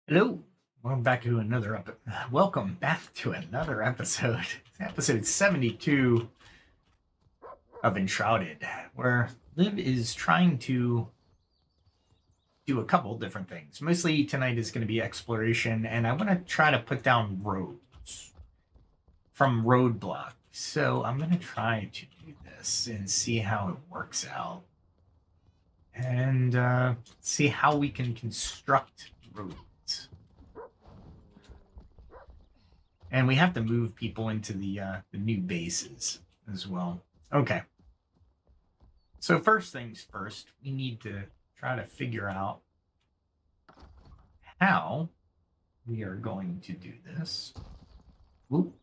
Hello. Welcome back to another episode. It's episode 72 of Enshrouded, where Liv is trying to do a couple different things. Mostly tonight is going to be exploration, and I want to try to put down roads from roadblocks. So I'm going to try to do this and see how it works out, and see how we can construct roads. And we have to move people into the new bases as well. Okay. So first things first, we need to try to figure out how we are going to do this. Ooh.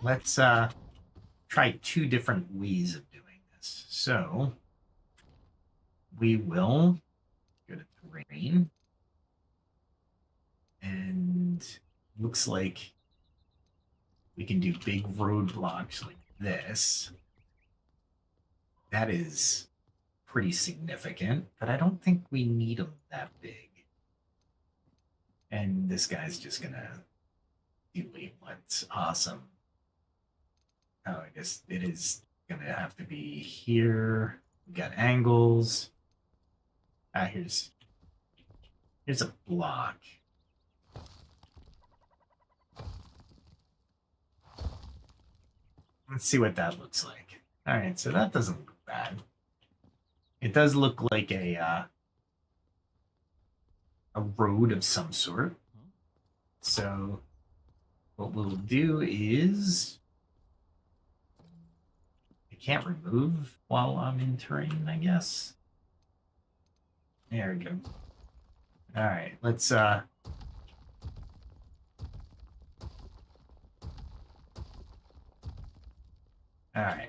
Let's try two different ways of doing this. So we will go to terrain, and looks like we can do big roadblocks like this. That is pretty significant, but I don't think we need them that big. And this guy's just gonna do what he wants. Awesome. Oh, I guess it is gonna have to be here. We got angles. Here's a block. Let's see what that looks like. All right, so that doesn't look bad. It does look like a road of some sort. So what we'll do is, I can't remove while I'm in terrain, I guess. There we go. All right, let's all right,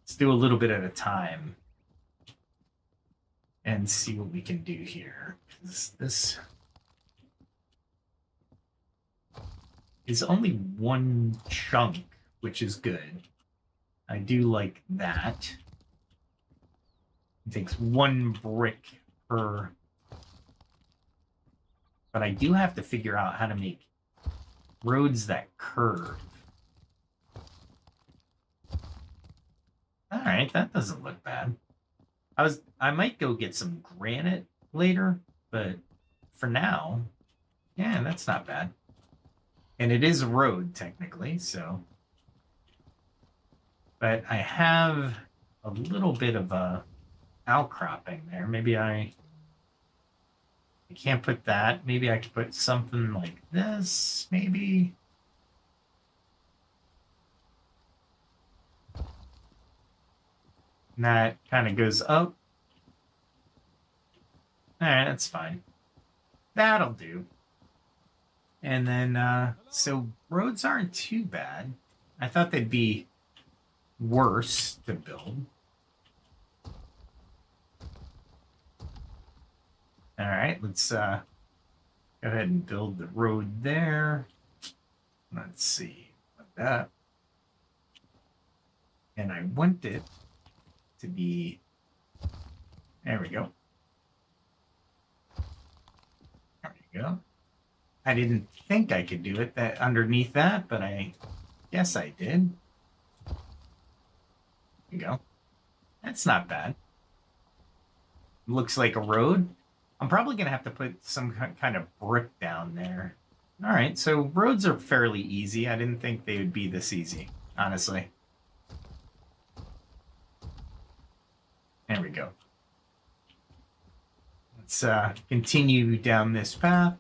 let's do a little bit at a time and see what we can do here. This is only one chunk, which is good. I do like that. It takes one brick per, but I do have to figure out how to make roads that curve. All right, that doesn't look bad. I might go get some granite later, but for now, yeah, that's not bad. And it is a road technically, so. But I have a little bit of a outcropping there. Maybe I can't put that. Maybe I could put something like this, maybe. And that kind of goes up. All right, that's fine. That'll do. And then, so roads aren't too bad. I thought they'd be worse to build. All right, let's go ahead and build the road there. Let's see, like that. And I want it to be, there we go. There we go. I didn't think I could do it that underneath that, but I guess I did. There you go. That's not bad. Looks like a road. I'm probably going to have to put some kind of brick down there. All right, so roads are fairly easy. I didn't think they would be this easy, honestly. There we go. Let's continue down this path.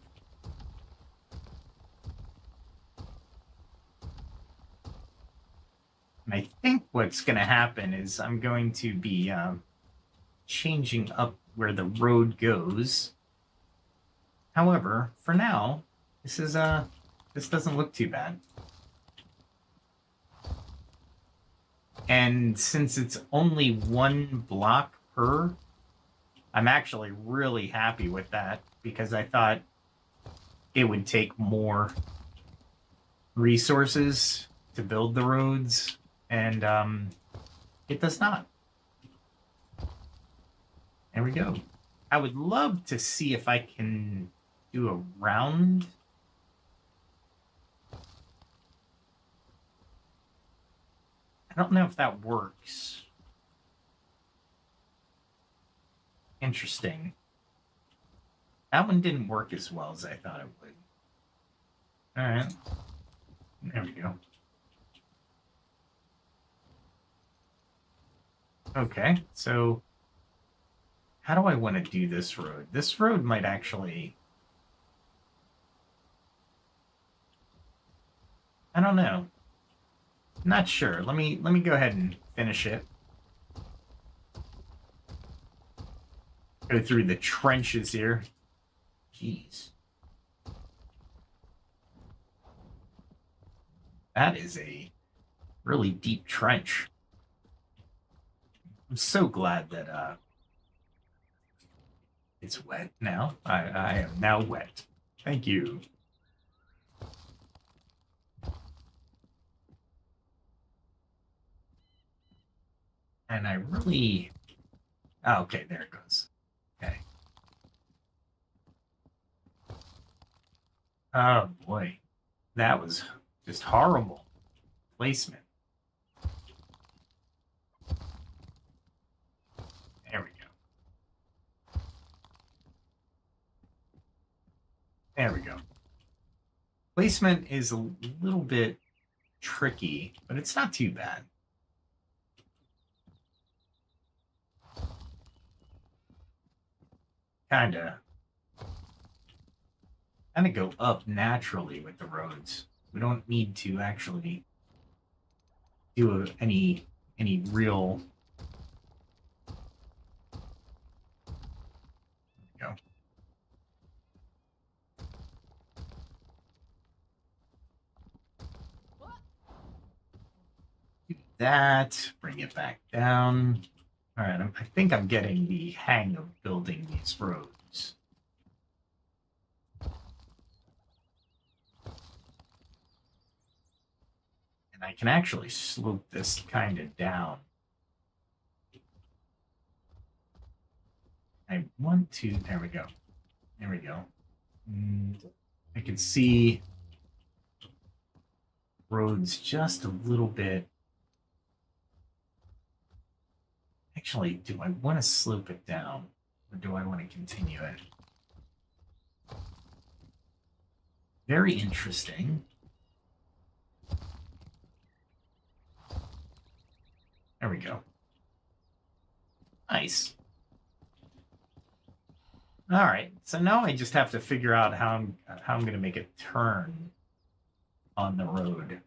And I think what's going to happen is I'm going to be changing up where the road goes. However, for now, this doesn't look too bad. And since it's only one block per, I'm actually really happy with that, because I thought it would take more resources to build the roads, and it does not. There we go. I would love to see if I can do a round. I don't know if that works. Interesting. That one didn't work as well as I thought it would. All right. There we go. Okay, so how do I want to do this road? This road might actually... I don't know. Not sure. Let me go ahead and finish it. Go through the trenches here. Jeez. That is a really deep trench. I'm so glad that it's wet now. I am now wet. Thank you. And I really... Oh, okay, there it goes. Okay. Oh, boy. That was just horrible placement. There we go. There we go. Placement is a little bit tricky, but it's not too bad. Kind of go up naturally with the roads. We don't need to actually do any real... There we go. Do that. Bring it back down. All right, I think I'm getting the hang of building these roads. And I can actually slope this kind of down. I want to... There we go. There we go. And I can see roads just a little bit... Actually, do I want to slope it down, or do I want to continue it? Very interesting. There we go. Nice. All right, so now I just have to figure out how I'm going to make a turn on the road.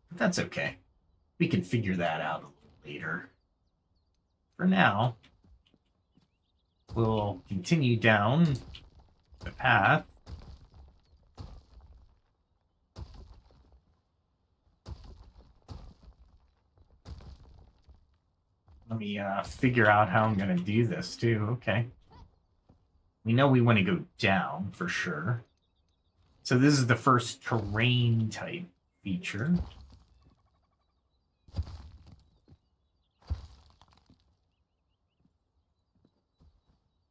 But that's okay. We can figure that out a little later. For now, we'll continue down the path. Let me figure out how I'm going to do this too. Okay. We know we want to go down for sure. So this is the first terrain type feature.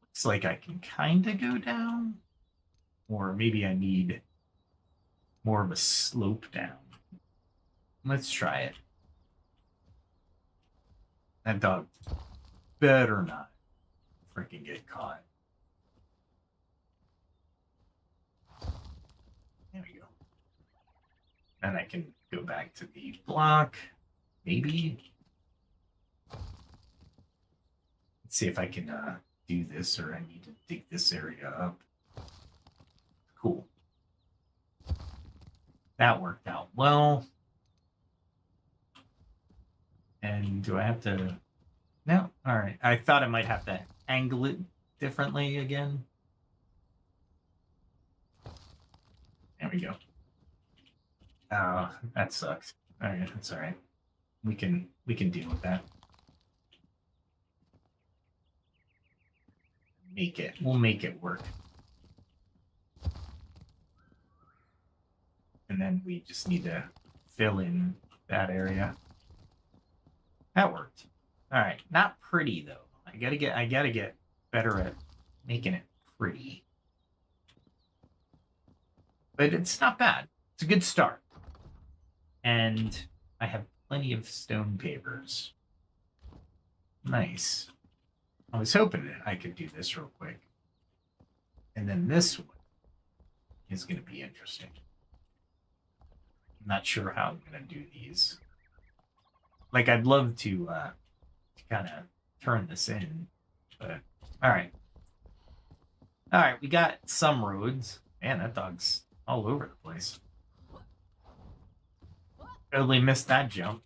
Looks like I can kind of go down. Or maybe I need more of a slope down. Let's try it. That dog better not freaking get caught. There we go. And I can go back to the block. Maybe. Let's see if I can do this, or I need to dig this area up. Cool. That worked out well. And do I have to... No? All right. I thought I might have to angle it differently again. There we go. Oh, that sucks. All right, that's all right. We can deal with that. We'll make it work. And then we just need to fill in that area. That worked. All right, not pretty though. I gotta get better at making it pretty. But it's not bad. It's a good start. And I have plenty of stone papers. Nice. I was hoping that I could do this real quick. And then this one is going to be interesting. I'm not sure how I'm going to do these. Like, I'd love to kind of turn this in. But, all right. All right, we got some roads. Man, that dog's all over the place. Totally missed that jump.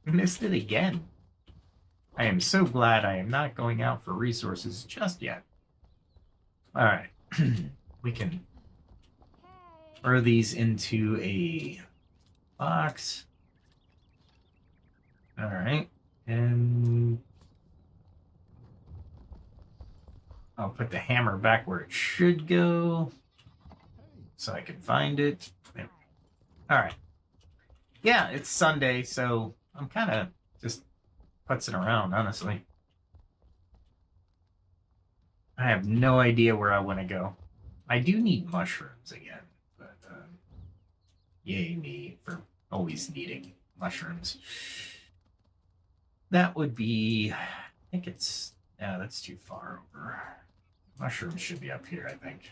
Missed it again. I am so glad I am not going out for resources just yet. All right. We can throw these into a box. All right. And I'll put the hammer back where it should go so I can find it. There. All right. Yeah, it's Sunday, so I'm kind of just putzing around, honestly. I have no idea where I want to go. I do need mushrooms again, but yay me for always needing mushrooms. That would be, I think it's, yeah, that's too far over. Mushrooms should be up here, I think.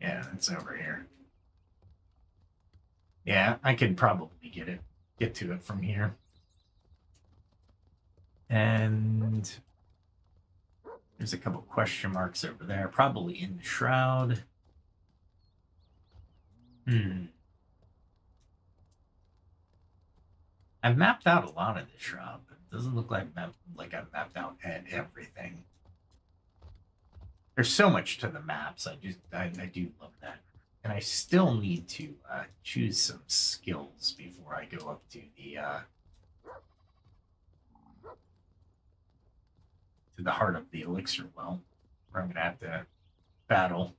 Yeah, it's over here. Yeah, I could probably get to it from here. And there's a couple question marks over there, probably in the shroud. I've mapped out a lot of the shroud, but it doesn't look like I've mapped out everything. There's so much to the maps. I do love that. And I still need to choose some skills before I go up to the heart of the elixir well, where I'm gonna have to battle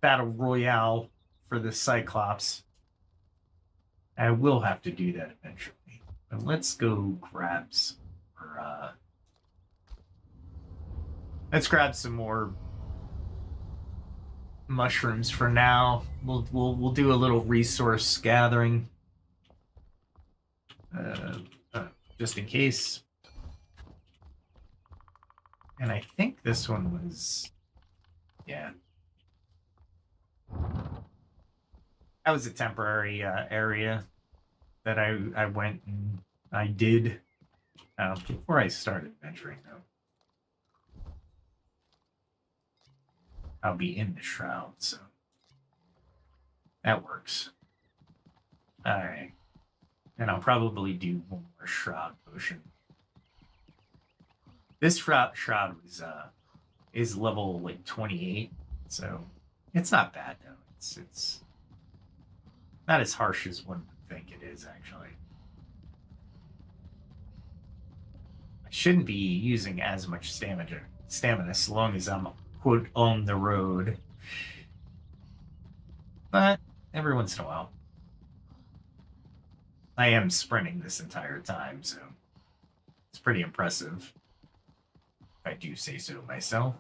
royale for the Cyclops. I will have to do that eventually. But let's go grab some more, let's grab some more mushrooms for now. We'll do a little resource gathering, just in case. And I think this one was, yeah, that was a temporary area that I went and I did before I started venturing though. I'll be in the shroud, so that works. All right, and I'll probably do one more shroud potion. This shroud was is level like 28, so it's not bad though. It's not as harsh as one would think it is actually. I shouldn't be using as much stamina so long as I'm quote on the road, but every once in a while I am sprinting this entire time, so it's pretty impressive. I do say so myself.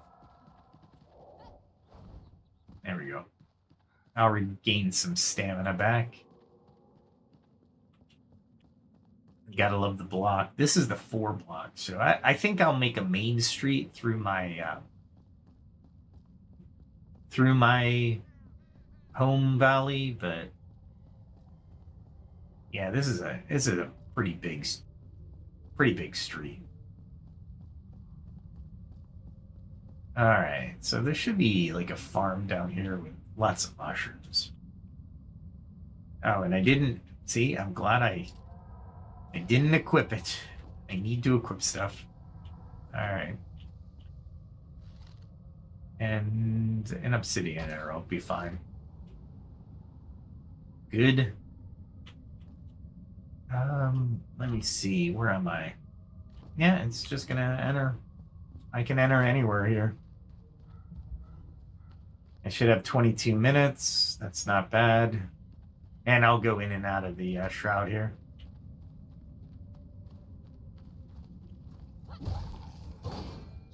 There we go. I'll regain some stamina back. Gotta love the block. This is the 4 block, so I think I'll make a main street through my home valley, but yeah, this is a pretty big street. All right, so there should be like a farm down here with lots of mushrooms. Oh, and I didn't see. I'm glad I didn't equip it. I need to equip stuff. All right, and an obsidian arrow will be fine. Good. Let me see. Where am I? Yeah, it's just gonna enter. I can enter anywhere here. I should have 22 minutes. That's not bad. And I'll go in and out of the shroud here.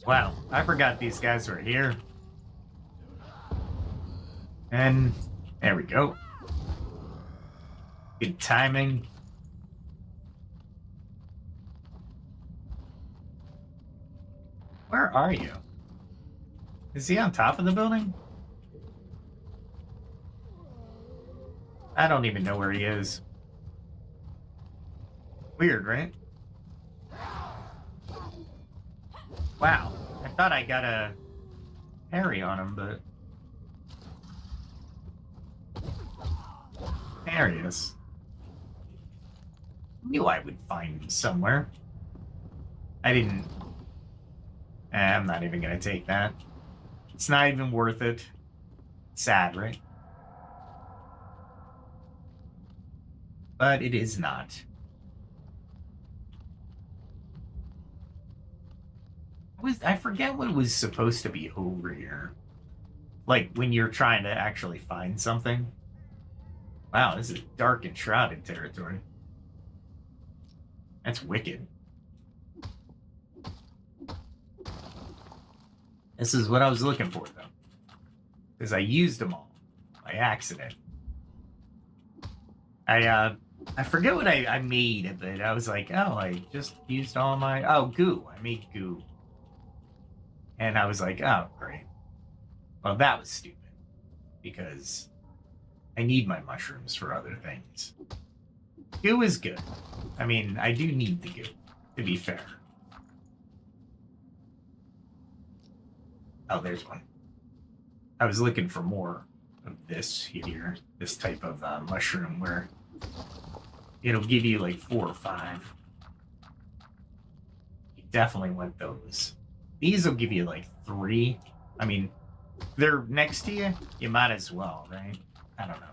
Wow, I forgot these guys were here. And There we go. Good timing. Where are you? Is he on top of the building? I don't even know where he is. Weird, right? Wow. I thought I got a parry on him, but... There he is. Knew I would find him somewhere. I didn't... I'm not even gonna take that. It's not even worth it. Sad, right? But it is not. I forget what was supposed to be over here. Like, when you're trying to actually find something. Wow, this is dark Enshrouded territory. That's wicked. This is what I was looking for, though. Because I used them all by accident. I forget what I made of it. I was like, oh, I just used all my... Oh, goo. I made goo. And I was like, oh, great. Well, that was stupid. Because I need my mushrooms for other things. Goo is good. I mean, I do need the goo, to be fair. Oh, there's one. I was looking for more of this here. This type of mushroom where it'll give you like 4 or 5. You definitely want those. These will give you like 3. I mean, they're next to you. You might as well, right? I don't know.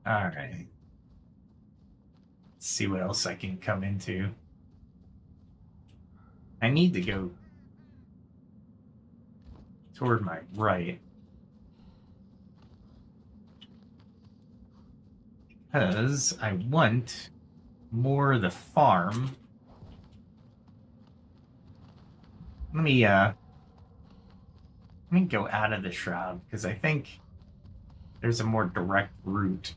All right. Let's see what else I can come into. I need to go toward my right. Because I want more of the farm. Let me go out of the shroud because I think there's a more direct route.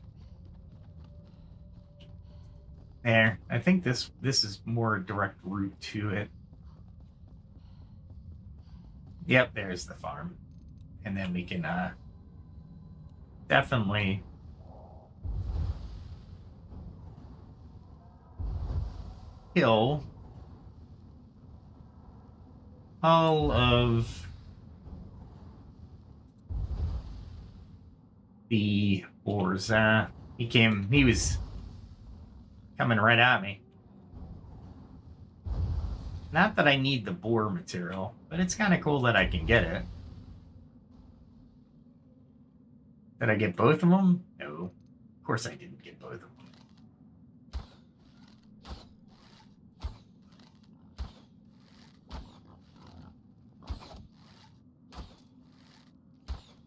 There, I think this is more a direct route to it. Yep, there's the farm, and then we can definitely kill all of the boars. He was coming right at me. Not that I need the boar material, but it's kind of cool that I can get it. Did I get both of them? No. Of course I didn't get both of them.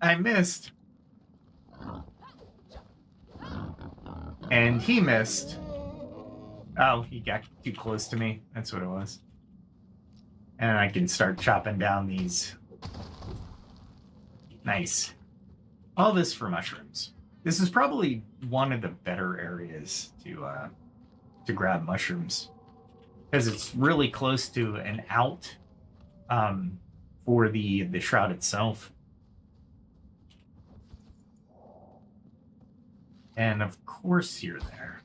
I missed. And he missed. Oh, he got too close to me. That's what it was. And I can start chopping down these. Nice. All this for mushrooms. This is probably one of the better areas to grab mushrooms. Because it's really close to an out for the shroud itself. And of course you're there.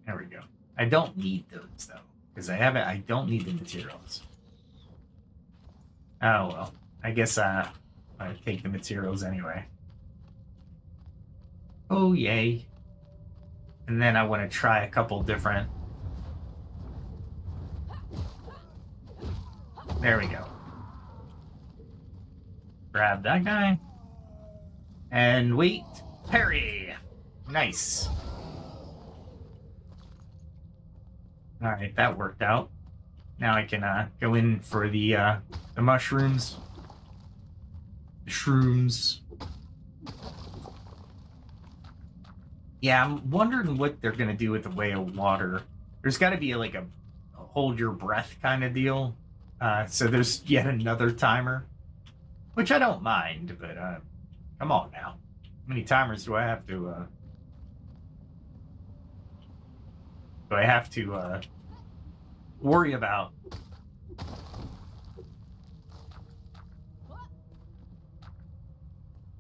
There we go. I don't need those though, because I don't need the materials. Oh well. I guess I take the materials anyway. Oh yay. And then I want to try a couple different. There we go. Grab that guy. And wait. Parry! Nice. Alright, that worked out. Now I can go in for the mushrooms. The shrooms. Yeah, I'm wondering what they're going to do with the way of water. There's got to be like a hold your breath kind of deal. So there's yet another timer. which I don't mind, but come on now. How many timers do I have to worry about?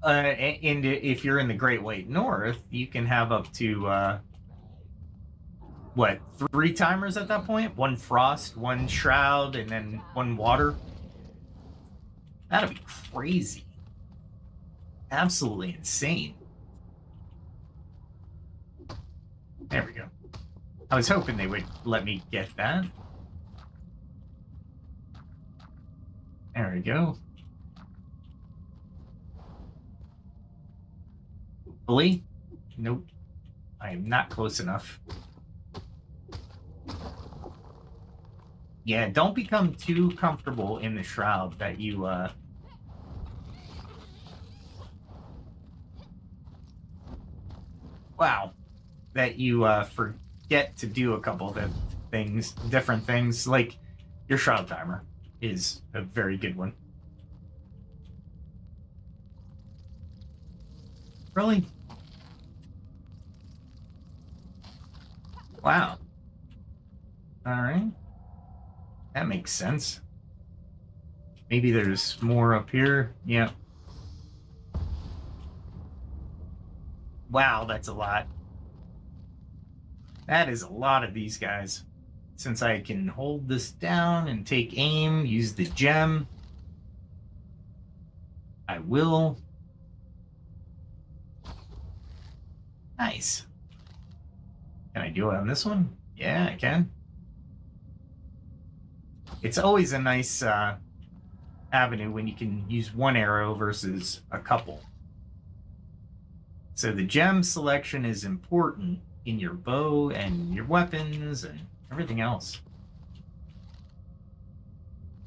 And if you're in the Great White North, you can have up to what, 3 timers at that point? 1 frost, 1 shroud, and then 1 water. That'd be crazy. Absolutely insane. There we go. I was hoping they would let me get that. There we go. Hopefully. Nope. I am not close enough. Yeah, don't become too comfortable in the shroud that you wow. That you forget to do a couple of things, different things. Like your shroud timer is a very good one. Really? Wow. All right. That makes sense. Maybe there's more up here. Yeah. Wow, that's a lot. That is a lot of these guys. Since I can hold this down and take aim, use the gem, I will. Nice. Can I do it on this one? Yeah, I can. It's always a nice avenue when you can use 1 arrow versus a couple. So the gem selection is important in your bow and your weapons and everything else.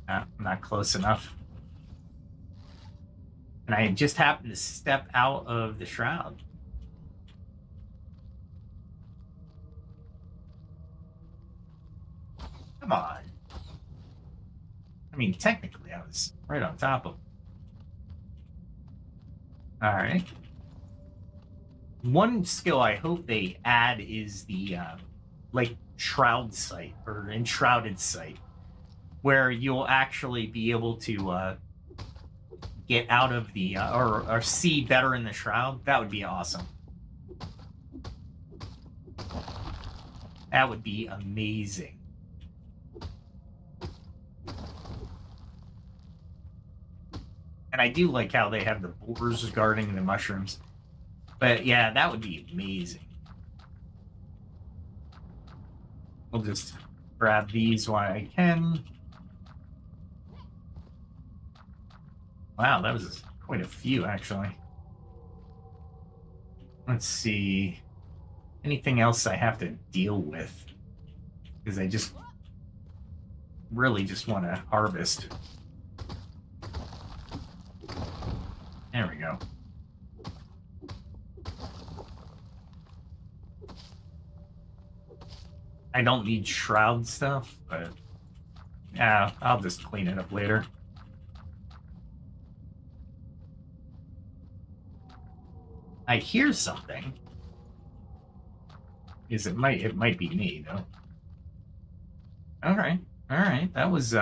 I'm not close enough. And I just happened to step out of the shroud. Come on. I mean, technically, I was right on top of him. All right. One skill I hope they add is the like shroud sight or enshrouded sight, where you'll actually be able to get out of the or see better in the shroud. That would be awesome. That would be amazing. And I do like how they have the boars guarding the mushrooms. But yeah, that would be amazing. We'll just grab these while I can. Wow, that was quite a few, actually. Let's see. Anything else I have to deal with? Because I just really just want to harvest. There we go. I don't need shroud stuff, but yeah, I'll just clean it up later. I hear something. It might be me though. All right, that was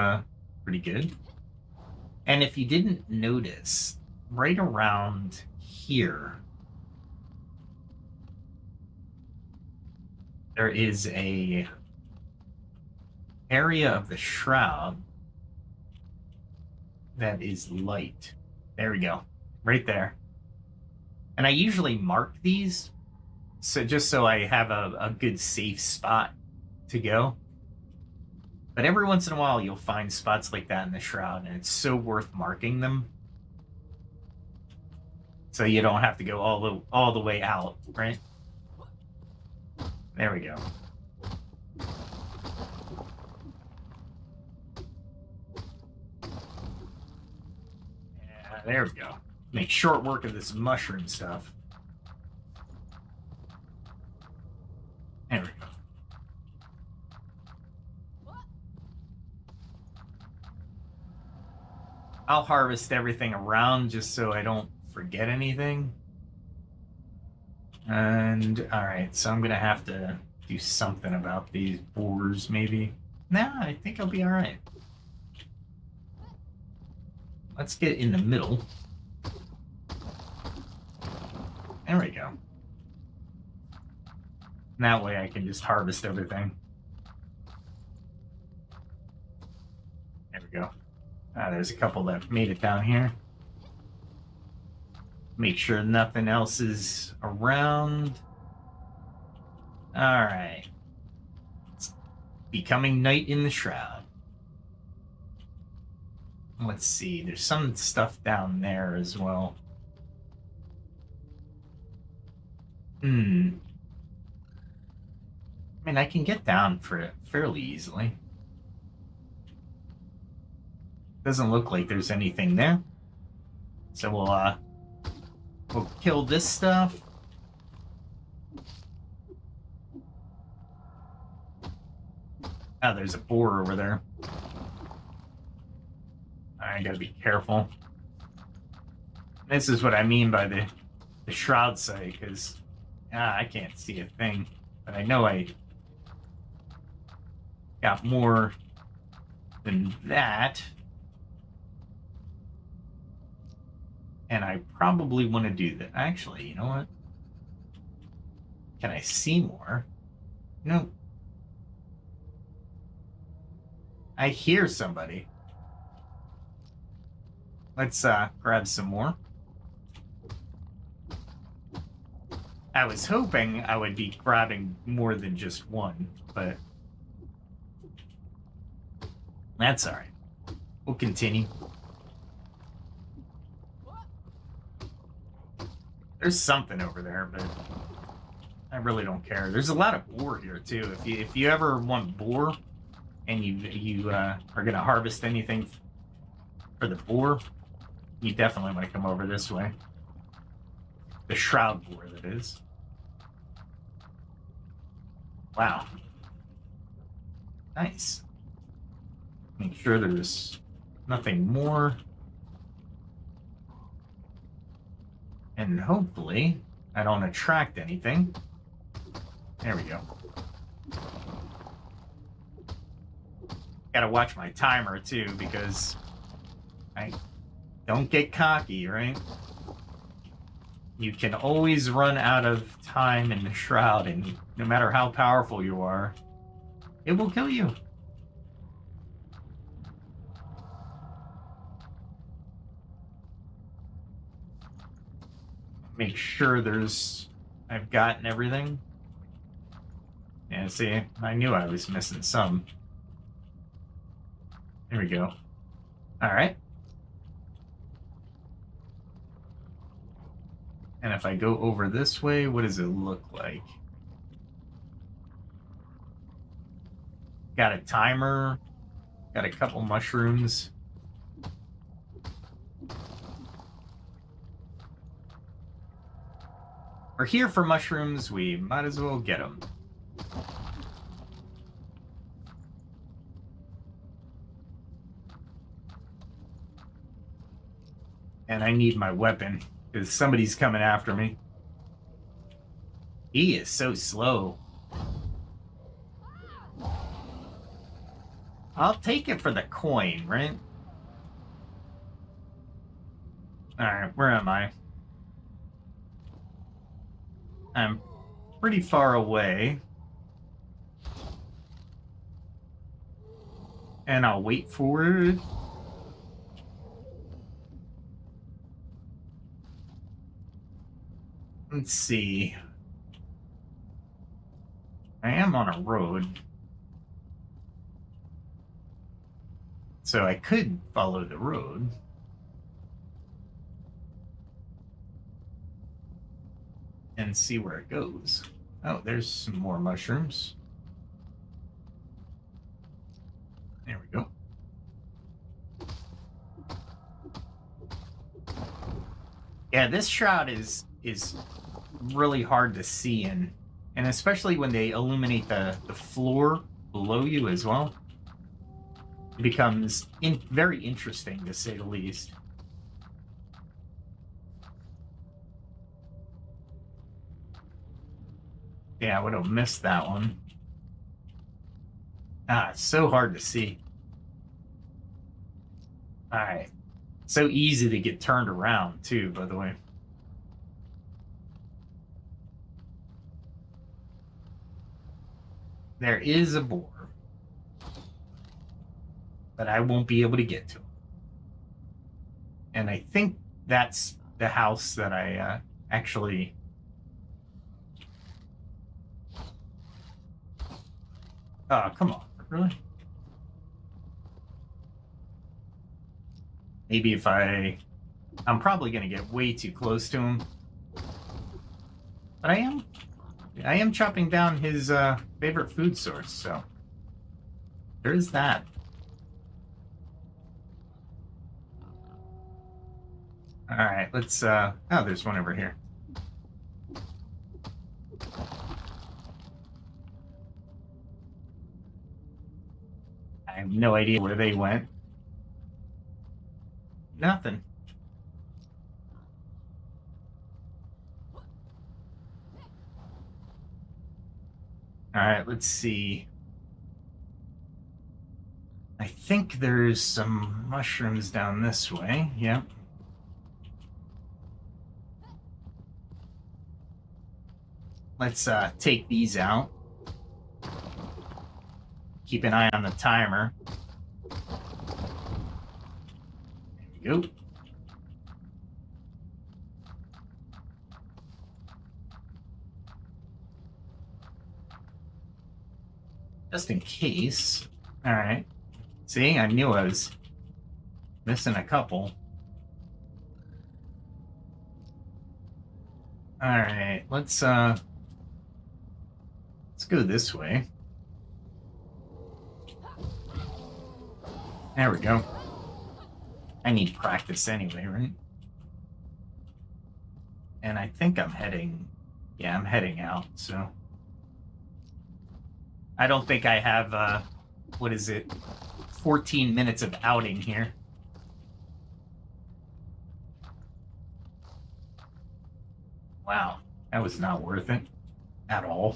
pretty good. And if you didn't notice, right around here, there is a area of the shroud that is light. There we go, right there. And I usually mark these, so just so I have a good safe spot to go. But every once in a while, you'll find spots like that in the shroud, and it's so worth marking them. So you don't have to go all the way out, right? There we go. Yeah, there we go. Make short work of this mushroom stuff. There we go. I'll harvest everything around just so I don't forget anything. And, alright, so I'm gonna have to do something about these boars, maybe. Nah, I think I'll be alright. Let's get in the middle. There we go. And that way I can just harvest everything. There we go. There's a couple that made it down here. Make sure nothing else is around. Alright. It's becoming night in the shroud. Let's see. There's some stuff down there as well. I mean, I can get down for it fairly easily. Doesn't look like there's anything there. So we'll kill this stuff. Oh, there's a boar over there. I gotta be careful. This is what I mean by the shroud site, because I can't see a thing. But I know I got more than that. And I probably want to do that. Actually, you know what? Can I see more? No. I hear somebody. Let's grab some more. I was hoping I would be grabbing more than just one, but that's all right. We'll continue. There's something over there, but I really don't care. There's a lot of boar here too. If you ever want boar, and you are gonna harvest anything for the boar, you definitely want to come over this way. The shroud boar, that is. Wow. Nice. Make sure there's nothing more. And hopefully I don't attract anything. There we go. Gotta watch my timer too, because I don't get cocky, right? You can always run out of time in the shroud, and no matter how powerful you are, it will kill you. Make sure I've gotten everything. Yeah, see, I knew I was missing some. There we go. All right. And if I go over this way, what does it look like? Got a timer. Got a couple mushrooms. We're here for mushrooms. We might as well get them. And I need my weapon, because somebody's coming after me. He is so slow. I'll take it for the coin, right? Alright, where am I? I'm pretty far away. And I'll wait for it. Let's see. I am on a road. So I could follow the road. And see where it goes. Oh, there's some more mushrooms. There we go. Yeah, this shroud is really hard to see in. And especially when they illuminate the floor below you as well. it becomes very interesting, to say the least. Yeah, I would have missed that one. Ah, it's so hard to see. All right. So easy to get turned around, too, by the way. There is a boar, but I won't be able to get to him. And I think that's the house that I actually... Oh, come on. Really? Maybe if I'm probably going to get way too close to him. But I am chopping down his favorite food source, so there is that. All right, let's oh, there's one over here. I have no idea where they went. Nothing. All right, let's see. I think there's some mushrooms down this way. Yep. Let's take these out. Keep an eye on the timer. There we go. Just in case. All right. See, I knew I was missing a couple. All right, let's go this way. There we go. I need practice anyway, right? And I think I'm heading... Yeah, I'm heading out, so... I don't think I have, what is it? 14 minutes of outing here. Wow, that was not worth it at all.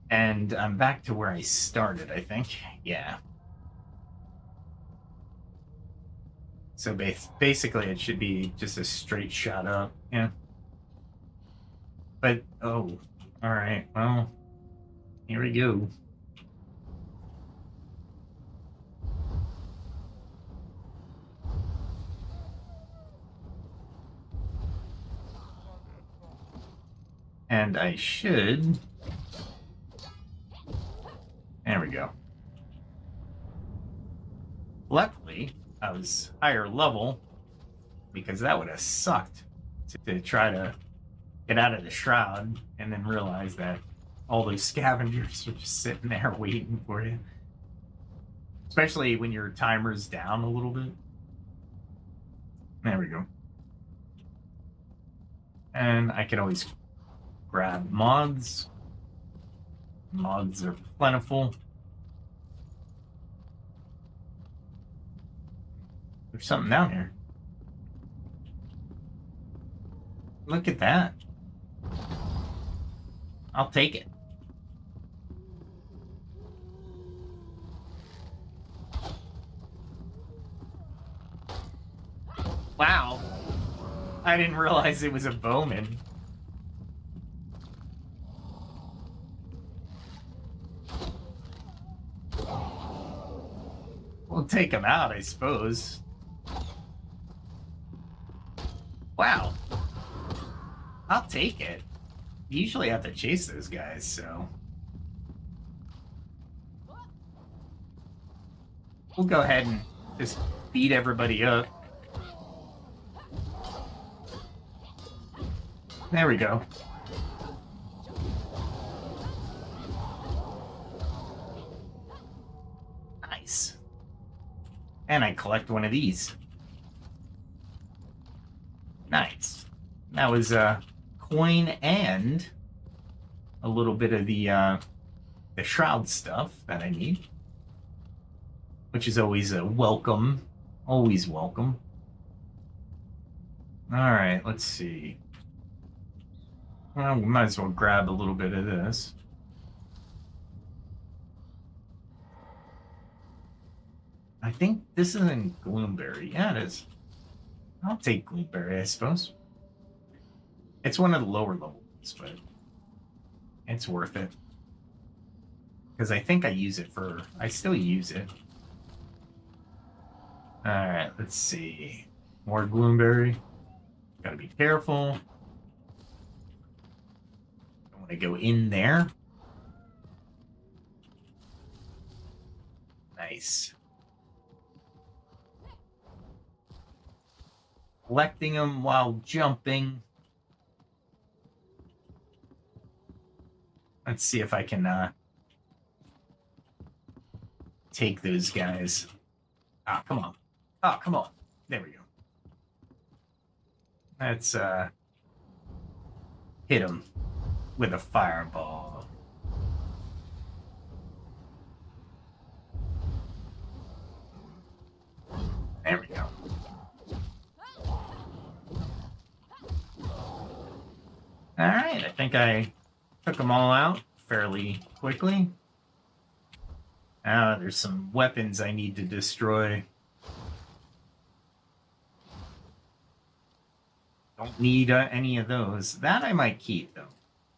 And I'm back to where I started, I think. Yeah. So basically it should be just a straight shot up, yeah. But, oh, all right, well, here we go. And I should... There we go. Luckily, I was higher level, because that would have sucked to try to get out of the shroud and then realize that all those scavengers are just sitting there waiting for you. Especially when your timer's down a little bit. There we go. And I can always grab mods. Mods are plentiful. There's something down here. Look at that. I'll take it. Wow. I didn't realize it was a bowman. We'll take him out, I suppose. Wow. I'll take it. You usually have to chase those guys, so... We'll go ahead and just beat everybody up. There we go. Nice. And I collect one of these. Nice. That was a coin and a little bit of the shroud stuff that I need, which is always a welcome, always welcome. All right, let's see. Well, we might as well grab a little bit of this. I think this isn't Gloomberry. Yeah, it is. I'll take Gloomberry, I suppose. It's one of the lower levels, but it's worth it. Because I think I use it for... I still use it. Alright, let's see. More Gloomberry. Gotta be careful. Don't want to go in there. Nice. Collecting them while jumping. Let's see if I can take those guys. Ah, come on. Oh, come on. There we go. Let's hit him with a fireball. There we go. Alright, I think I took them all out fairly quickly. There's some weapons I need to destroy. Don't need any of those. That I might keep, though.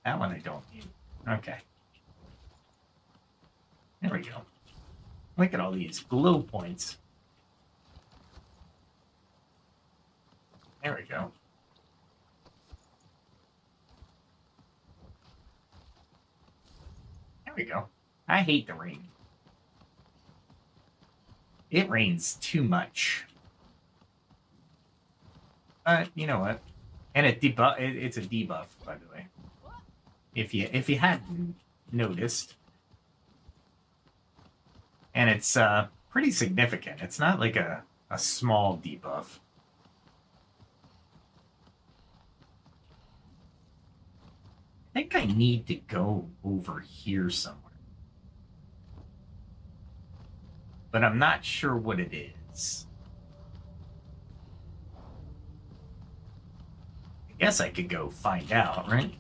That one I don't need. Okay. There we go. Look at all these glow points. There we go. There we go. I hate the rain. It rains too much. But you know what? And it's a debuff, by the way. If you hadn't noticed. And it's pretty significant. It's not like a small debuff. I think I need to go over here somewhere. But I'm not sure what it is. I guess I could go find out, right?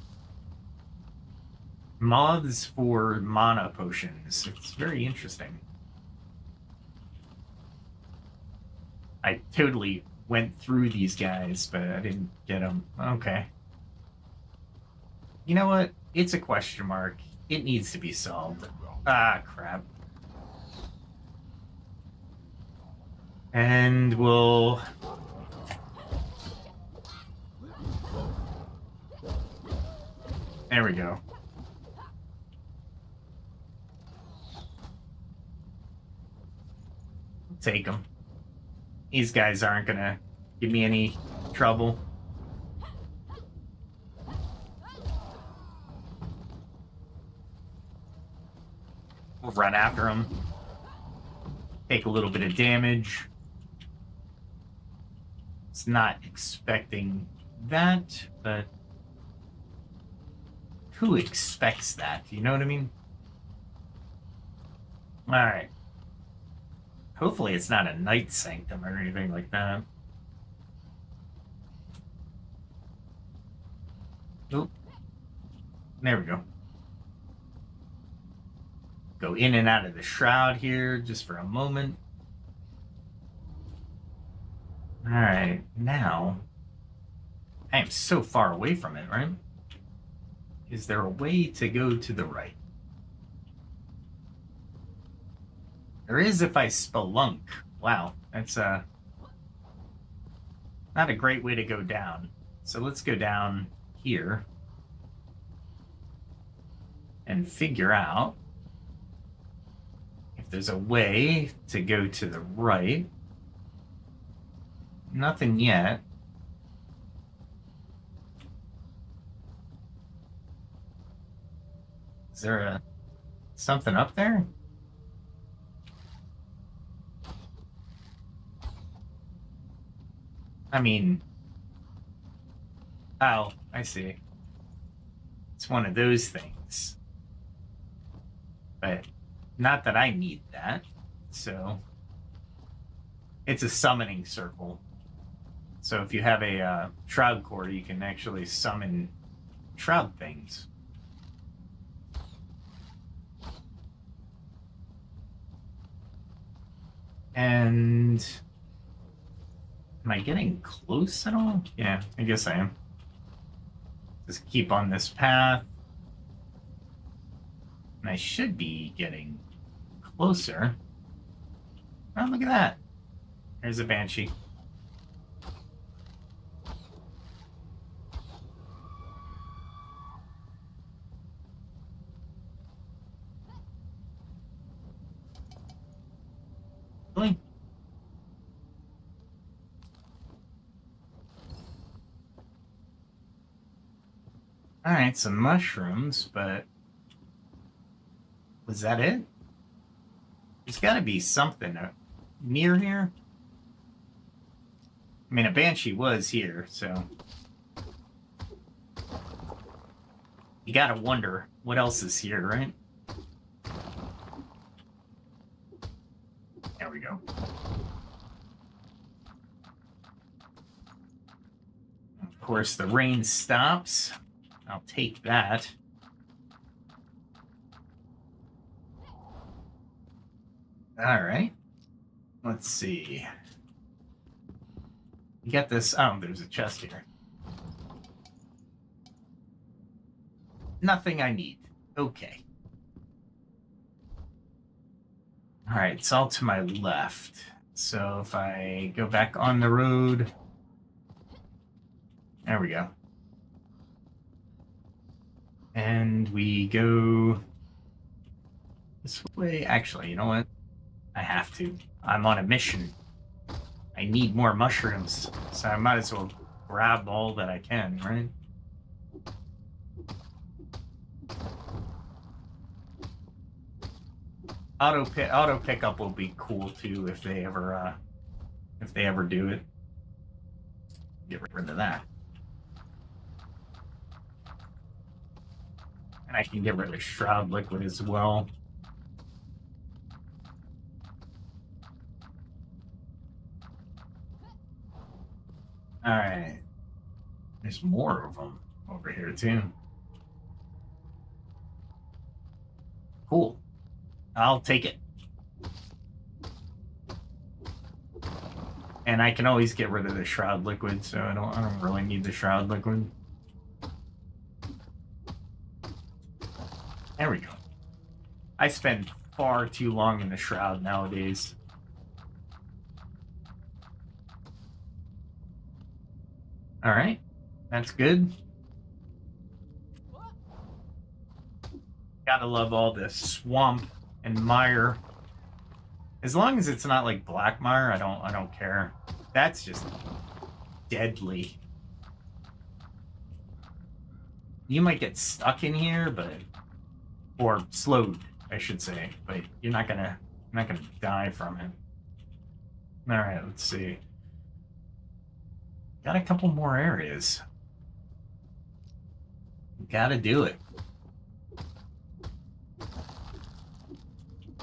Moths for mana potions. It's very interesting. I totally went through these guys, but I didn't get them. Okay. You know what? It's a question mark. It needs to be solved. Ah, crap. And we'll... There we go. Take them. These guys aren't gonna give me any trouble. We'll run after them. Take a little bit of damage. It's not expecting that, but who expects that? You know what I mean? Alright. Hopefully it's not a night sanctum or anything like that. Oop. There we go. Go in and out of the shroud here just for a moment. Alright, now I am so far away from it, right? Is there a way to go to the right? There is if I spelunk. Wow, that's not a great way to go down. So let's go down here and figure out if there's a way to go to the right. Nothing yet. Is there something up there? I mean, oh, I see. It's one of those things. But not that I need that. So it's a summoning circle. So if you have a shroud core, you can actually summon shroud things. And am I getting close at all? Yeah, I guess I am. Just keep on this path. And I should be getting closer. Oh, look at that. There's a banshee. Really? All right, some mushrooms, but was that it? There's got to be something near here. I mean, a banshee was here, so you got to wonder what else is here, right? There we go. Of course, the rain stops. I'll take that. All right. Let's see. You get this. Oh, there's a chest here. Nothing I need. Okay. All right, it's all to my left. So if I go back on the road, there we go. And we go this way. Actually, you know what? I have to. I'm on a mission. I need more mushrooms, so I might as well grab all that I can, right? Auto pickup will be cool too if they ever do it. Get rid of that. And I can get rid of Shroud Liquid as well. All right. There's more of them over here too. Cool. I'll take it. And I can always get rid of the Shroud Liquid, so I don't really need the Shroud Liquid. There we go. I spend far too long in the Shroud nowadays. All right, that's good. Gotta love all this swamp and mire. As long as it's not like black mire, I don't care. That's just deadly. You might get stuck in here, but or slowed, I should say, but you're not gonna die from it. All right, let's see. Got a couple more areas. Gotta do it.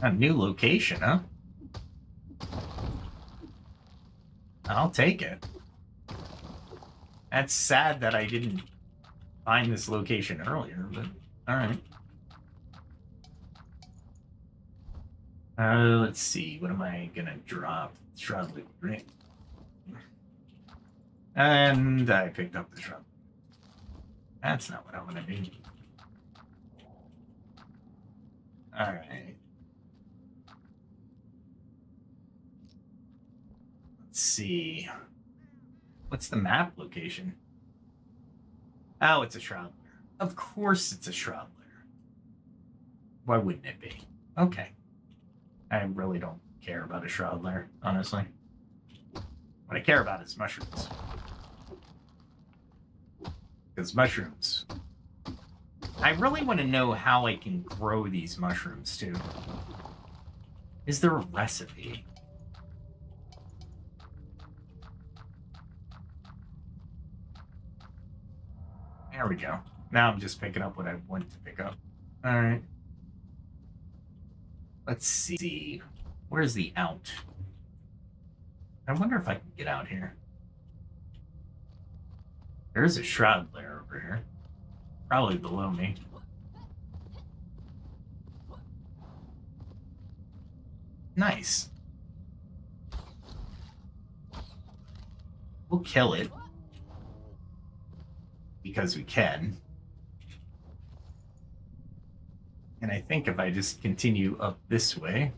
A new location, huh? I'll take it. That's sad that I didn't find this location earlier, but all right. Let's see. What am I gonna drop? Shroud Liquid, right? And I picked up the shrub. That's not what I'm gonna do. All right. Let's see. What's the map location? Oh, it's a shroud lair. Of course it's a shroud lair. Why wouldn't it be? Okay. I really don't care about a shroud lair, honestly. What I care about is mushrooms. Because mushrooms. I really want to know how I can grow these mushrooms, too. Is there a recipe? There we go. Now I'm just picking up what I want to pick up. All right. Let's see. Where's the out? I wonder if I can get out here. There's a shroud layer over here. Probably below me. Nice. We'll kill it. Because we can. And I think if I just continue up this way,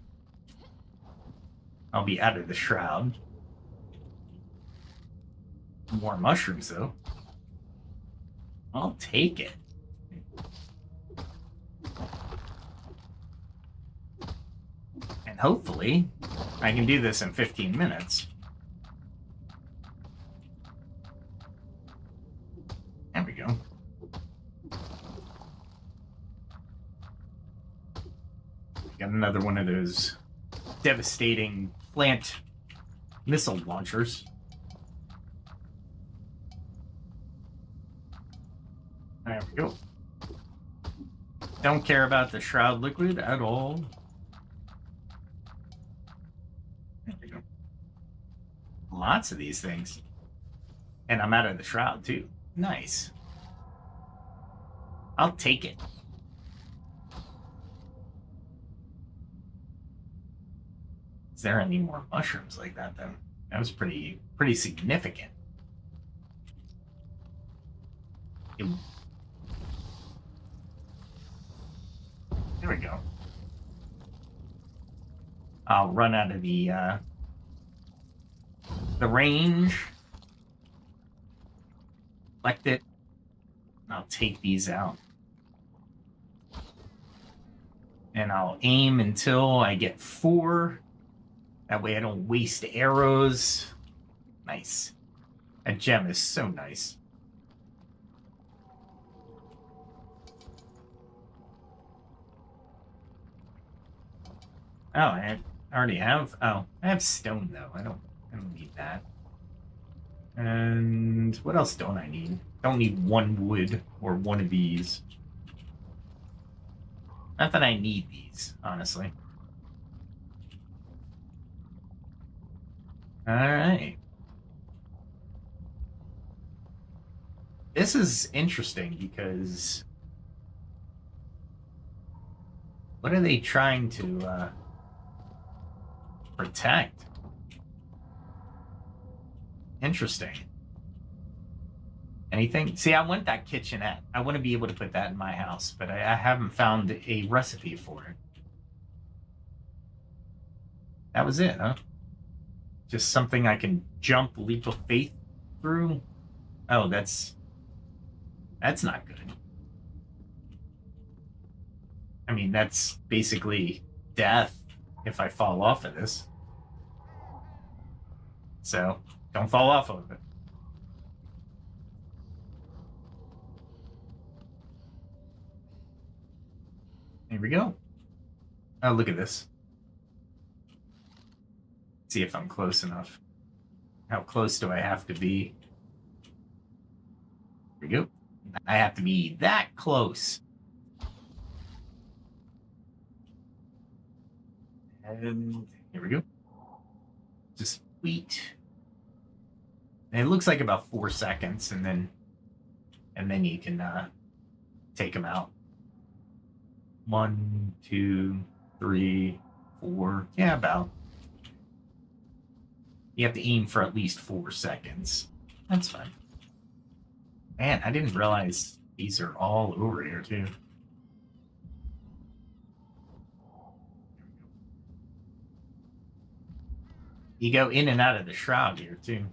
I'll be out of the shroud. More mushrooms, though. I'll take it. And hopefully, I can do this in 15 minutes. There we go. Got another one of those devastating plant missile launchers. There we go. Don't care about the shroud liquid at all. There we go. Lots of these things. And I'm out of the shroud too. Nice. I'll take it. Is there any more mushrooms like that though? That was pretty significant. There we go. I'll run out of the range. Select it. I'll take these out. And I'll aim until I get 4. That way I don't waste arrows. Nice. A gem is so nice. Oh, I already have. Oh, I have stone though. I don't need that. And what else don't I need? Don't need 1 wood or 1 of these. Not that I need these, honestly. All right. This is interesting because what are they trying to protect? Interesting. Anything? See, I want that kitchenette. I want to be able to put that in my house, but I haven't found a recipe for it. That was it, huh? Just something I can jump leap of faith through? Oh, that's not good. I mean, that's basically death if I fall off of this. So, don't fall off of it. Here we go. Oh, look at this. See if I'm close enough. How close do I have to be? Here we go. I have to be that close. And here we go. Just wait. And it looks like about 4 seconds, and then you can take them out. 1, 2, 3, 4. Yeah, about. You have to aim for at least 4 seconds. That's fine. Man, I didn't realize these are all over here, too. You go in and out of the shroud here, too.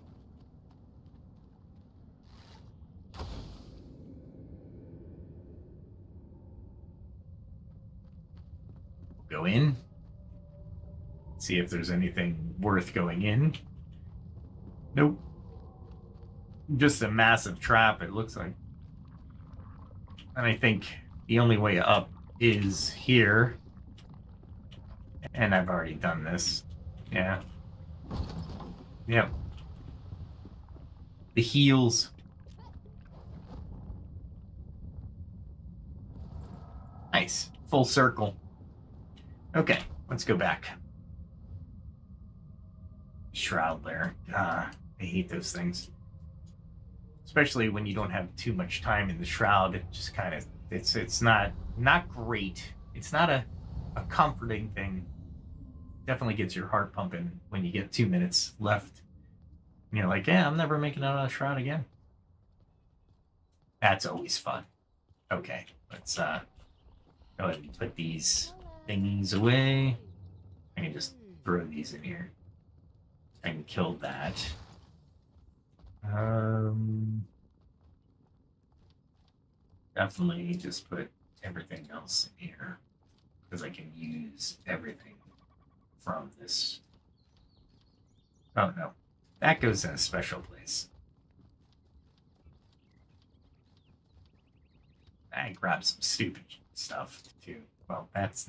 Go in. See if there's anything worth going in. Nope. Just a massive trap, it looks like. And I think the only way up is here. And I've already done this. Yeah. Yep. The heels. Nice. Full circle. Okay. Let's go back. Shroud there. I hate those things. Especially when you don't have too much time in the shroud. It just kind of it's not great. It's not a comforting thing. Definitely gets your heart pumping when you get 2 minutes left. And you're like, yeah, I'm never making out of the shroud again. That's always fun. Okay, let's go ahead and put these things away. I can just throw these in here. I can kill that. Definitely just put everything else in here because I can use everything from this. Oh no, that goes in a special place. I grabbed some stupid stuff too. Well, that's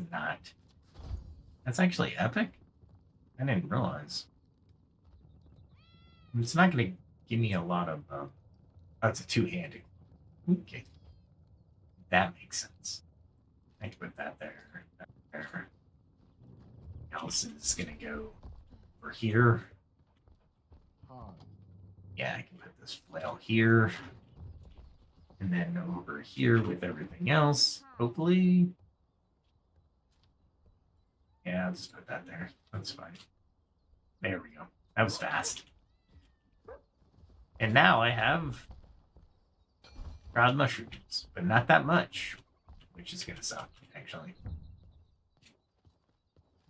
actually epic. I didn't realize. It's not going to give me a lot of. That's a two-handed. Okay, that makes sense. I can put that there. There. Else is going to go over here. Yeah, I can put this flail here. And then over here with everything else. Hopefully. Yeah, I'll just put that there. That's fine. There we go. That was fast. And now I have shroud mushrooms, but not that much, which is going to suck, actually.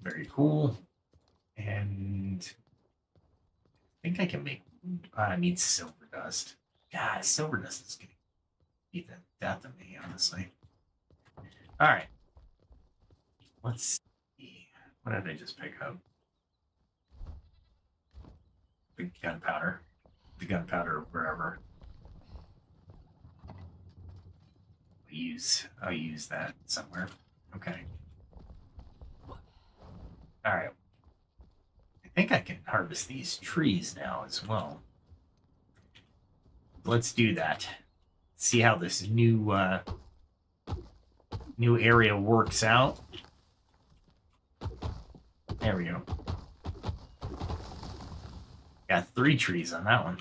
Very cool. And I think I can make. I need silver dust. God, silver dust is going to beat the death of me, honestly. All right. Let's see. What did I just pick up? The gunpowder. The gunpowder wherever. I'll use that somewhere. Okay. All right. I think I can harvest these trees now as well. Let's do that. See how this new area works out. There we go. Got 3 trees on that one.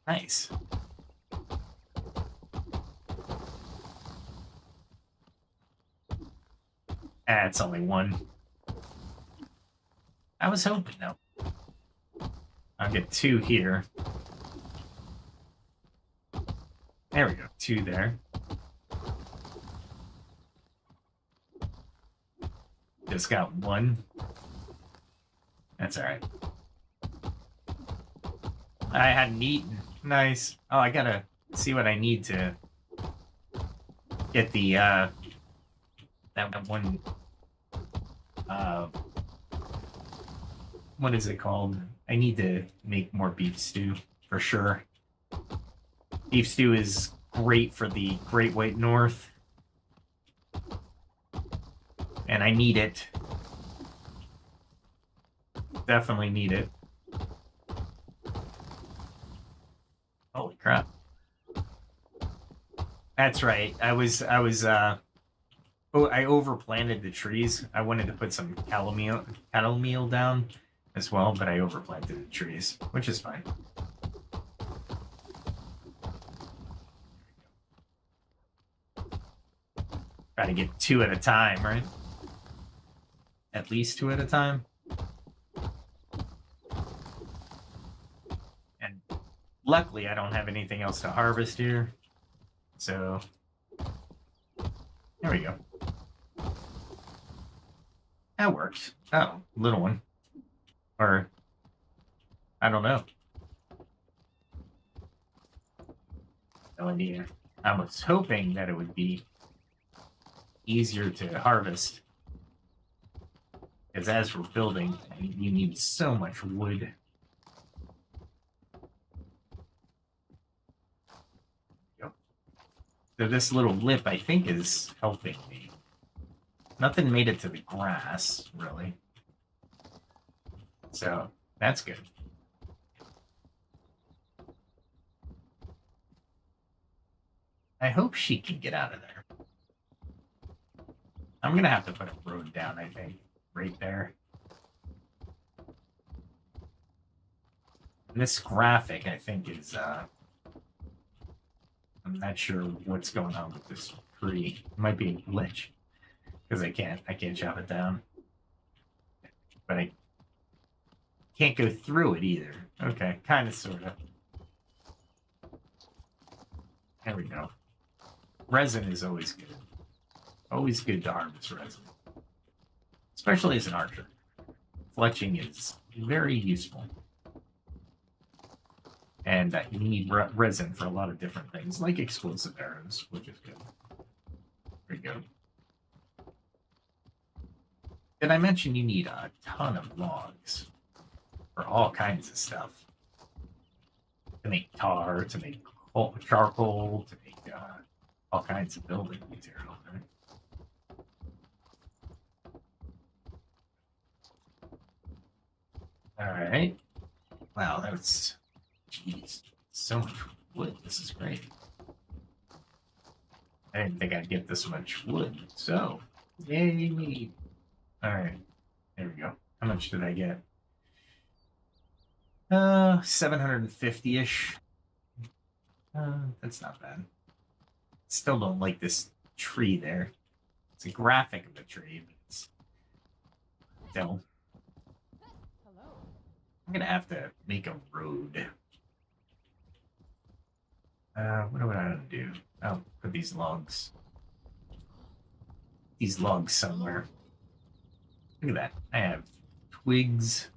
Nice. It's only 1. I was hoping, though. I'll get 2 here. There we go. 2 there. Just got 1. That's all right. I hadn't eaten. Nice. Oh, I gotta see what I need to get the that one. What is it called? I need to make more beef stew for sure. Beef stew is great for the Great White North. And I need it. Definitely need it. Holy crap. That's right. I overplanted the trees. I wanted to put some cattle meal down as well, but I overplanted the trees, which is fine. Try to get 2 at a time, right? At least 2 at a time. And luckily, I don't have anything else to harvest here. So, there we go. That works. Oh, little one. Or, I don't know. No idea. I was hoping that it would be easier to harvest. Because as we're building, you need so much wood. Yep. So this little lip, I think, is helping me. Nothing made it to the grass, really. So, that's good. I hope she can get out of there. I'm gonna have to put a road down, I think, right there. And this graphic, I think, is I'm not sure what's going on with this tree. It might be a glitch because I can't chop it down, but I can't go through it either. Okay, kind of, sort of. There we go. Resin is always good. Always good to harvest resin, especially as an archer. Fletching is very useful. And you need resin for a lot of different things, like explosive arrows, which is good. There you go. Did I mention you need a ton of logs for all kinds of stuff? To make tar, to make charcoal, to make all kinds of building material, right? All right. Wow, that's... Jeez, so much wood. This is great. I didn't think I'd get this much wood, so yay me. Alright, there we go. How much did I get? 750-ish. That's not bad. Still don't like this tree there. It's a graphic of a tree, but it's still. I'm gonna have to make a road. What do I do? I'll put these logs somewhere. Look at that. I have twigs.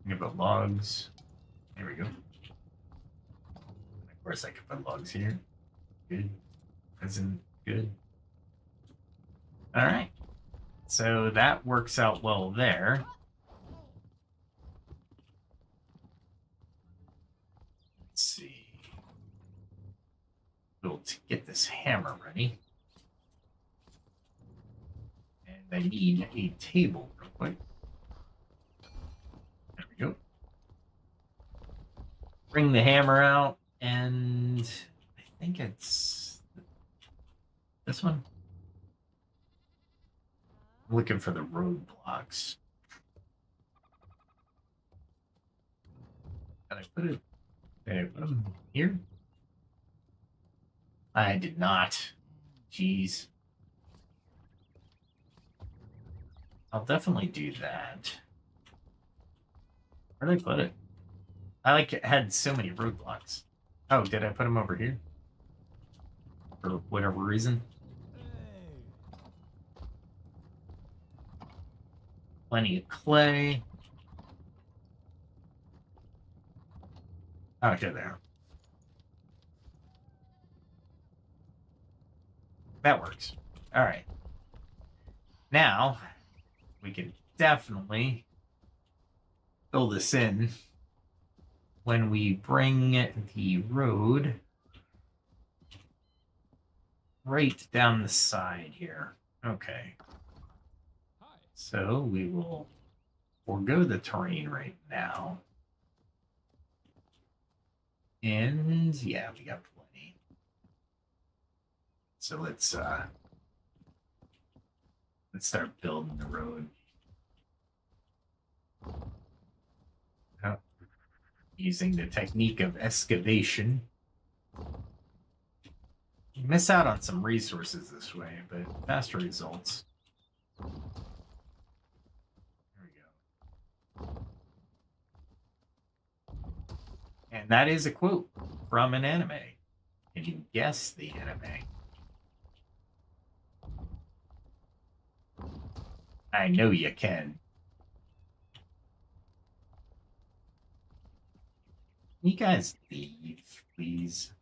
I can put logs. There we go. And of course, I can put logs here. Good. Isn't good. All right. So that works out well there. Let's see. We'll get this hammer ready. And I need a table real quick. There we go. Bring the hammer out, and I think it's this one. I'm looking for the roadblocks. Did I put it? Did I put them here? I did not. Jeez. I'll definitely do that. Where did I put it? I had so many roadblocks. Oh, did I put them over here? For whatever reason. Plenty of clay. Okay, there. That works. All right. Now, we can definitely fill this in when we bring the road right down the side here. Okay. So we will forego the terrain right now. And yeah, we got plenty. So let's start building the road. Oh, using the technique of excavation. You miss out on some resources this way, but faster results. There we go. And that is a quote from an anime. Can you guess the anime? I know you can. Can you guys leave, please?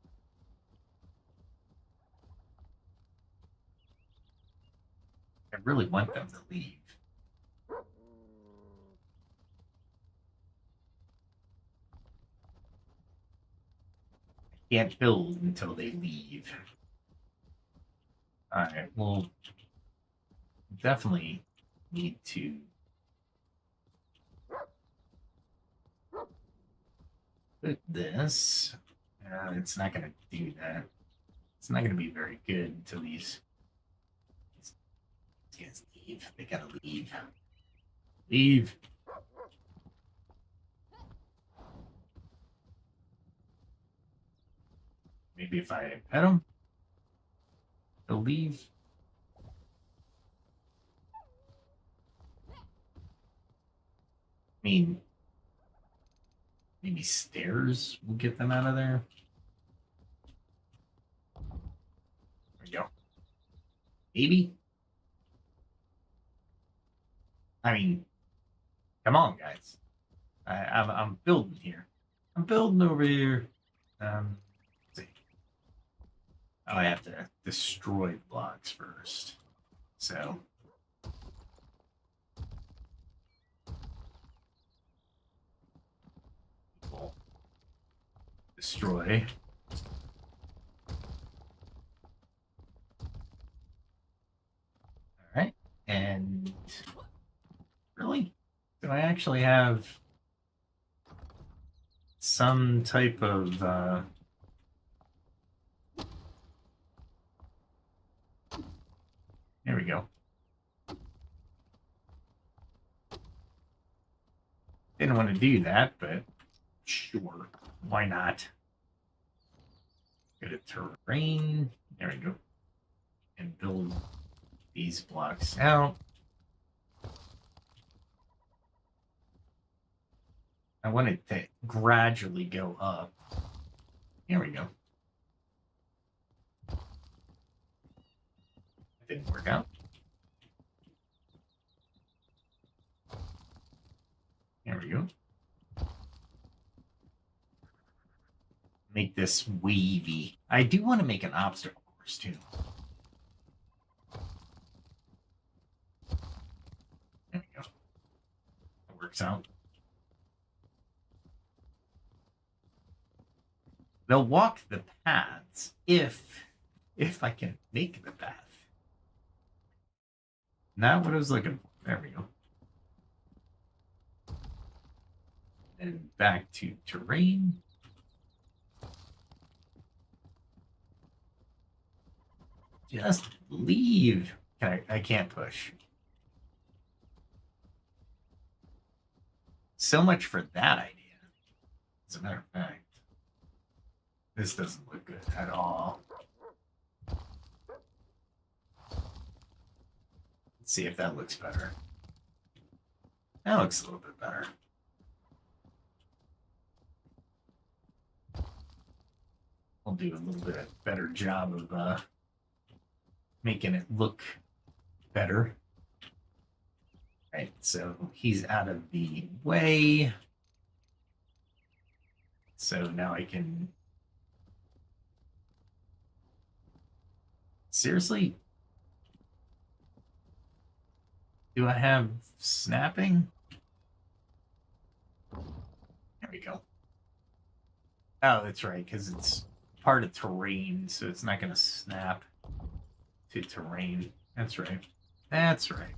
I really want them to leave. I can't build until they leave. All right, well, definitely need to put this. It's not going to do that. It's not going to be very good until these guys leave. They gotta leave. Leave. Maybe if I pet them, they'll leave. I mean, maybe stairs will get them out of there. There we go. Maybe. I mean, come on, guys. I'm building here. I'm building over here. Let's see. Oh, I have to destroy blocks first. So. We'll destroy. All right. And really? Do I actually have some type of there we go. Didn't want to do that, but sure, why not? Go to terrain. There we go. And build these blocks out. I want it to gradually go up. Here we go. That didn't work out. There we go. Make this wavy. I do want to make an obstacle course too. There we go. That works out. They'll walk the paths if I can make the path. Not what I was looking for. There we go. And back to terrain. Just leave. I can't push. So much for that idea. As a matter of fact, this doesn't look good at all. Let's see if that looks better. That looks a little bit better. I'll do a little bit better job of making it look better. Right, so he's out of the way. So now I can... Seriously? Do I have snapping? There we go. Oh, that's right, because it's part of terrain, so it's not going to snap to terrain. That's right. That's right.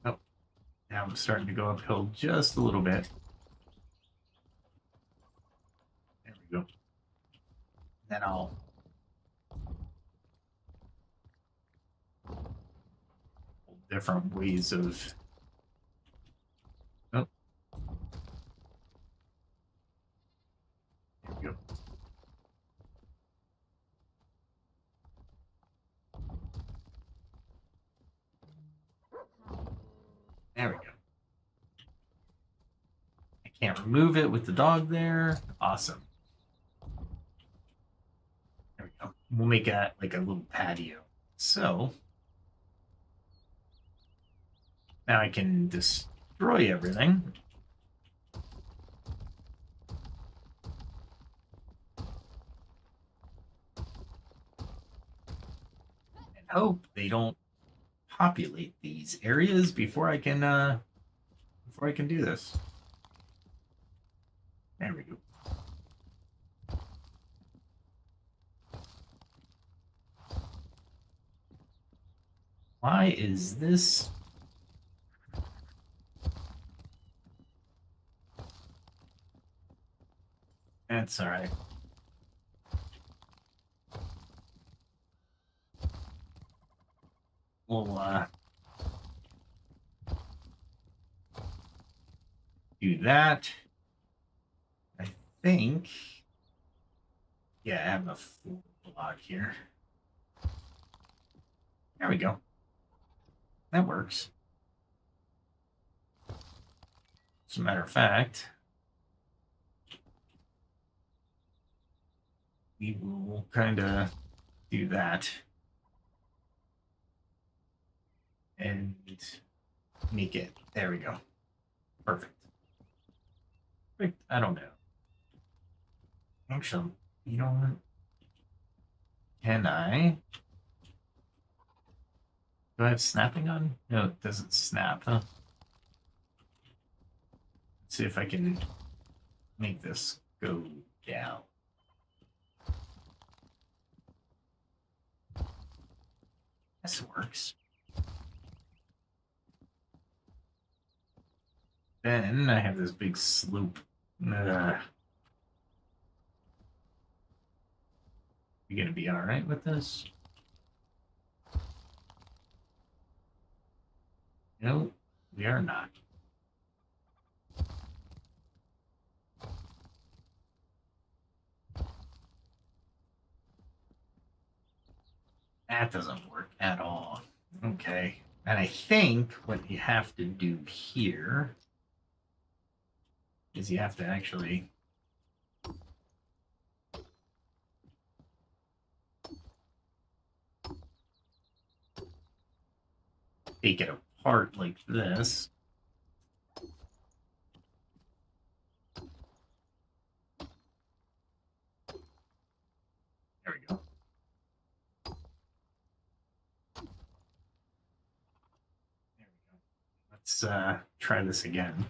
Oh, now I'm starting to go uphill just a little bit. There we go. Then I'll different ways of oh. There we go. There we go. I can't remove it with the dog there. Awesome. There we go. We'll make it like a little patio. So now I can destroy everything. And hope they don't populate these areas before I can do this. There we go. Why is this? That's all right. we'll do that. I think, yeah, I have a full block here. There we go. That works. As a matter of fact, we will kind of do that and make it. There we go. Perfect. I don't know. Actually, you know what? Can I? Do I have snapping on? No, it doesn't snap, huh? Let's see if I can make this go down. This works. Then I have this big slope. You gonna be all right with this? No, we are not. That doesn't work at all. Okay. And I think what you have to do here is you have to actually take it apart like this. There we go. There we go. Let's try this again.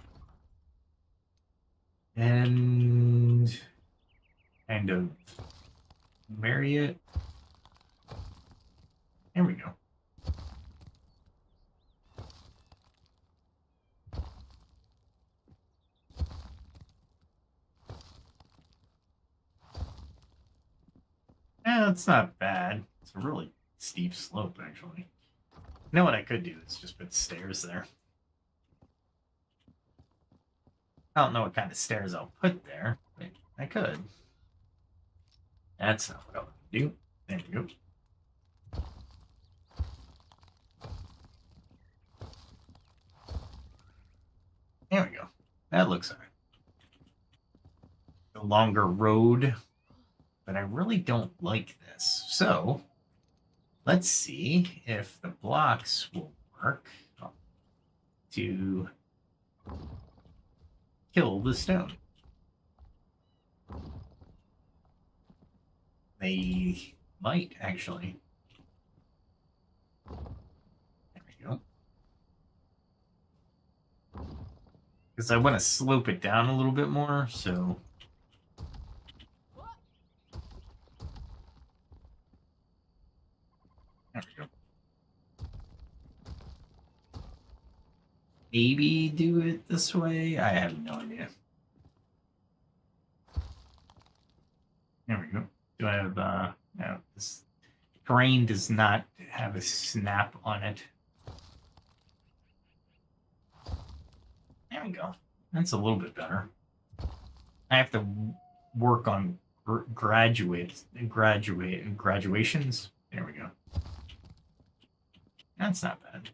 And kind of marry it. There we go. Yeah, it's not bad. It's a really steep slope, actually. You know what I could do is just put stairs there. I don't know what kind of stairs I'll put there, but I could. That's not what I want to do. There we go. There we go. That looks all right. The longer road, but I really don't like this. So let's see if the blocks will work to kill the stone. They might, actually. There we go. Because I want to slope it down a little bit more, so... There we go. Maybe do it this way? I have no idea. There we go. Do I have, no, this terrain does not have a snap on it. There we go. That's a little bit better. I have to work on graduations. There we go. That's not bad.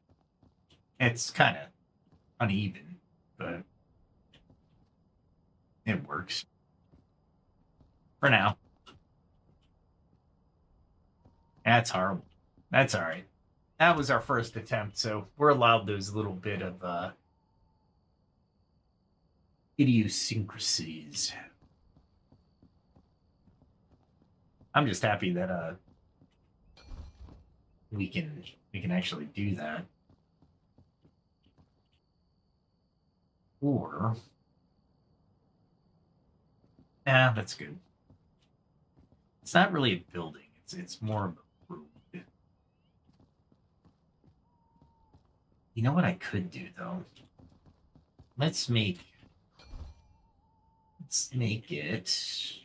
It's kind of uneven, but it works. For now. That's horrible. That's all right. That was our first attempt, so we're allowed those little bit of idiosyncrasies. I'm just happy that we can actually do that. Or that's good. It's not really a building. It's more of a road. You know what I could do though? Let's make it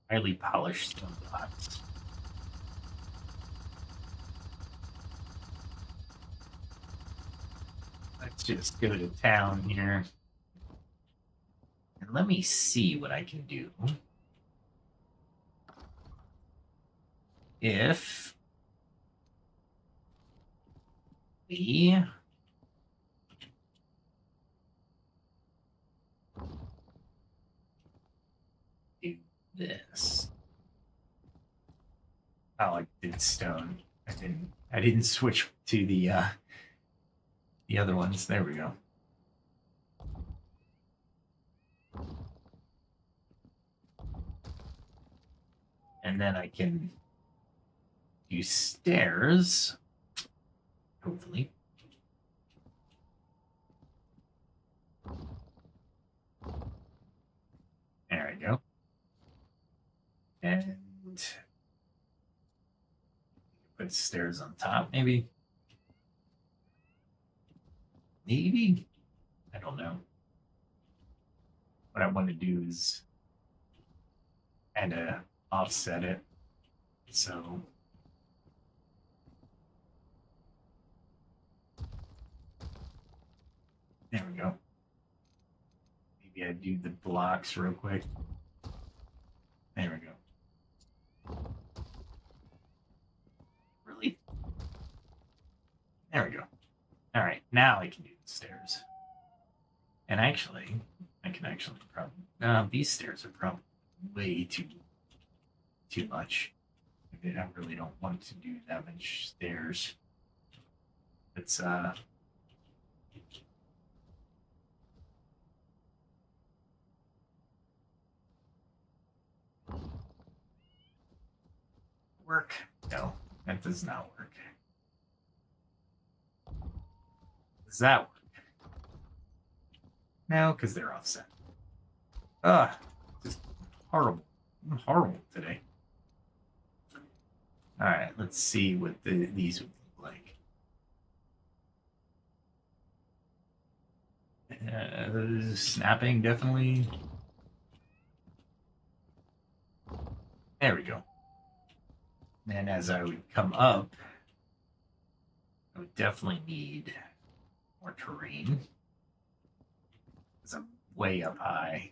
highly polished stone blocks. Let's just go to town here. And let me see what I can do. If we do this. Oh, I did stone. I didn't switch to the other ones. There we go. And then I can use stairs, hopefully. There we go. And put stairs on top, maybe. Maybe? I don't know. What I want to do is kind of offset it. So there we go. Maybe I do the blocks real quick. There we go. Really? There we go. All right, now I can do the stairs. And actually, I can actually probably... these stairs are probably way too much. I really don't want to do that much stairs. It's work. No, that does not work. Does that work? No, because they're offset. Just horrible. I'm horrible today. All right, let's see what these would look like. Snapping, definitely. There we go. And as I would come up, I would definitely need more terrain. Because I'm way up high.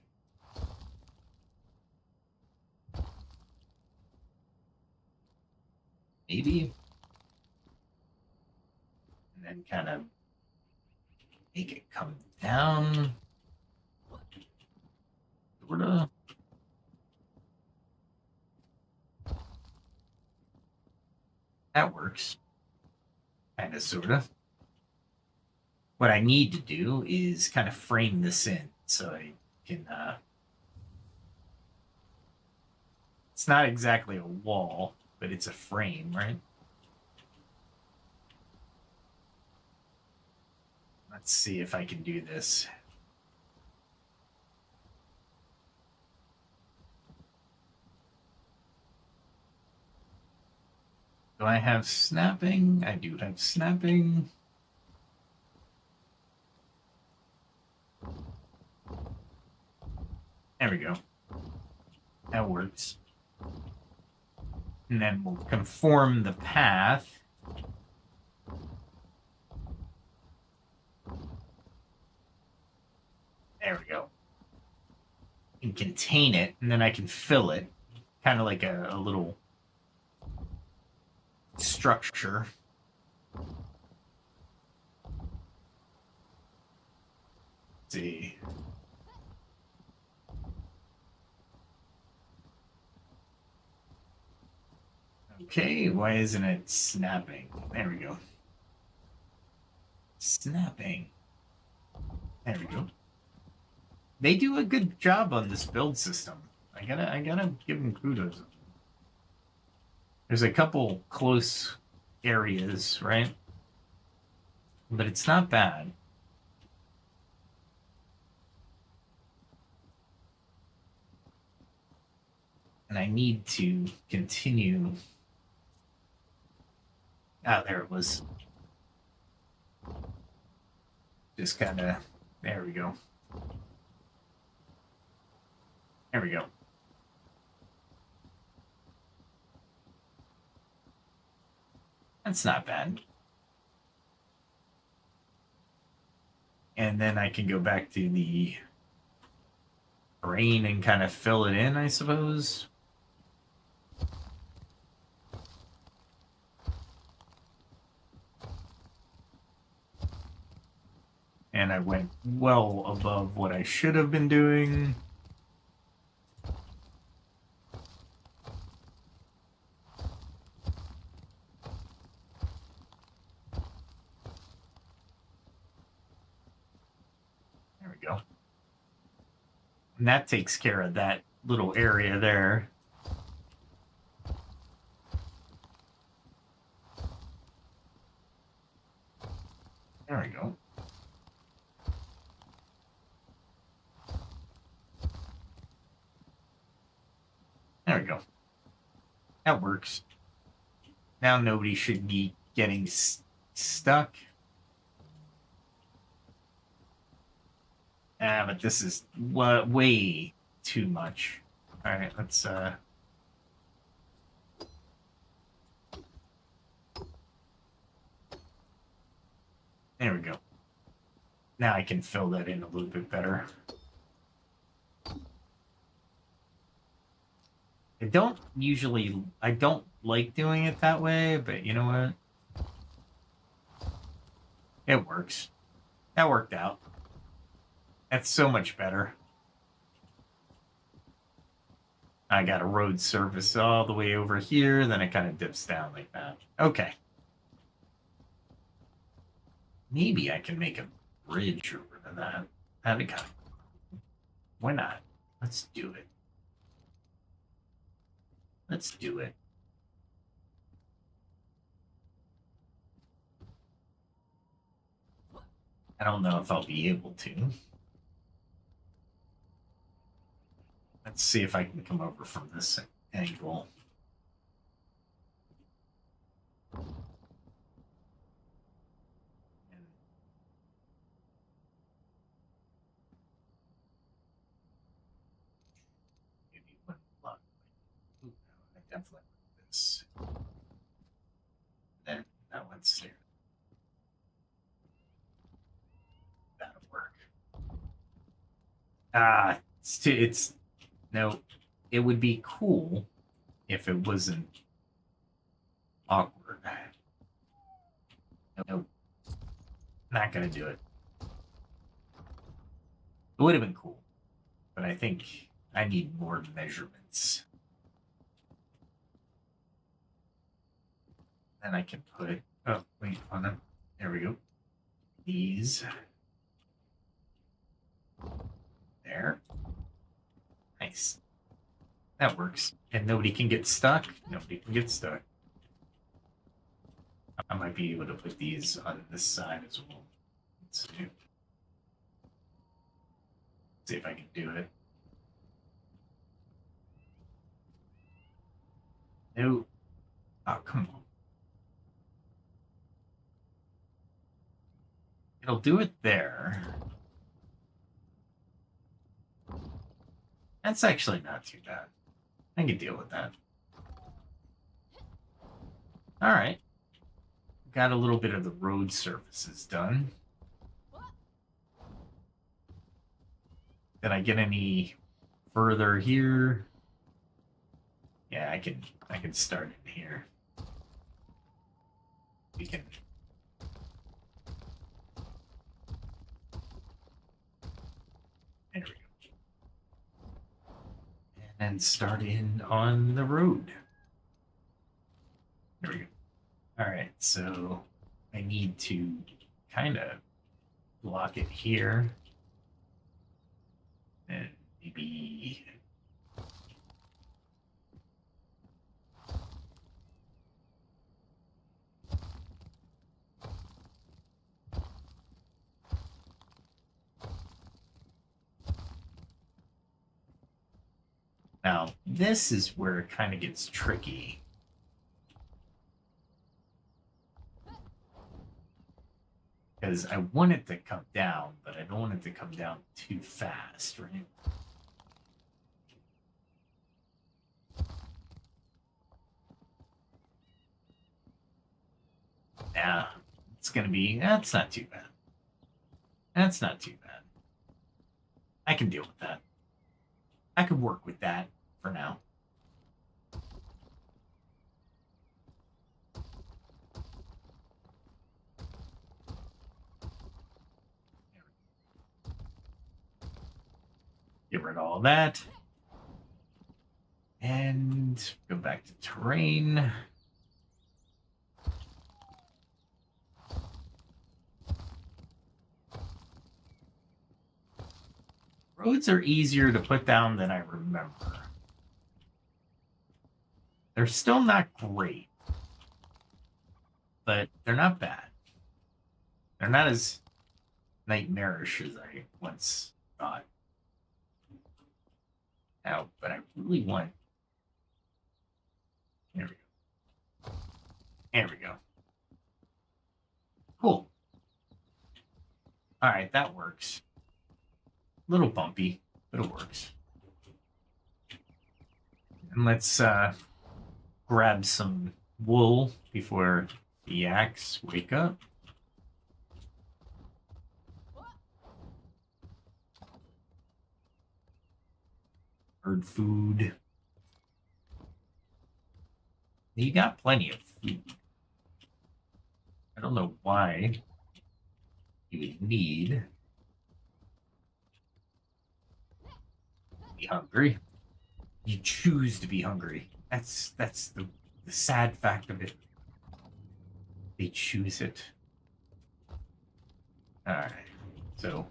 Maybe. And then kind of make it come down. Sorta. That works. Kind of, sorta. What I need to do is kind of frame this in so I can... It's not exactly a wall, but it's a frame, right? Let's see if I can do this. Do I have snapping? I do have snapping. There we go. That works. And then we'll conform the path. There we go. And contain it, and then I can fill it. Kind of like a little structure. Let's see. Okay, why isn't it snapping? There we go. Snapping. There we go. They do a good job on this build system. I gotta give them kudos. There's a couple close areas, right? But it's not bad. And I need to continue. Ah, there it was. Just kind of, there we go. There we go. That's not bad. And then I can go back to the terrain and kind of fill it in, I suppose. And I went well above what I should have been doing. There we go. And that takes care of that little area there. There we go. There we go. That works. Now nobody should be getting stuck. But this is way too much. All right, let's there we go. Now I can fill that in a little bit better. I don't like doing it that way, but you know what? It works. That worked out. That's so much better. I got a road surface all the way over here, then it kind of dips down like that. Okay. Maybe I can make a bridge over to that. That'd be kind of cool. Why not? Let's do it. Let's do it. I don't know if I'll be able to. Let's see if I can come over from this angle. Maybe one block. Ooh, I definitely like this. Then that one's there. That'll work. It's no. It would be cool if it wasn't awkward. Nope. Not gonna do it. It would have been cool, but I think I need more measurements. Then I can put, oh, wait, on them. There we go. These. There. Nice. That works. And nobody can get stuck. Nobody can get stuck. I might be able to put these on this side as well. Let's see if I can do it. No. Oh, come on. It'll do it there. That's actually not too bad. I can deal with that. All right. Got a little bit of the road surfaces done. Did I get any further here? Yeah, I can start in here. We can. There we go. And then start in on the road. There we go. All right, so I need to kind of block it here. And maybe now this is where it kind of gets tricky. Because I want it to come down, but I don't want it to come down too fast, right? Yeah, it's going to be, that's not too bad. That's not too bad. I can deal with that. I could work with that for now. Get rid of all that. And go back to terrain. Roads are easier to put down than I remember. They're still not great, but they're not bad. They're not as nightmarish as I once thought. Now, but I really want... There we go. There we go. Cool. All right, that works. A little bumpy, but it works. And let's grab some wool before the yaks wake up. Bird food. You got plenty of food. I don't know why you would need to be hungry. You choose to be hungry. That's the sad fact of it. They choose it. All right. So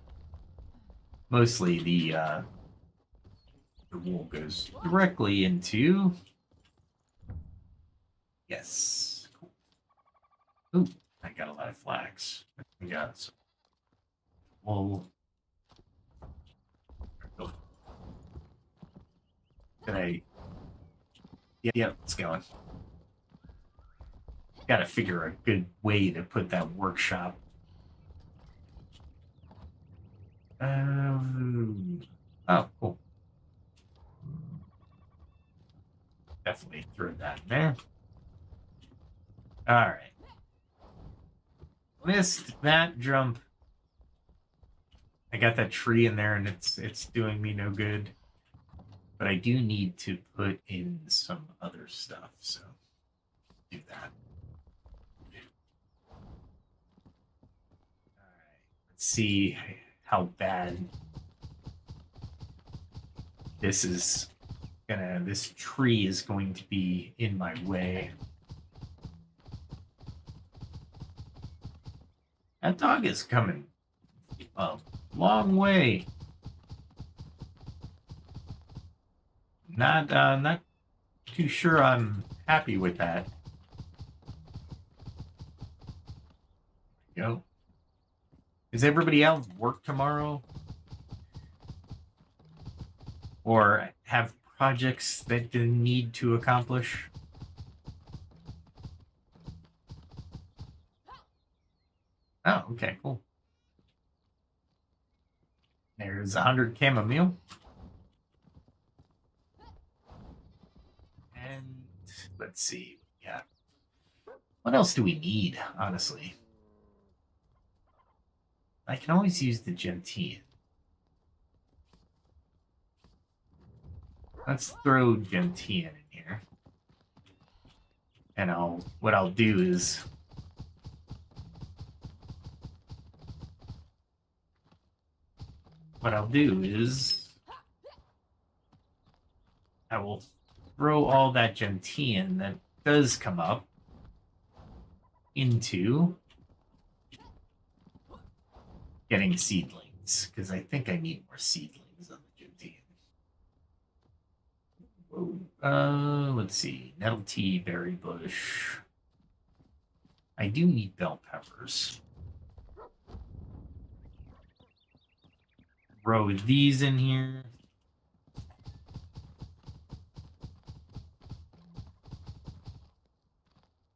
mostly the wool goes directly into... Yes. Cool. Ooh, I got a lot of flax. We got some wool. Oh. Did I... Yeah, it's going. Got to figure a good way to put that workshop. Oh, cool. Definitely throw that in there. All right. Missed that jump. I got that tree in there, and it's doing me no good. But I do need to put in some other stuff, so do that. All right. Let's see how bad this is gonna. This tree is going to be in my way. That dog is coming a long way. Not too sure I'm happy with that. There we go. Does everybody else work tomorrow? Or have projects that they need to accomplish? Oh, okay, cool. There's 100 chamomile. And let's see. Yeah. What else do we need, honestly? I can always use the gentian. Let's throw gentian in here. And what I'll do is I will throw all that gentian that does come up into getting seedlings, because I think I need more seedlings on the gentian. Whoa. Let's see. Nettle tea, berry bush. I do need bell peppers. Throw these in here.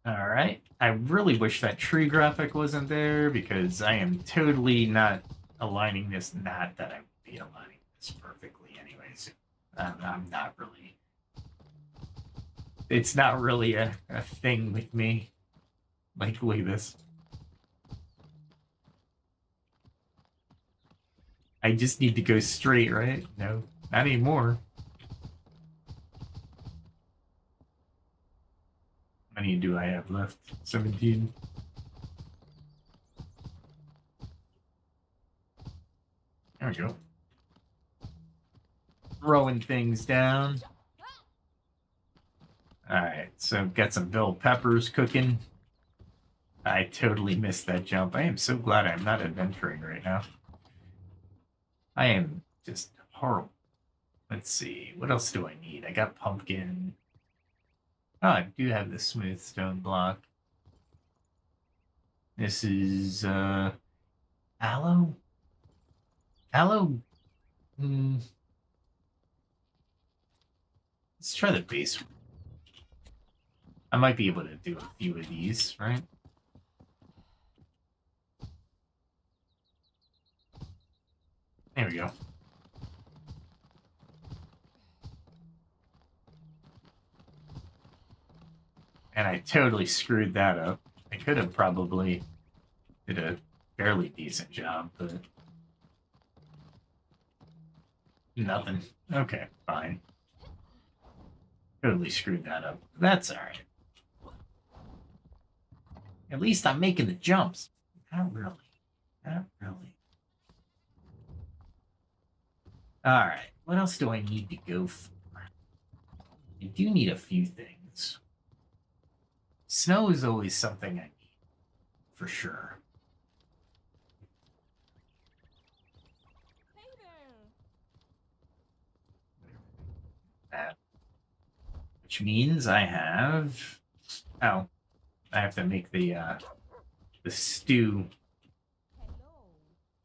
All right. I really wish that tree graphic wasn't there, because I am totally not aligning this. Not that I would be aligning this perfectly anyways. I'm not really. It's not really a thing with me. Like, look at this. I just need to go straight, right? No, not anymore. How many do I have left? 17. There we go. Throwing things down. Alright, so got some bell peppers cooking. I totally missed that jump. I am so glad I'm not adventuring right now. I am just horrible. Let's see. What else do I need? I got pumpkin. Oh, I do have the smooth stone block. This is aloe. Aloe. Let's try the base one. I might be able to do a few of these, right? There we go. And I totally screwed that up. I could have probably did a fairly decent job, but nothing. Okay, fine. Totally screwed that up. That's alright. At least I'm making the jumps. Not really. Not really. Alright, what else do I need to go for? I do need a few things. Snow is always something I need, for sure. That. Which means I have... Oh, I have to make the stew.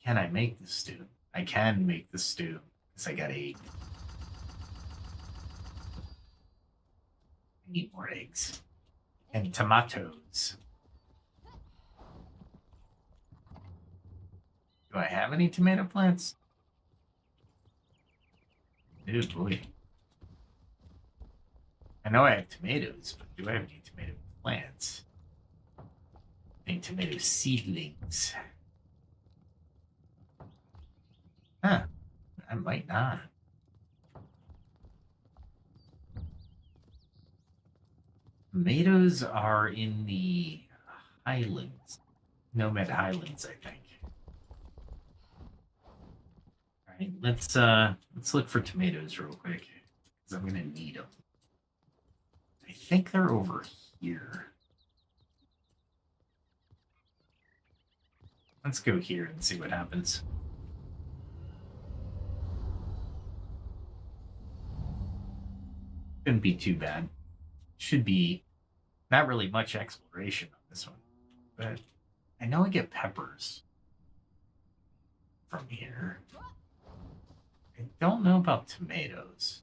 Can I make the stew? I can make the stew, because I got 8. I need more eggs. And tomatoes. Do I have any tomato plants? Oh boy. I know I have tomatoes, but do I have any tomato plants? Any tomato seedlings? Huh. I might not. Tomatoes are in the Highlands. Nomad Highlands, I think. Alright, let's look for tomatoes real quick. Because I'm gonna need them. I think they're over here. Let's go here and see what happens. Shouldn't be too bad. Should be not really much exploration on this one. But I know I get peppers from here. I don't know about tomatoes.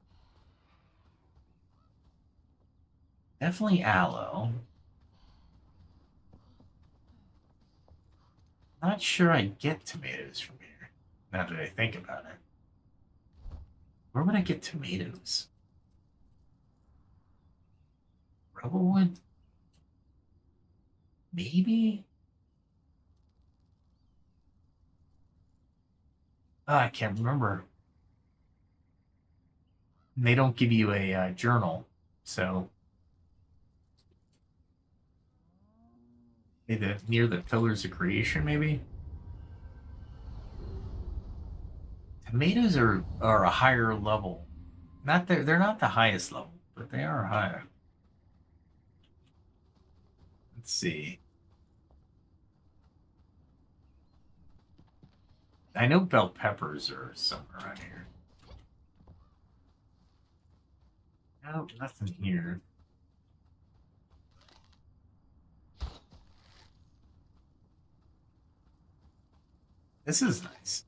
Definitely aloe. Not sure I get tomatoes from here, now that I think about it. Where would I get tomatoes? Rubblewood? Maybe? Oh, I can't remember. And they don't give you a journal, so near the pillars of creation, maybe. Tomatoes are a higher level. Not they're not the highest level, but they are higher. Let's see. I know bell peppers are somewhere around here. No, nothing here. This is nice.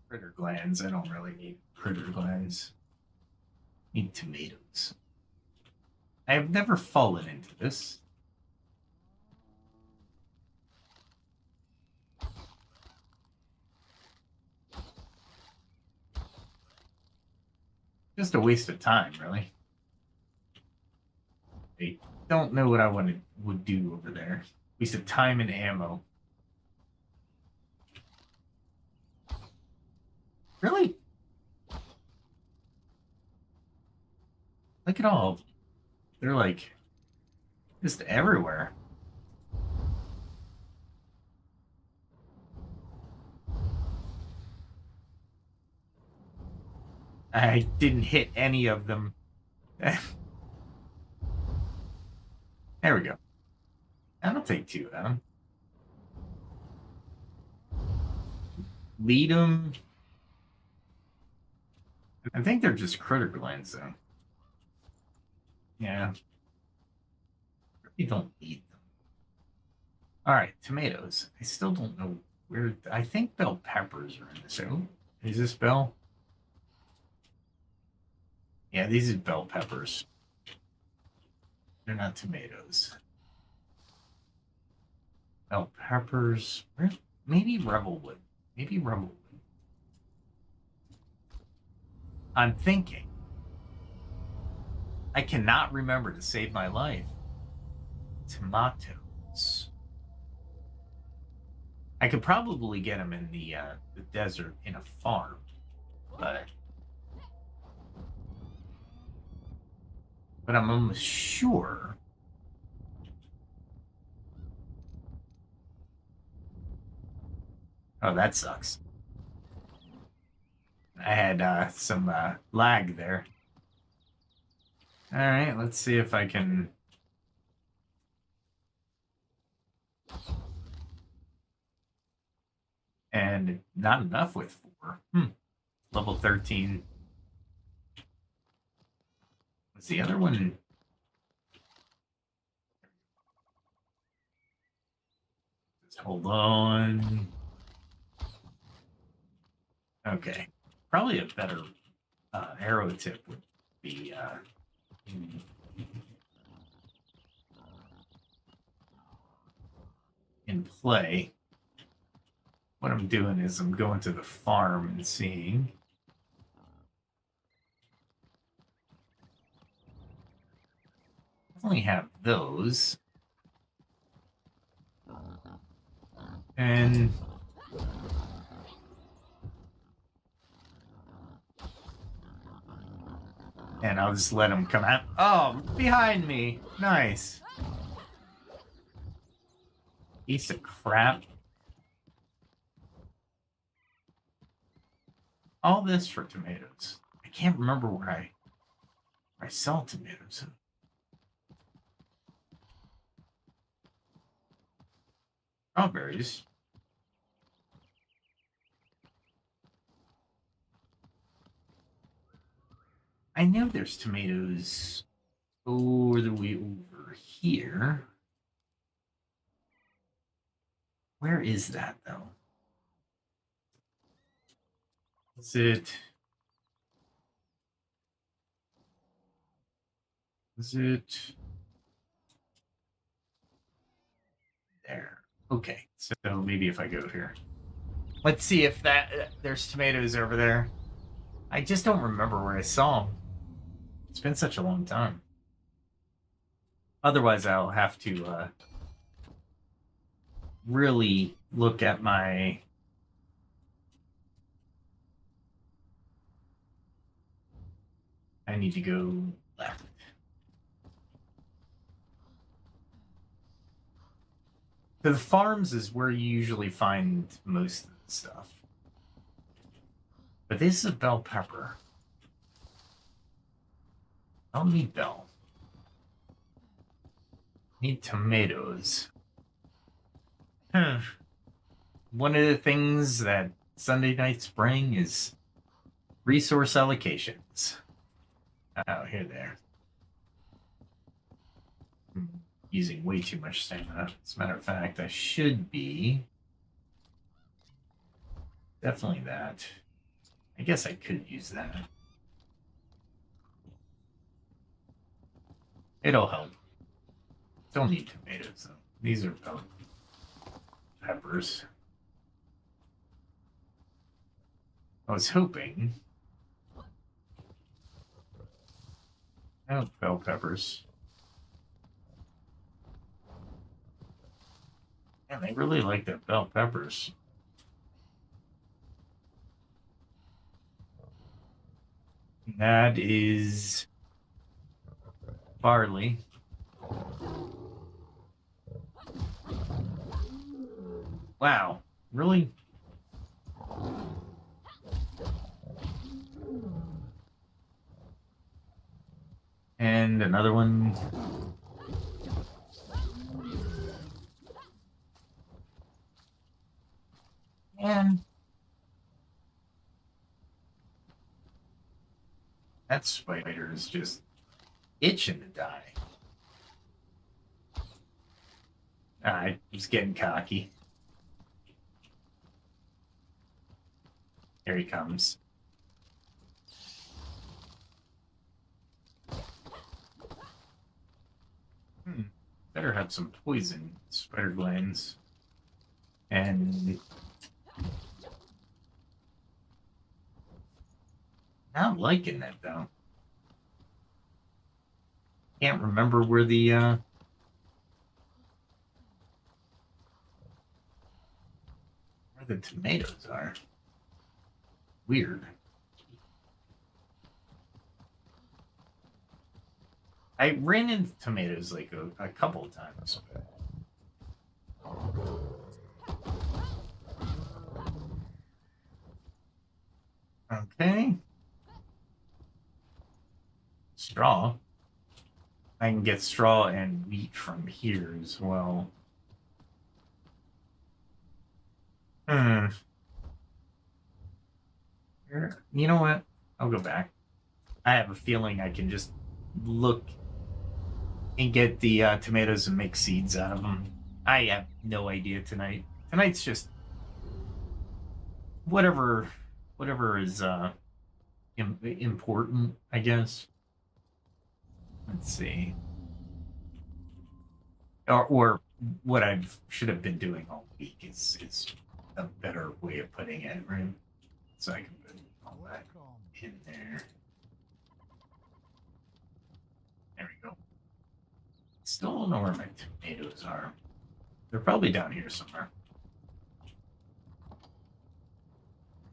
Critter glands. I don't really need critter glands. Need tomatoes. I have never fallen into this. Just a waste of time, really. I don't know what I would do over there. Waste of time and ammo. Really? Look at all of them. They're like just everywhere. I didn't hit any of them. There we go. That'll take two of them. Lead them. I think they're just critter glands, though. Yeah. You don't need them. All right, tomatoes. I still don't know where. I think bell peppers are in this. Oh, is this bell? Yeah, these are bell peppers. They're not tomatoes. Bell peppers. Where? Maybe Revelwood. Maybe Revelwood. I'm thinking. I cannot remember to save my life. Tomatoes. I could probably get them in the desert in a farm, but I'm almost sure. Oh, that sucks. I had some lag there. All right, let's see if I can. And not enough with 4. Level 13. What's the other one? Just hold on. Okay. Probably a better arrow tip would be in play. What I'm doing is I'm going to the farm and seeing. Definitely have those. And I'll just let them come out. Oh, behind me. Nice. Piece of crap. All this for tomatoes. I can't remember where I sell tomatoes. Strawberries. I know there's tomatoes all the way over here. Where is that, though? Is it... Is it... There. Okay, so maybe if I go here. Let's see if there's tomatoes over there. I just don't remember where I saw them. It's been such a long time. Otherwise, I'll have to really look at my... I need to go left. The farms is where you usually find most of the stuff. But this is a bell pepper. I don't need bell. Need tomatoes. One of the things that Sunday nights bring is resource allocations. Oh, here there. Using way too much stamina. As a matter of fact, I should be. Definitely that. I guess I could use that. It'll help. Don't need tomatoes, though. These are bell peppers. I was hoping. Oh, bell peppers. Man, they really like that bell peppers. That is barley. Wow, really? And another one. And that spider is just itching to die. He's getting cocky. Here he comes. Better have some poison spider glands. And not liking that though. Can't remember where the tomatoes are. Weird. I ran into tomatoes like a couple of times. Okay. Straw. I can get straw and wheat from here as well. You know what? I'll go back. I have a feeling I can just look and get the tomatoes and make seeds out of them. I have no idea tonight. Tonight's just whatever is important, I guess. Let's see. Or what I should have been doing all week is a better way of putting it, right? So I can put all that in there. There we go. Still don't know where my tomatoes are. They're probably down here somewhere.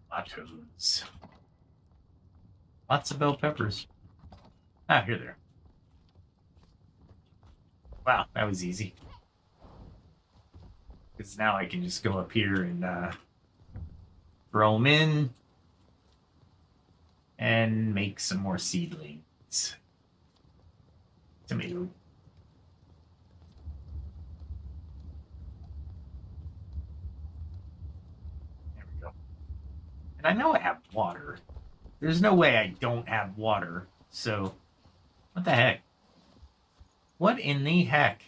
Tomatoes. Lots of bell peppers. Ah, here they are. Wow, that was easy. Because now I can just go up here and throw them in and make some more seedlings. Tomato. There we go. And I know I have water. There's no way I don't have water. So, what the heck? What in the heck?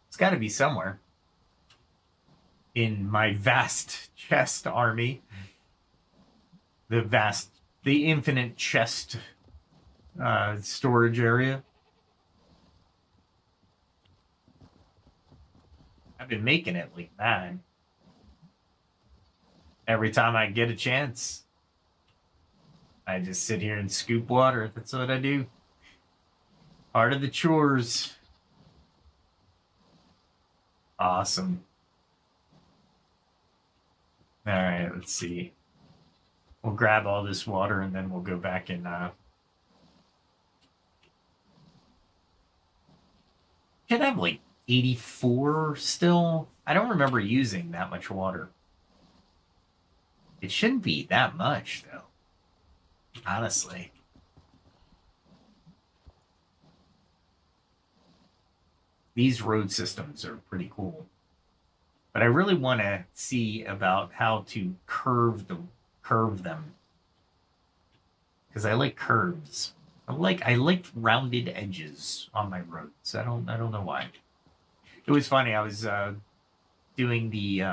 It's got to be somewhere in my vast chest army. The infinite chest storage area. I've been making it like that. Every time I get a chance, I just sit here and scoop water. That's what I do. Part of the chores. Awesome. All right, let's see. We'll grab all this water and then we'll go back and should have like 84 still. I don't remember using that much water. It shouldn't be that much though. Honestly. These road systems are pretty cool. But I really want to see about how to curve them. Because I like curves. I like rounded edges on my roads. I don't know why. It was funny. I was doing the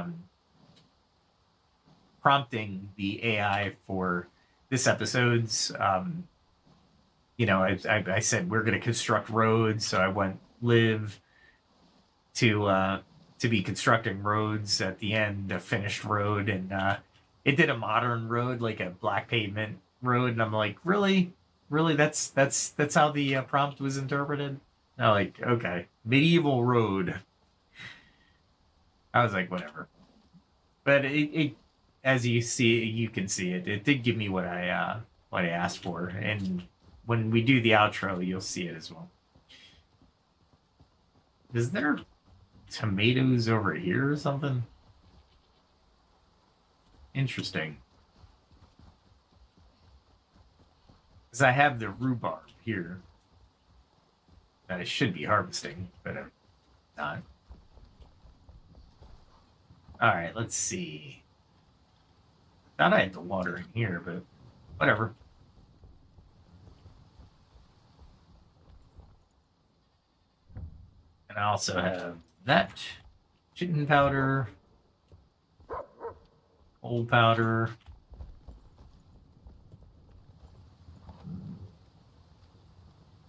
prompting the AI for this episode's. I said we're going to construct roads, so I went live to be constructing roads at the end, a finished road, and it did a modern road, like a black pavement road, and I'm like, really, that's how the prompt was interpreted. I'm like, okay, medieval road. I was like, whatever. But it as you can see it did give me what I what I asked for. And when we do the outro, you'll see it as well. Is there tomatoes over here or something? Interesting. Because I have the rhubarb here that I should be harvesting, but I'm not. All right, let's see. Thought I had the water in here, but whatever. And I also have that chitin powder, coal powder.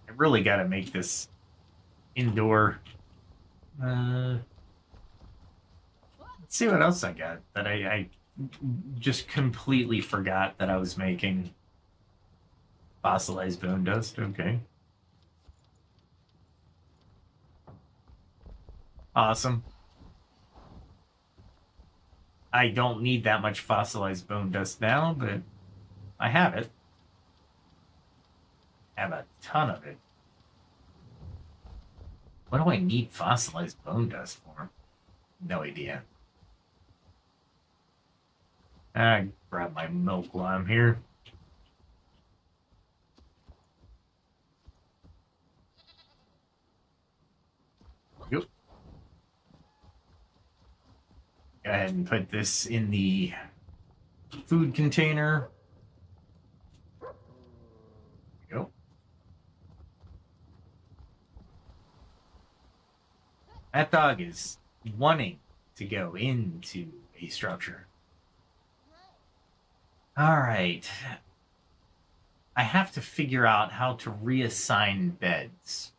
I really got to make this indoor. Let's see what else I got that I just completely forgot that I was making. Fossilized bone dust, okay. Awesome. I don't need that much fossilized bone dust now, but I have it. I have a ton of it. What do I need fossilized bone dust for? No idea. I grab my milk while I'm here. Yep. Go ahead and put this in the food container. There we go. That dog is wanting to go into a structure. All right. I have to figure out how to reassign beds.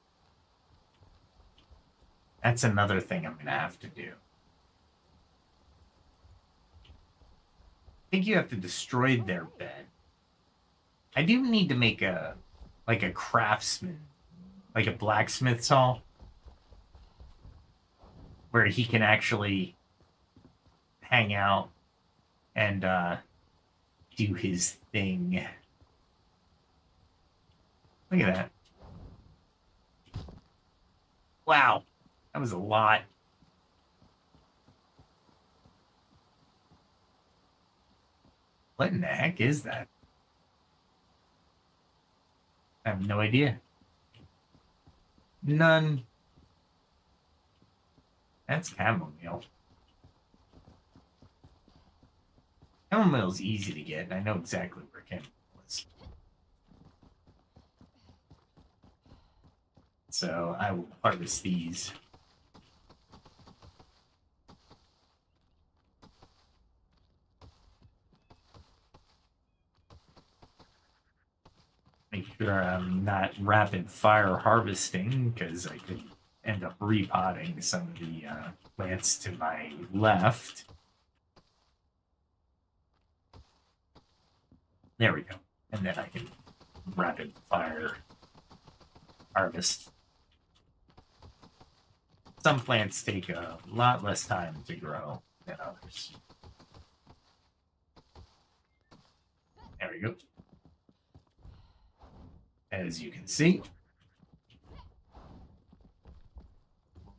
That's another thing I'm going to have to do. I think you have to destroy their bed. I do need to make a craftsman, like a blacksmith's hall, where he can actually hang out and do his thing. Look at that. Wow, that was a lot. What in the heck is that? I have no idea. None. That's chamomile. Chamomile's easy to get, and I know exactly where chamomile is. So I will harvest these. Make sure I'm not rapid fire harvesting, because I could end up repotting some of the plants to my left. There we go. And then I can rapid fire harvest. Some plants take a lot less time to grow than others. There we go. As you can see,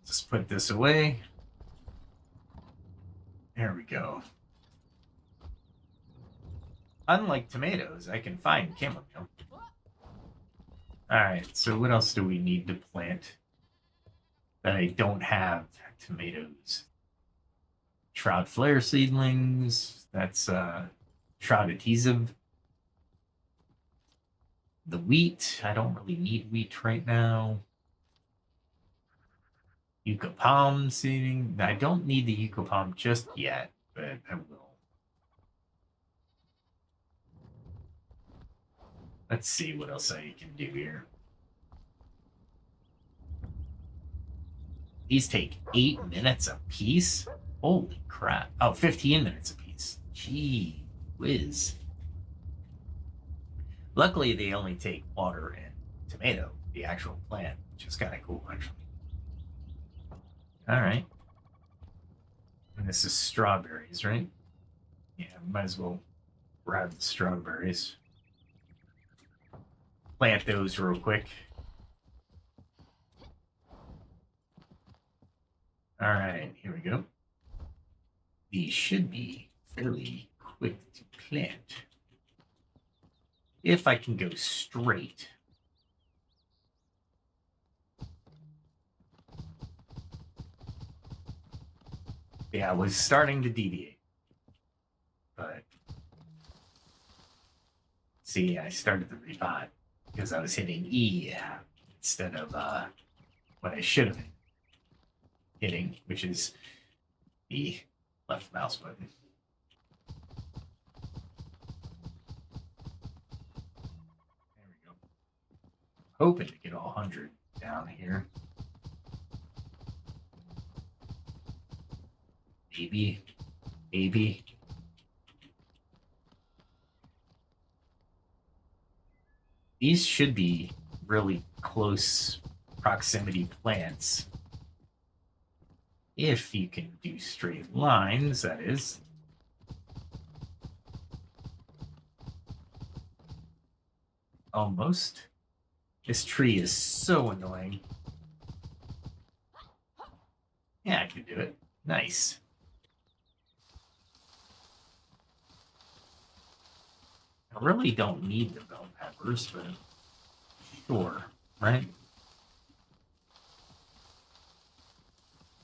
just put this away. There we go. Unlike tomatoes, I can find chamomile. Alright, so what else do we need to plant that I don't have tomatoes? Shroud flare seedlings. That's shroud adhesive. The wheat. I don't really need wheat right now. Yucca palm seeding. I don't need the yucca palm just yet, but I will. Let's see what else I can do here. These take 8 minutes a piece? Holy crap. Oh, 15 minutes a piece. Gee whiz. Luckily, they only take water and tomato, the actual plant, which is kind of cool, actually. All right. And this is strawberries, right? Yeah, might as well grab the strawberries. plant those real quick. All right, here we go. These should be fairly quick to plant. If I can go straight. Yeah, I was starting to deviate. But see, I started the repot because I was hitting E instead of what I should have been hitting, which is the left mouse button. There we go. Hoping to get all 100 down here. Maybe. Maybe. These should be really close proximity plants. If you can do straight lines, that is. Almost. This tree is so annoying. Yeah, I can do it. Nice. I really don't need the bell peppers, but sure, right?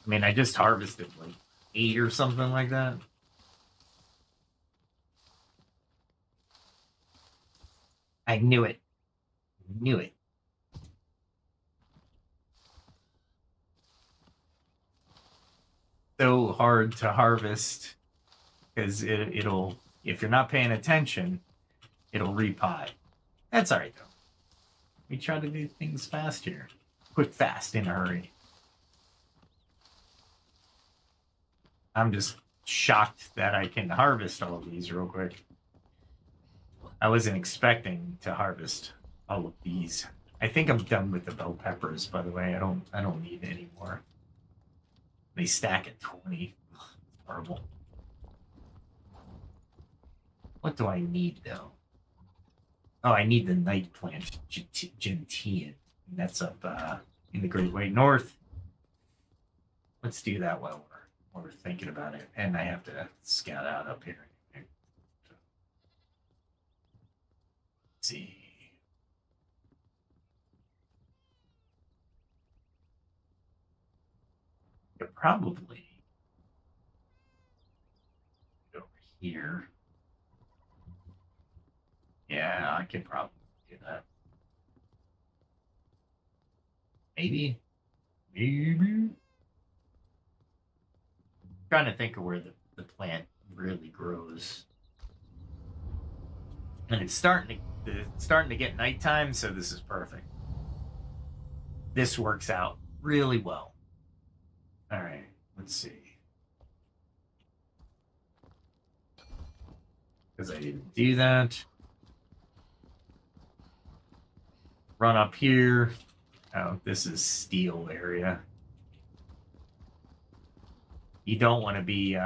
I mean, I just harvested like 8 or something like that. I knew it. Knew it. So hard to harvest because it'll, if you're not paying attention, it'll repot. That's all right, though. We try to do things fast here. Quick, fast, in a hurry. I'm just shocked that I can harvest all of these real quick. I wasn't expecting to harvest all of these. I think I'm done with the bell peppers, by the way. I don't need any more. They stack at 20. Ugh, horrible. What do I need, though? Oh, I need the night plant, gentian. That's up in the Great Way North. Let's do that while we're thinking about it. And I have to scout out up here. Let's see. Could probably go over here. Yeah, I could probably do that. Maybe. I'm trying to think of where the plant really grows. And it's starting to get nighttime, so this is perfect. This works out really well. All right, let's see. Because I didn't do that. Run up here. Oh, this is steel area. You don't want to be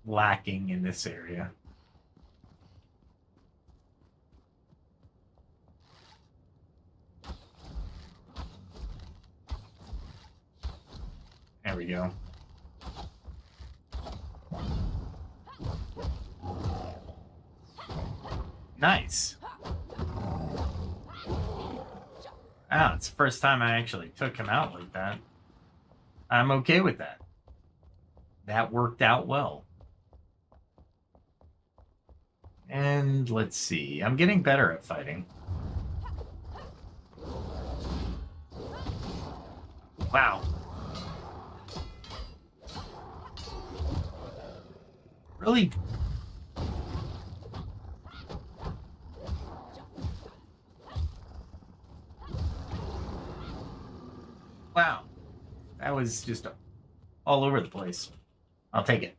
lacking in this area. There we go. Nice. Wow, it's the first time I actually took him out like that. I'm okay with that. That worked out well. And let's see. I'm getting better at fighting. Wow. Really? Wow. That was just all over the place. I'll take it.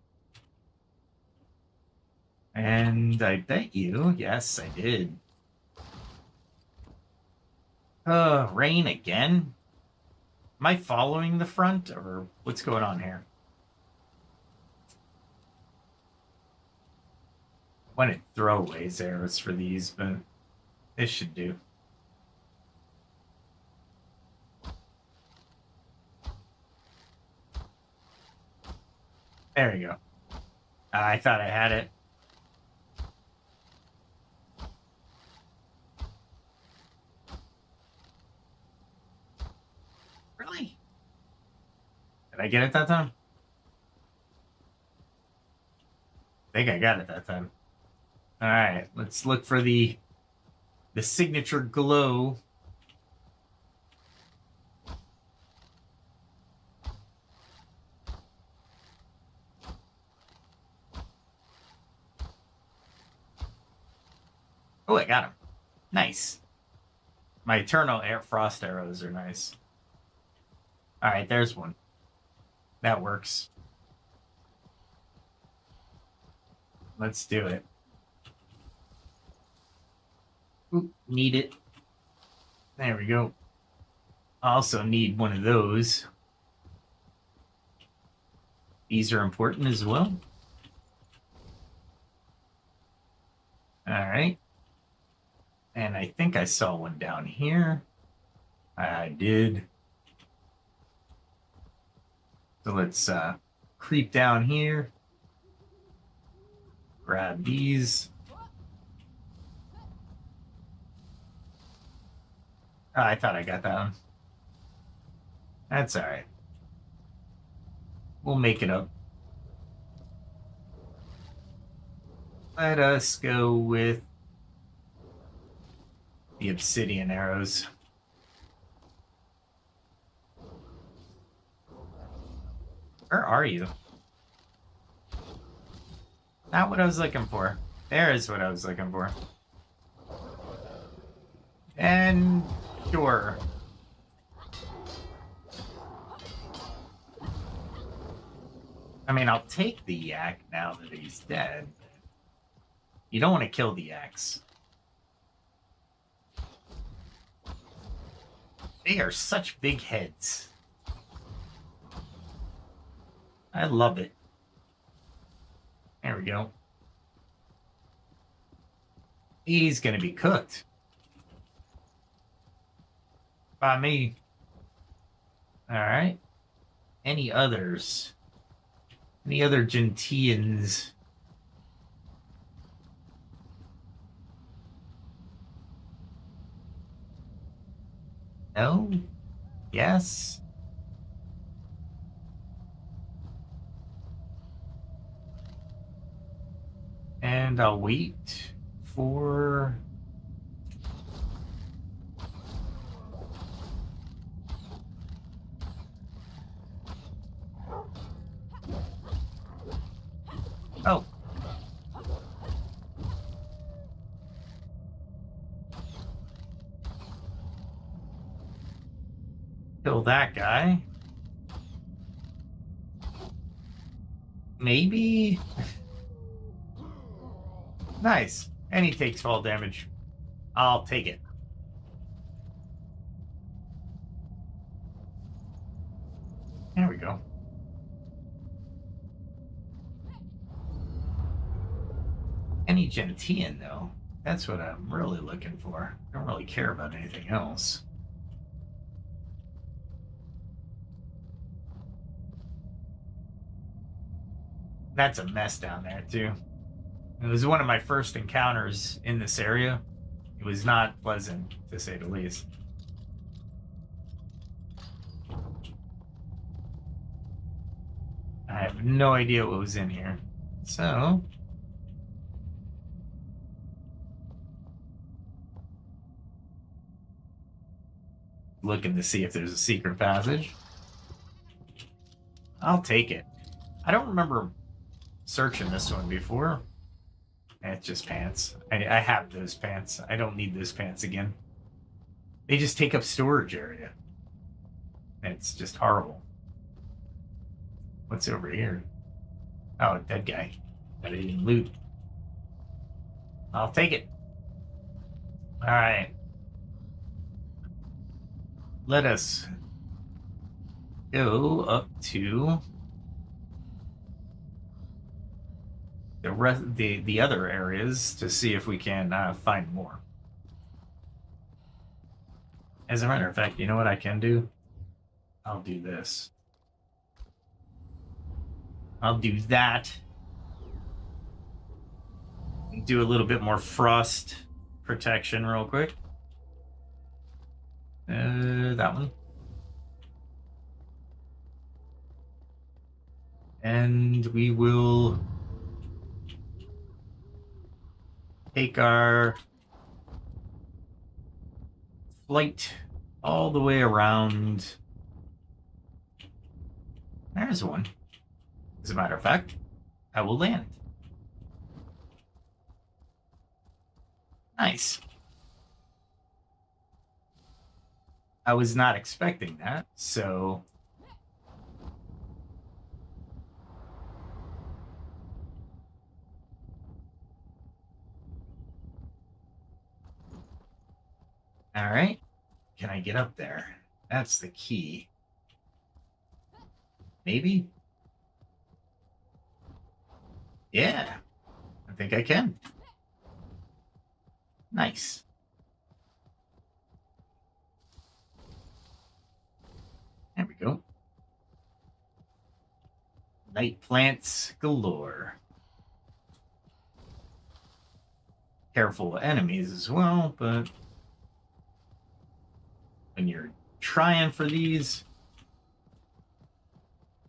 And I bet you, yes, I did. Rain again? Am I following the front, or what's going on here? I wanted throwaways arrows for these, but this should do. There you go. I thought I had it. Really? Did I get it that time? I think I got it that time. All right, let's look for the signature glow. Oh, I got him. Nice. My eternal air frost arrows are nice. All right, there's one. That works. Let's do it. Oop, need it. There we go. Also need one of those. These are important as well. All right. And I think I saw one down here. I did. So let's creep down here. Grab these. Oh, I thought I got that one. That's all right. We'll make it up. Let us go with the obsidian arrows. Where are you? Not what I was looking for. There is what I was looking for. And sure. I mean, I'll take the yak now that he's dead. You don't want to kill the yaks. They are such big heads. I love it. There we go. He's going to be cooked. By me. All right. Any others? Any other Gentians? No? Yes? And I'll wait for... Oh. Kill that guy. Maybe? Nice. And he takes fall damage. I'll take it. There we go. Any Gentian, though. That's what I'm really looking for. I don't really care about anything else. That's a mess down there, too. It was one of my first encounters in this area. It was not pleasant, to say the least. I have no idea what was in here. So... looking to see if there's a secret passage. I'll take it. I don't remember searching this one before. It's just pants. I have those pants. I don't need those pants again. They just take up storage area. It's just horrible. What's over here? Oh, dead guy. That I didn't loot. I'll take it. All right. Let us go up to the other areas to see if we can find more. As a matter of fact, you know what I can do? I'll do this. I'll do that. Do a little bit more frost protection real quick. That one. And we will take our flight all the way around. There's one. As a matter of fact, I will land. Nice. I was not expecting that, so... All right. Can I get up there? That's the key. Maybe? Yeah. I think I can. Nice. There we go. Night plants galore. Careful enemies as well, but when you're trying for these,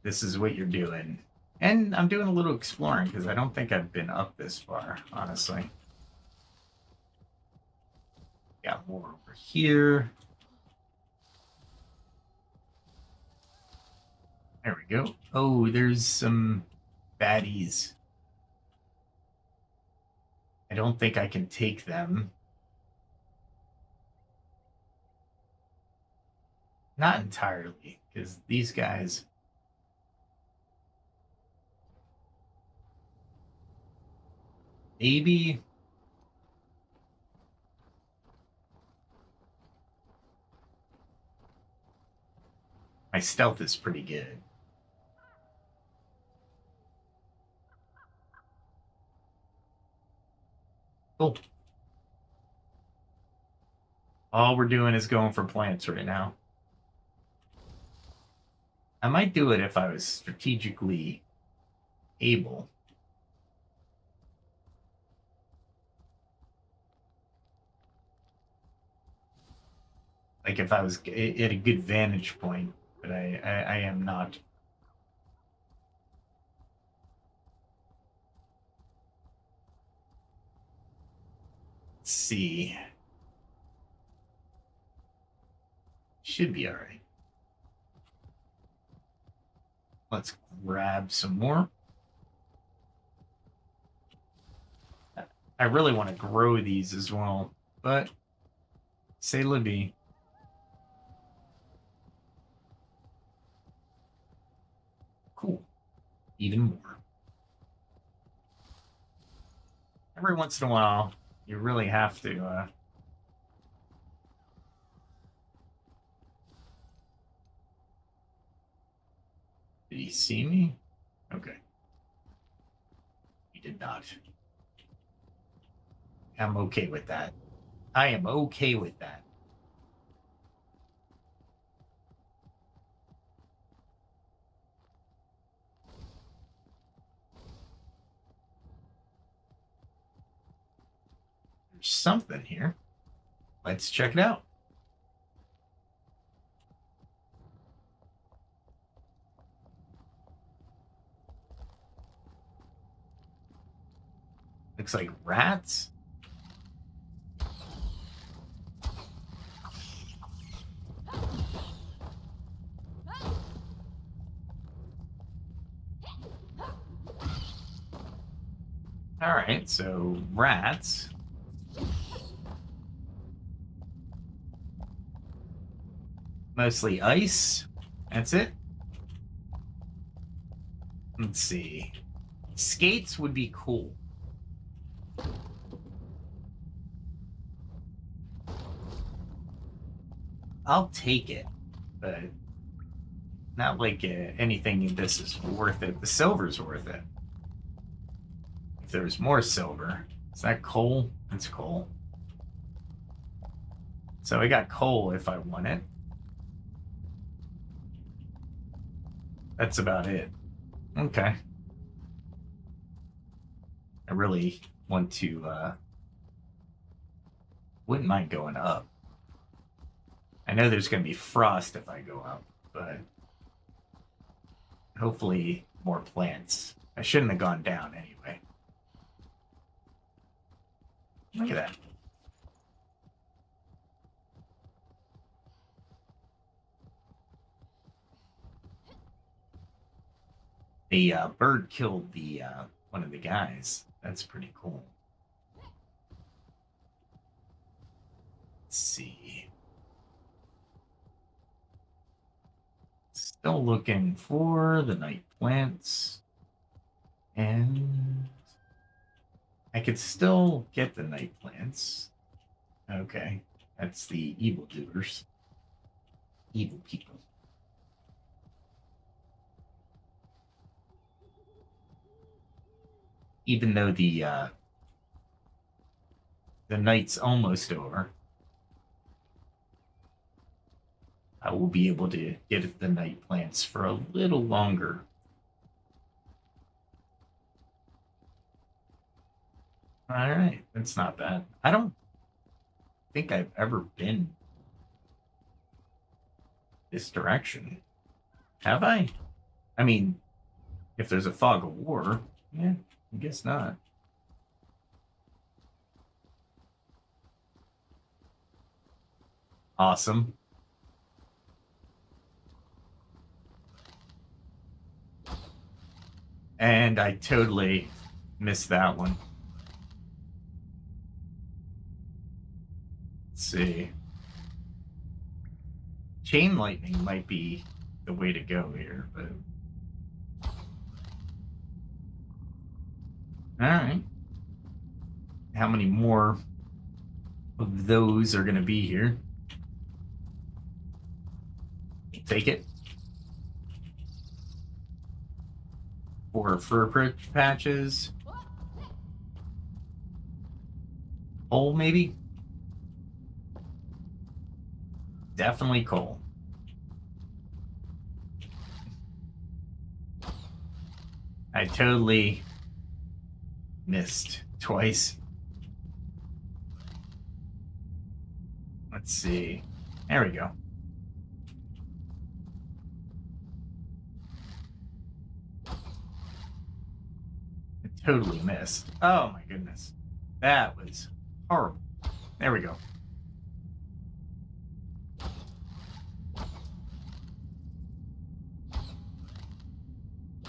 this is what you're doing. And I'm doing a little exploring because I don't think I've been up this far, honestly. Got more over here. There we go. Oh, there's some baddies. I don't think I can take them. Not entirely, because these guys... Maybe... My stealth is pretty good. Cool. All we're doing is going for plants right now. I might do it if I was strategically able. Like if I was at a good vantage point, but I am not. Let's see. Should be all right. Let's grab some more. I really want to grow these as well, but say Libby. Cool. Even more. Every once in a while, you really have to Did he see me? Okay. He did not. I'm okay with that. I am okay with that. There's something here. Let's check it out. Looks like rats. All right, so rats. Mostly ice. That's it. Let's see. Skates would be cool. I'll take it, but not like anything in this is worth it. The silver's worth it. If there's more silver, is that coal? That's coal. So I got coal if I want it. That's about it. Okay. I really want to, wouldn't mind going up. I know there's going to be frost if I go up, but hopefully more plants. I shouldn't have gone down anyway. Look at that. The bird killed the one of the guys. That's pretty cool. Let's see. Still looking for the night plants. And I could still get the night plants. Okay. That's the evildoers. Evil people. Even though the night's almost over, I will be able to get the night plants for a little longer. All right, that's not bad. I don't think I've ever been this direction. Have I? I mean, if there's a fog of war, yeah, I guess not. Awesome. And I totally missed that one. Let's see. Chain lightning might be the way to go here, but... Alright. How many more of those are going to be here? Take it. 4 fur patches. Coal, maybe? Definitely coal. I totally missed twice. Let's see. There we go. I totally missed. Oh my goodness. That was horrible. There we go.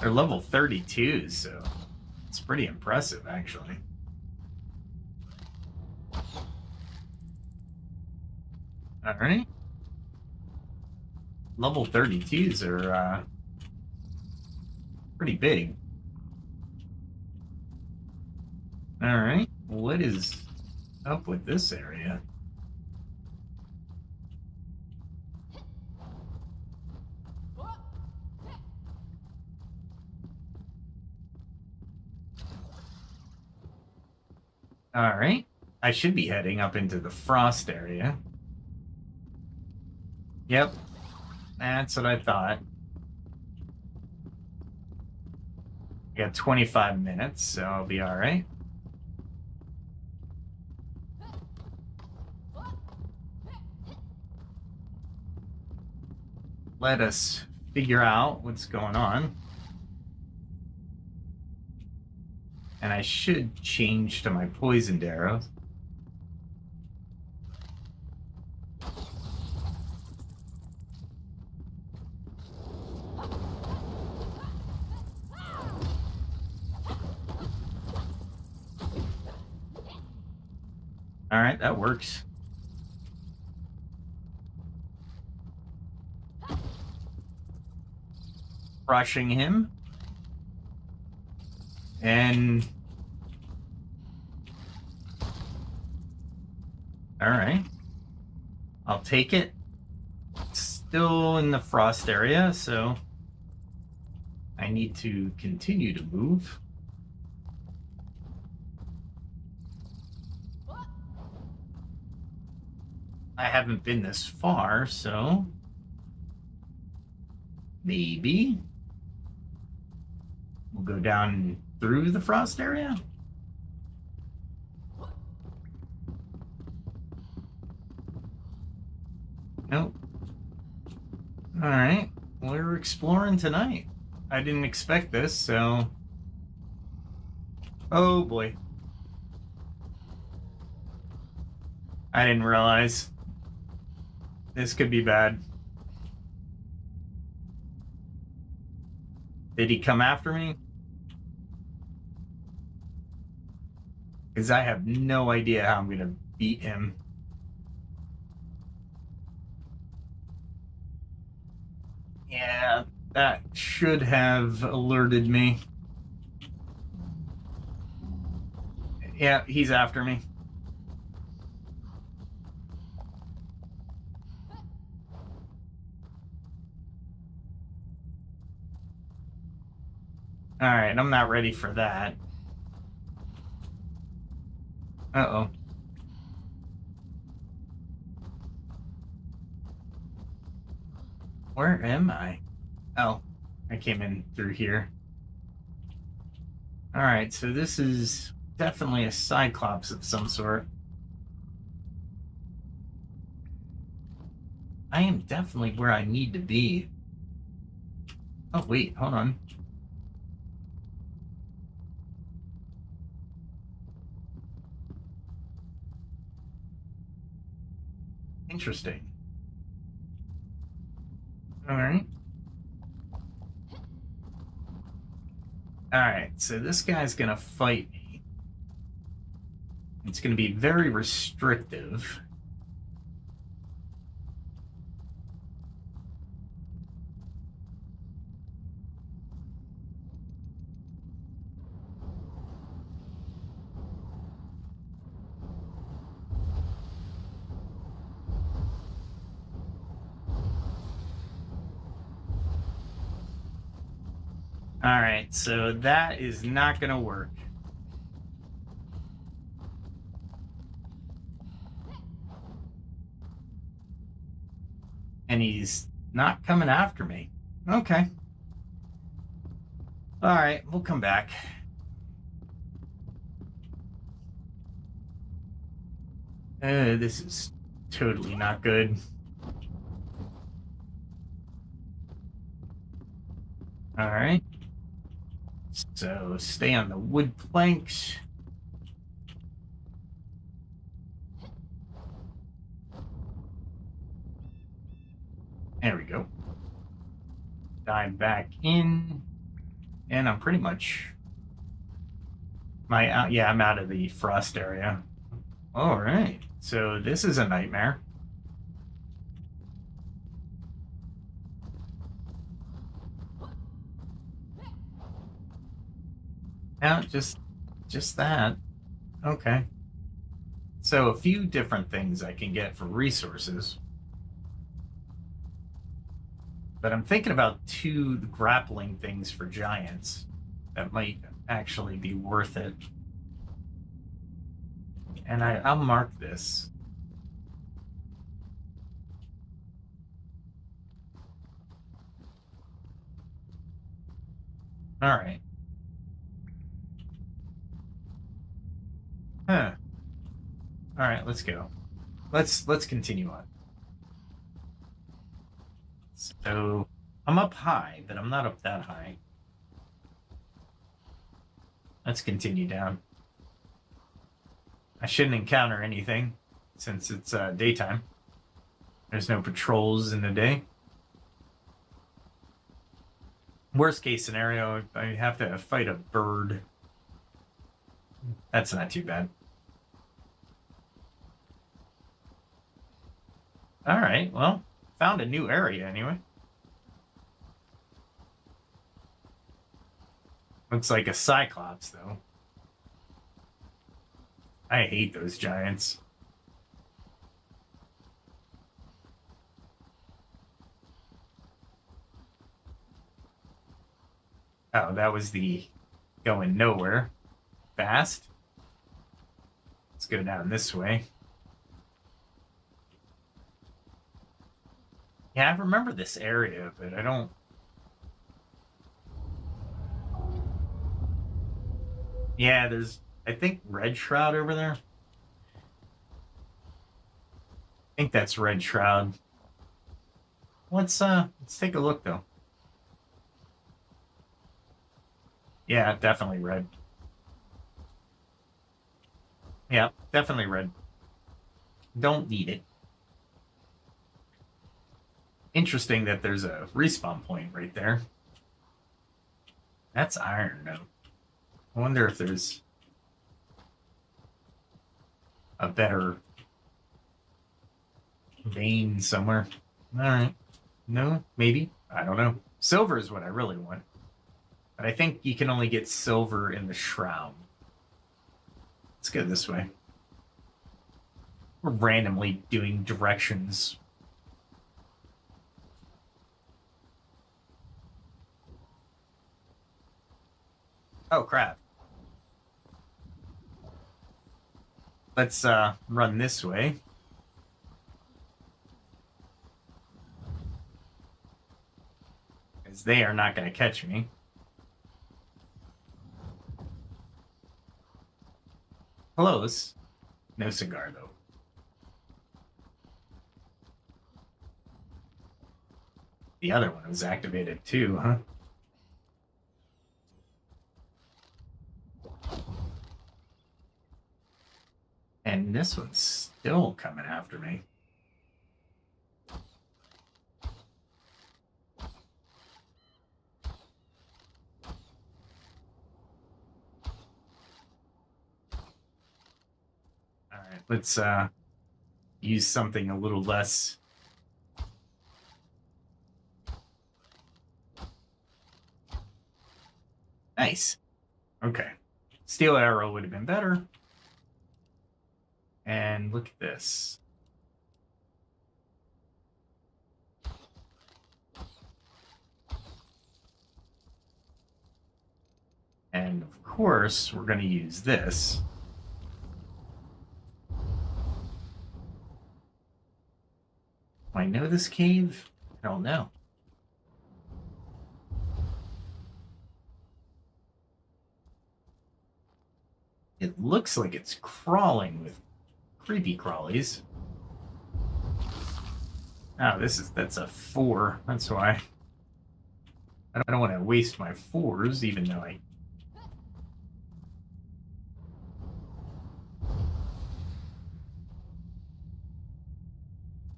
They're level 32, so it's pretty impressive, actually. All right. Level 32s are pretty big. All right. What is up with this area? All right. I should be heading up into the frost area. Yep. That's what I thought. I got 25 minutes, so I'll be all right. Let us figure out what's going on. And I should change to my poisoned arrows. All right, that works. Crushing him. And... all right. I'll take it. Still in the frost area, so I need to continue to move. I haven't been this far, so maybe we'll go down through the frost area. Nope. All right. We're exploring tonight. I didn't expect this, so... Oh, boy. I didn't realize. This could be bad. Did he come after me? Because I have no idea how I'm going to beat him. Yeah, that should have alerted me. Yeah, he's after me. All right, I'm not ready for that. Uh-oh. Where am I? Oh, I came in through here. All right, so this is definitely a Cyclops of some sort. I am definitely where I need to be. Oh, wait, hold on. Interesting. All right. All right, so this guy's going to fight me. It's going to be very restrictive. All right, so that is not going to work. And he's not coming after me. Okay. All right, we'll come back. This is totally not good. All right. So stay on the wood planks. There we go. Dive back in. And I'm pretty much... yeah, I'm out of the frost area. All right. So this is a nightmare. Yeah, just that. Okay. So a few different things I can get for resources. But I'm thinking about 2 grappling things for giants that might actually be worth it. And I'll mark this. All right. Huh. All right, let's go. Let's continue on. So I'm up high, but I'm not up that high. Let's continue down. I shouldn't encounter anything since it's daytime. There's no patrols in the day. Worst case scenario, I have to fight a bird. That's not too bad. All right, well, found a new area anyway. Looks like a Cyclops, though. I hate those giants. Oh, that was the going nowhere. Fast. Let's go down this way. Yeah, I remember this area, but I don't... Yeah, there's, I think, Red Shroud over there. I think that's Red Shroud. Let's take a look though. Yeah, definitely red. Yeah, definitely red. Don't need it. Interesting that there's a respawn point right there. That's iron though. I wonder if there's a better vein somewhere. All right. No, maybe. I don't know. Silver is what I really want. But I think you can only get silver in the shroud. Let's go this way. We're randomly doing directions. Oh, crap. Let's run this way. Because they are not going to catch me. Close. No cigar, though. The other one was activated too, huh? And this one's still coming after me. All right, let's use something a little less. Nice. Okay. Steel arrow would have been better. And look at this. And of course, we're going to use this. Do I know this cave? I don't know. It looks like it's crawling with creepy crawlies. Oh, that's a 4. That's why. I don't want to waste my 4s, even though I...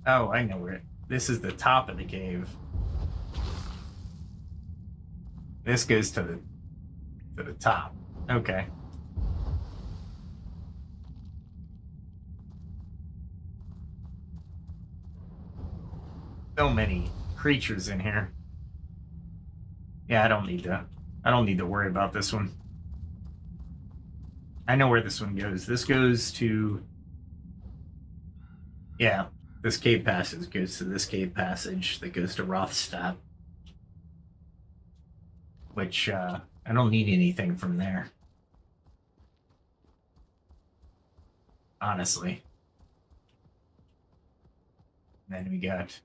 Oh, I know where this is the top of the cave. This goes to the top. Okay. So many creatures in here. Yeah, I don't need to worry about this one. I know where this one goes. This goes to... Yeah, this cave passage goes to this cave passage that goes to Rothstadt. Which, I don't need anything from there. Honestly. And then we got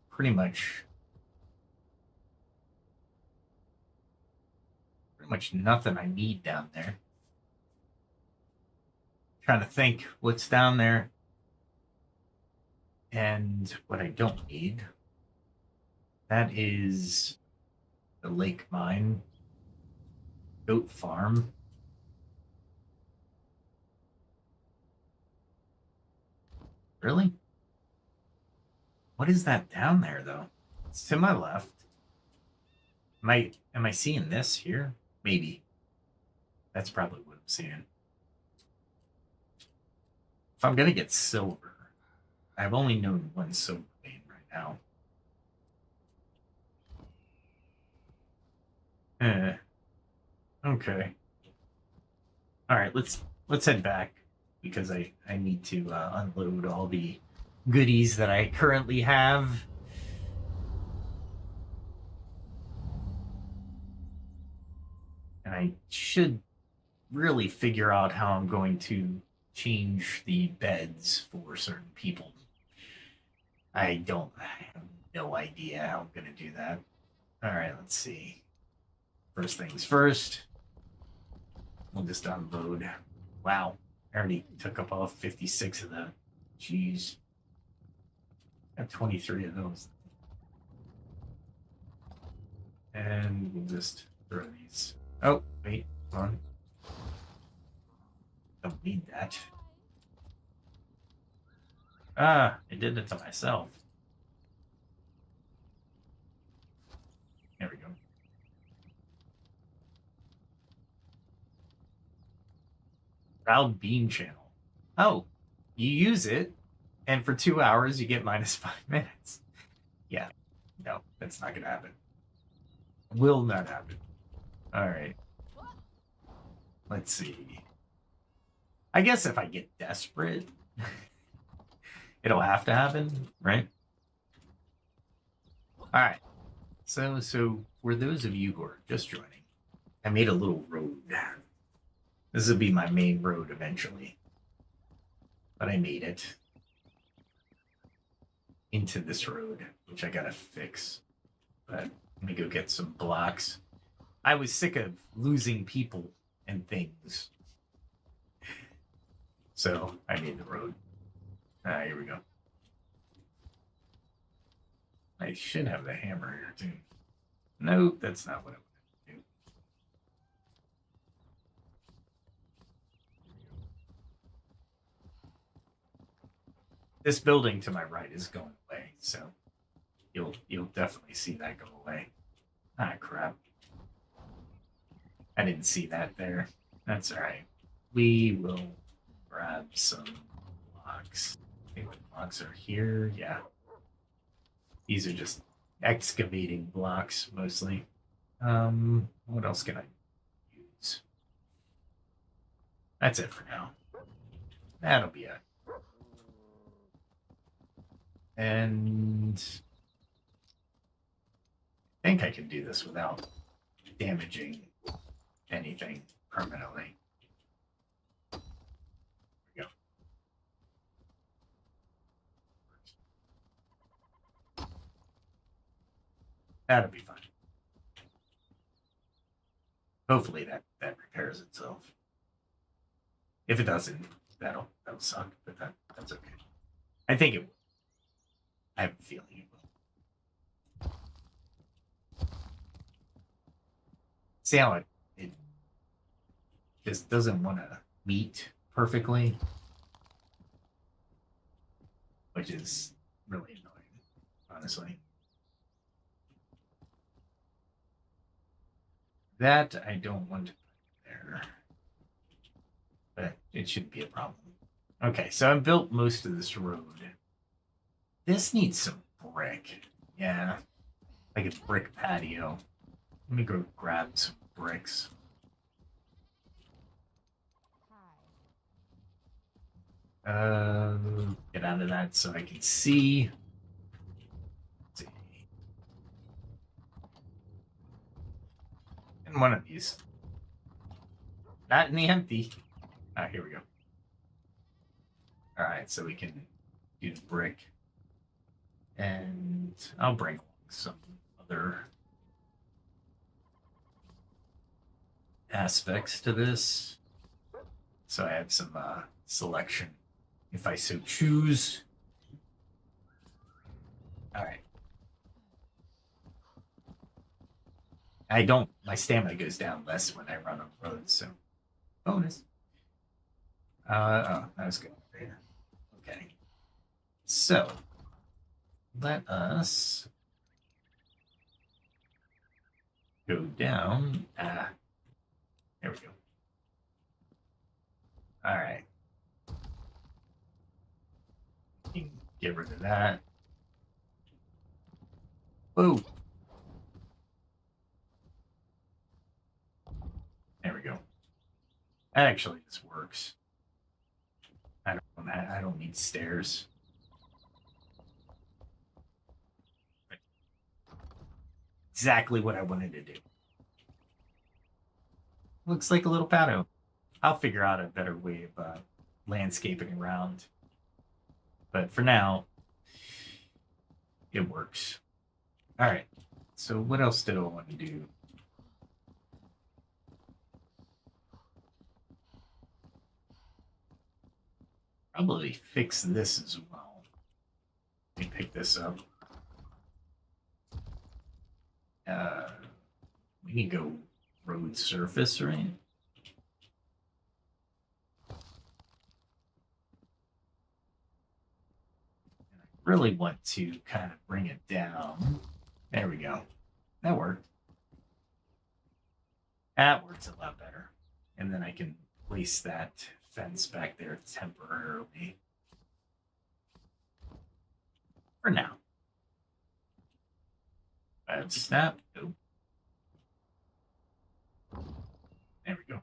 pretty much nothing I need down there. Trying to think what's down there and what I don't need. That is the lake mine, goat farm. Really? What is that down there though? It's to my left. Am I seeing this here? Maybe. That's probably what I'm seeing. If I'm gonna get silver, I've only known one silver vein right now. Okay. All right, let's head back because I need to unload all the goodies that I currently have. And I should really figure out how I'm going to change the beds for certain people. I have no idea how I'm going to do that. All right, let's see. First things first, we'll just unload. Wow, I already took up all 56 of them. Jeez. I have 23 of those. And we'll just throw these. Oh, wait, hold on. Don't need that. Ah, I did it to myself. There we go. Proud Bean Channel. Oh, you use it, and for 2 hours you get minus 5 minutes. Yeah, no, that's not gonna happen. Will not happen. All right. Let's see. I guess if I get desperate, it'll have to happen, right? All right. So for those of you who are just joining, I made a little road. This will be my main road eventually, but I made it into this road, which I gotta fix. But let me go get some blocks. I was sick of losing people and things, so I made the road. Here we go. I should have the hammer here too. Nope, that's not what I want to do. This building to my right is going away, so you'll definitely see that go away. Ah, crap. I didn't see that there. That's all right. We will grab some blocks. I think the blocks are here. Yeah. These are just excavating blocks mostly. What else can I use? That's it for now. That'll be it. And I think I can do this without damaging anything permanently. There we go. That'll be fine. Hopefully that repairs itself. If it doesn't, that'll suck, but that's okay. I think it will. I have a feeling it will. See how it just doesn't want to meet perfectly, which is really annoying, honestly. That I don't want to put there, but it shouldn't be a problem. Okay, so I built most of this road. This needs some brick. Yeah, like a brick patio. Let me go grab some bricks. Get out of that so I can see. Let's see. And one of these. Not in the empty. Ah, here we go. All right, so we can use brick. And I'll bring some other aspects to this. So I have some selection if I so choose. All right. My stamina goes down less when I run on roads, so bonus. Oh, that was good. Okay. So let us go down. There we go. All right. Get rid of that. Whoa. There we go. Actually, this works. I don't need stairs. Exactly what I wanted to do. Looks like a little patio. I'll figure out a better way of landscaping around. But for now, it works. All right. So what else did I want to do? Probably fix this as well. Let me pick this up. We can go road surface, right? Really want to kind of bring it down. There we go. That worked. That works a lot better. And then I can place that fence back there temporarily. For now. Snap. Nope. There we go.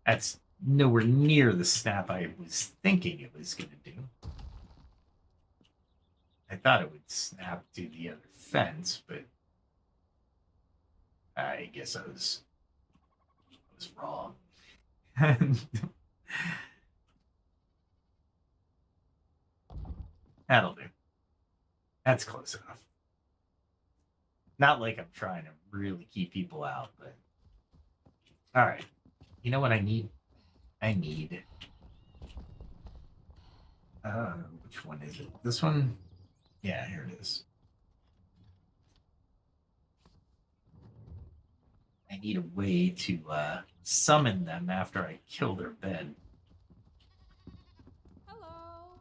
That's nowhere near the snap I was thinking it was going to do. I thought it would snap to the other fence, but I guess I was wrong. That'll do. That's close enough. Not like I'm trying to really keep people out, but all right. You know what I need? I need which one is it? This one? Yeah, here it is. I need a way to summon them after I kill their bed. Hello.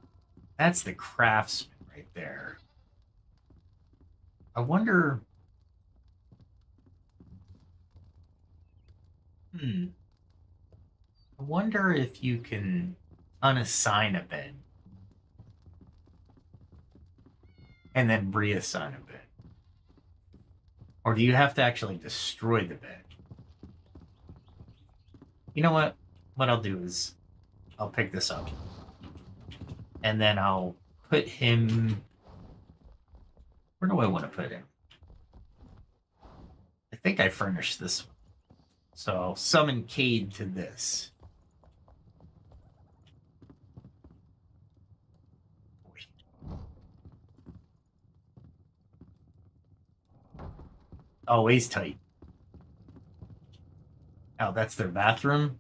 That's the craftsman right there. I wonder. I wonder if you can unassign a bed and then reassign a bed. Or do you have to actually destroy the bed? You know what? What I'll do is I'll pick this up. And then I'll put him... Where do I want to put him? I think I furnished this one. So I'll summon Cade to this. Always tight. Oh, that's their bathroom?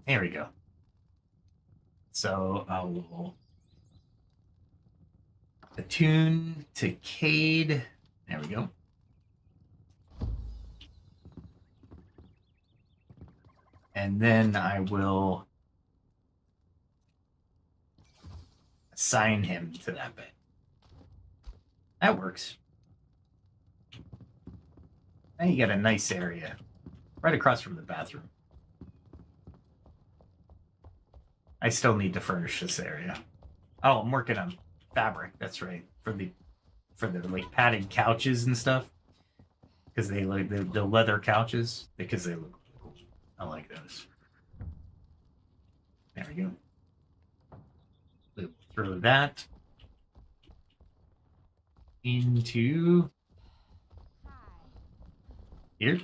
There we go. So I will attune to Cade. There we go. And then I will assign him to that bed. That works. Now you got a nice area right across from the bathroom. I still need to furnish this area. Oh, I'm working on fabric. That's right, for the like padded couches and stuff. Because they like the leather couches because they look cool. I like those. There we go. We'll throw that into here.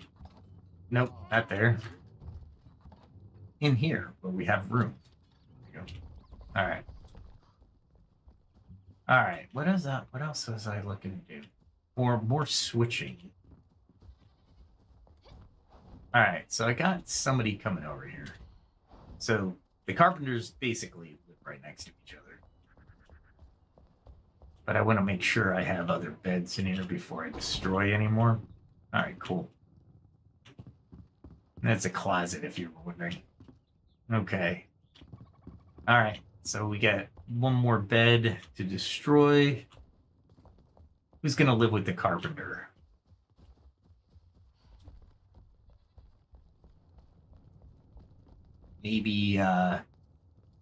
Nope, not there. In here where we have room. There we go. All right. All right. What is that? What else was I looking to do? More switching. All right. So I got somebody coming over here. So the carpenters basically live right next to each other. But I want to make sure I have other beds in here before I destroy any more. All right, cool. That's a closet, if you were wondering. Okay. All right. So we got one more bed to destroy. Who's going to live with the carpenter? Maybe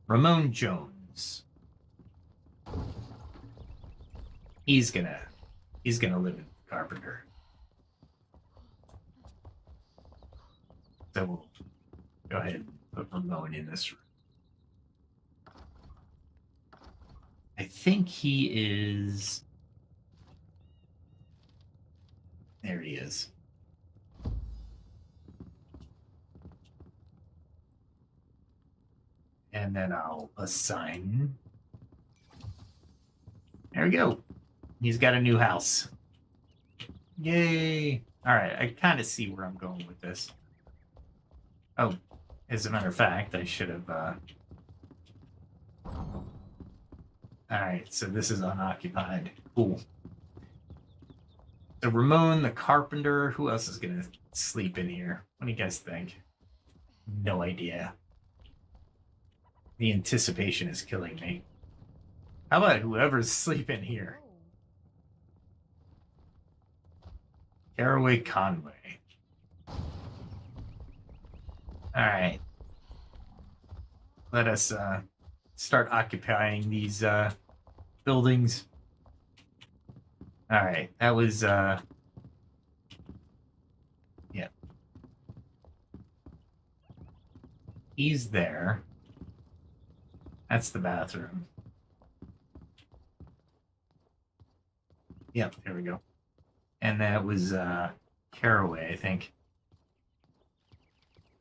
Ramon Jones. He's gonna live with the carpenter. So we'll go ahead and put Ramon in this room. I think he is... There he is. And then I'll assign... There we go. He's got a new house. Yay! All right, I kind of see where I'm going with this. Oh, as a matter of fact, I should have... All right, so this is unoccupied. Cool. So Ramon the carpenter. Who else is gonna sleep in here? What do you guys think? No idea. The anticipation is killing me. How about whoever's sleeping here? Caraway Conway. All right. Let us start occupying these buildings. All right. That was yeah. He's there. That's the bathroom. Yep, there we go. And that was Caraway, I think.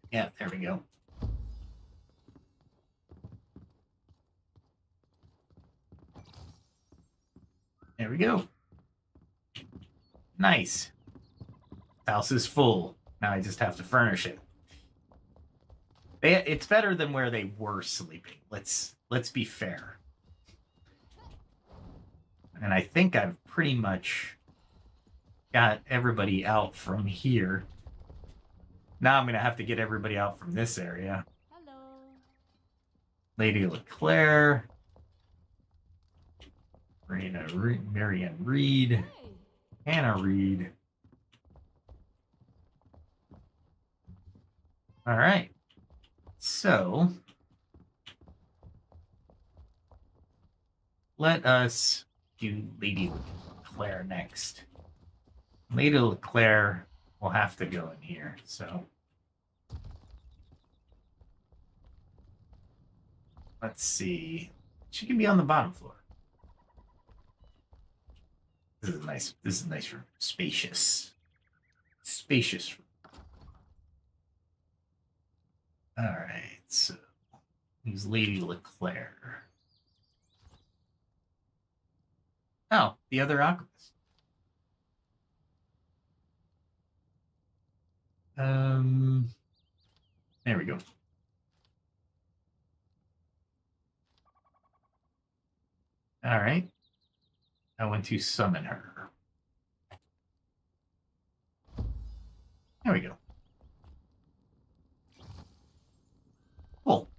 Yeah, there we go. There we go. Nice. House is full. Now I just have to furnish it. It's better than where they were sleeping. Let's be fair. And I think I've pretty much got everybody out from here. Now I'm going to have to get everybody out from this area. Hello. Lady LeClaire. Marianne Reed. Hey. Hannah Reed. All right. So let us do Lady LeClaire next. Lady LeClaire will have to go in here, so let's see. She can be on the bottom floor. This is nice. This is a nice room. Spacious. Spacious room. All right, so who's Lady LeClaire? Oh, the other Alchemist. There we go. All right. I want to summon her. There we go. Cool.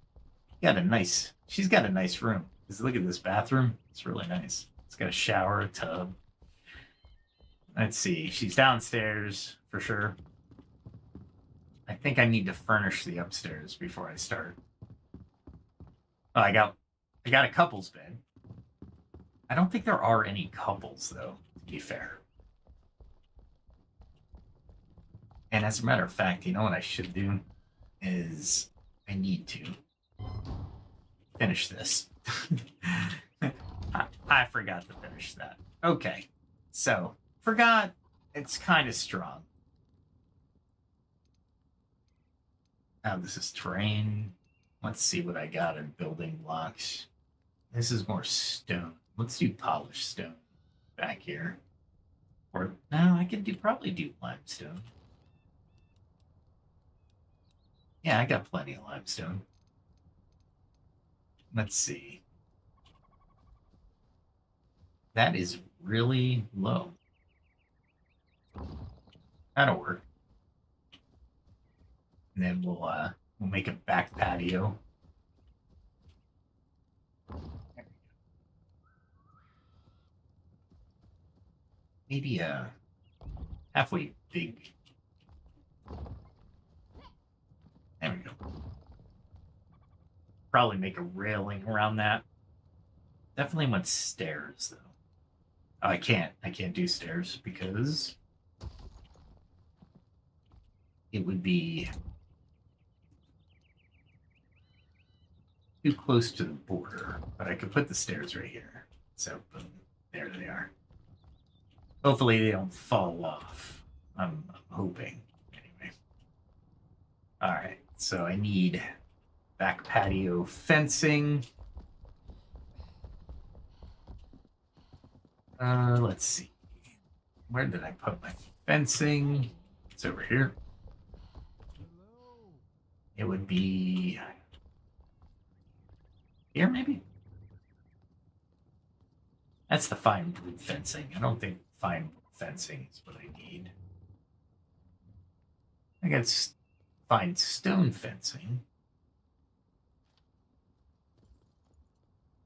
She's got a nice room. Just look at this bathroom. It's really nice. It's got a shower, a tub. Let's see. She's downstairs for sure. I think I need to furnish the upstairs before I start. Oh, I got a couple's bed. I don't think there are any couples, though, to be fair. And as a matter of fact, you know what I should do? Is I need to finish this. I forgot to finish that. Okay. So, forgot. It's kind of strong. Now this is terrain. Let's see what I got in building blocks. This is more stone. Let's do polished stone back here. Or no, I can probably do limestone. Yeah, I got plenty of limestone. Let's see. That is really low. That'll work. And then we'll make a back patio. Maybe a halfway big. There we go. Probably make a railing around that. Definitely want stairs though. Oh, I can't do stairs because it would be too close to the border, but I could put the stairs right here. So boom, there they are. Hopefully they don't fall off. I'm hoping. Anyway. All right, so I need back patio fencing. Let's see. Where did I put my fencing? It's over here. It would be here, maybe? That's the fine wood fencing. I don't think fine fencing is what I need. I gotta find stone fencing.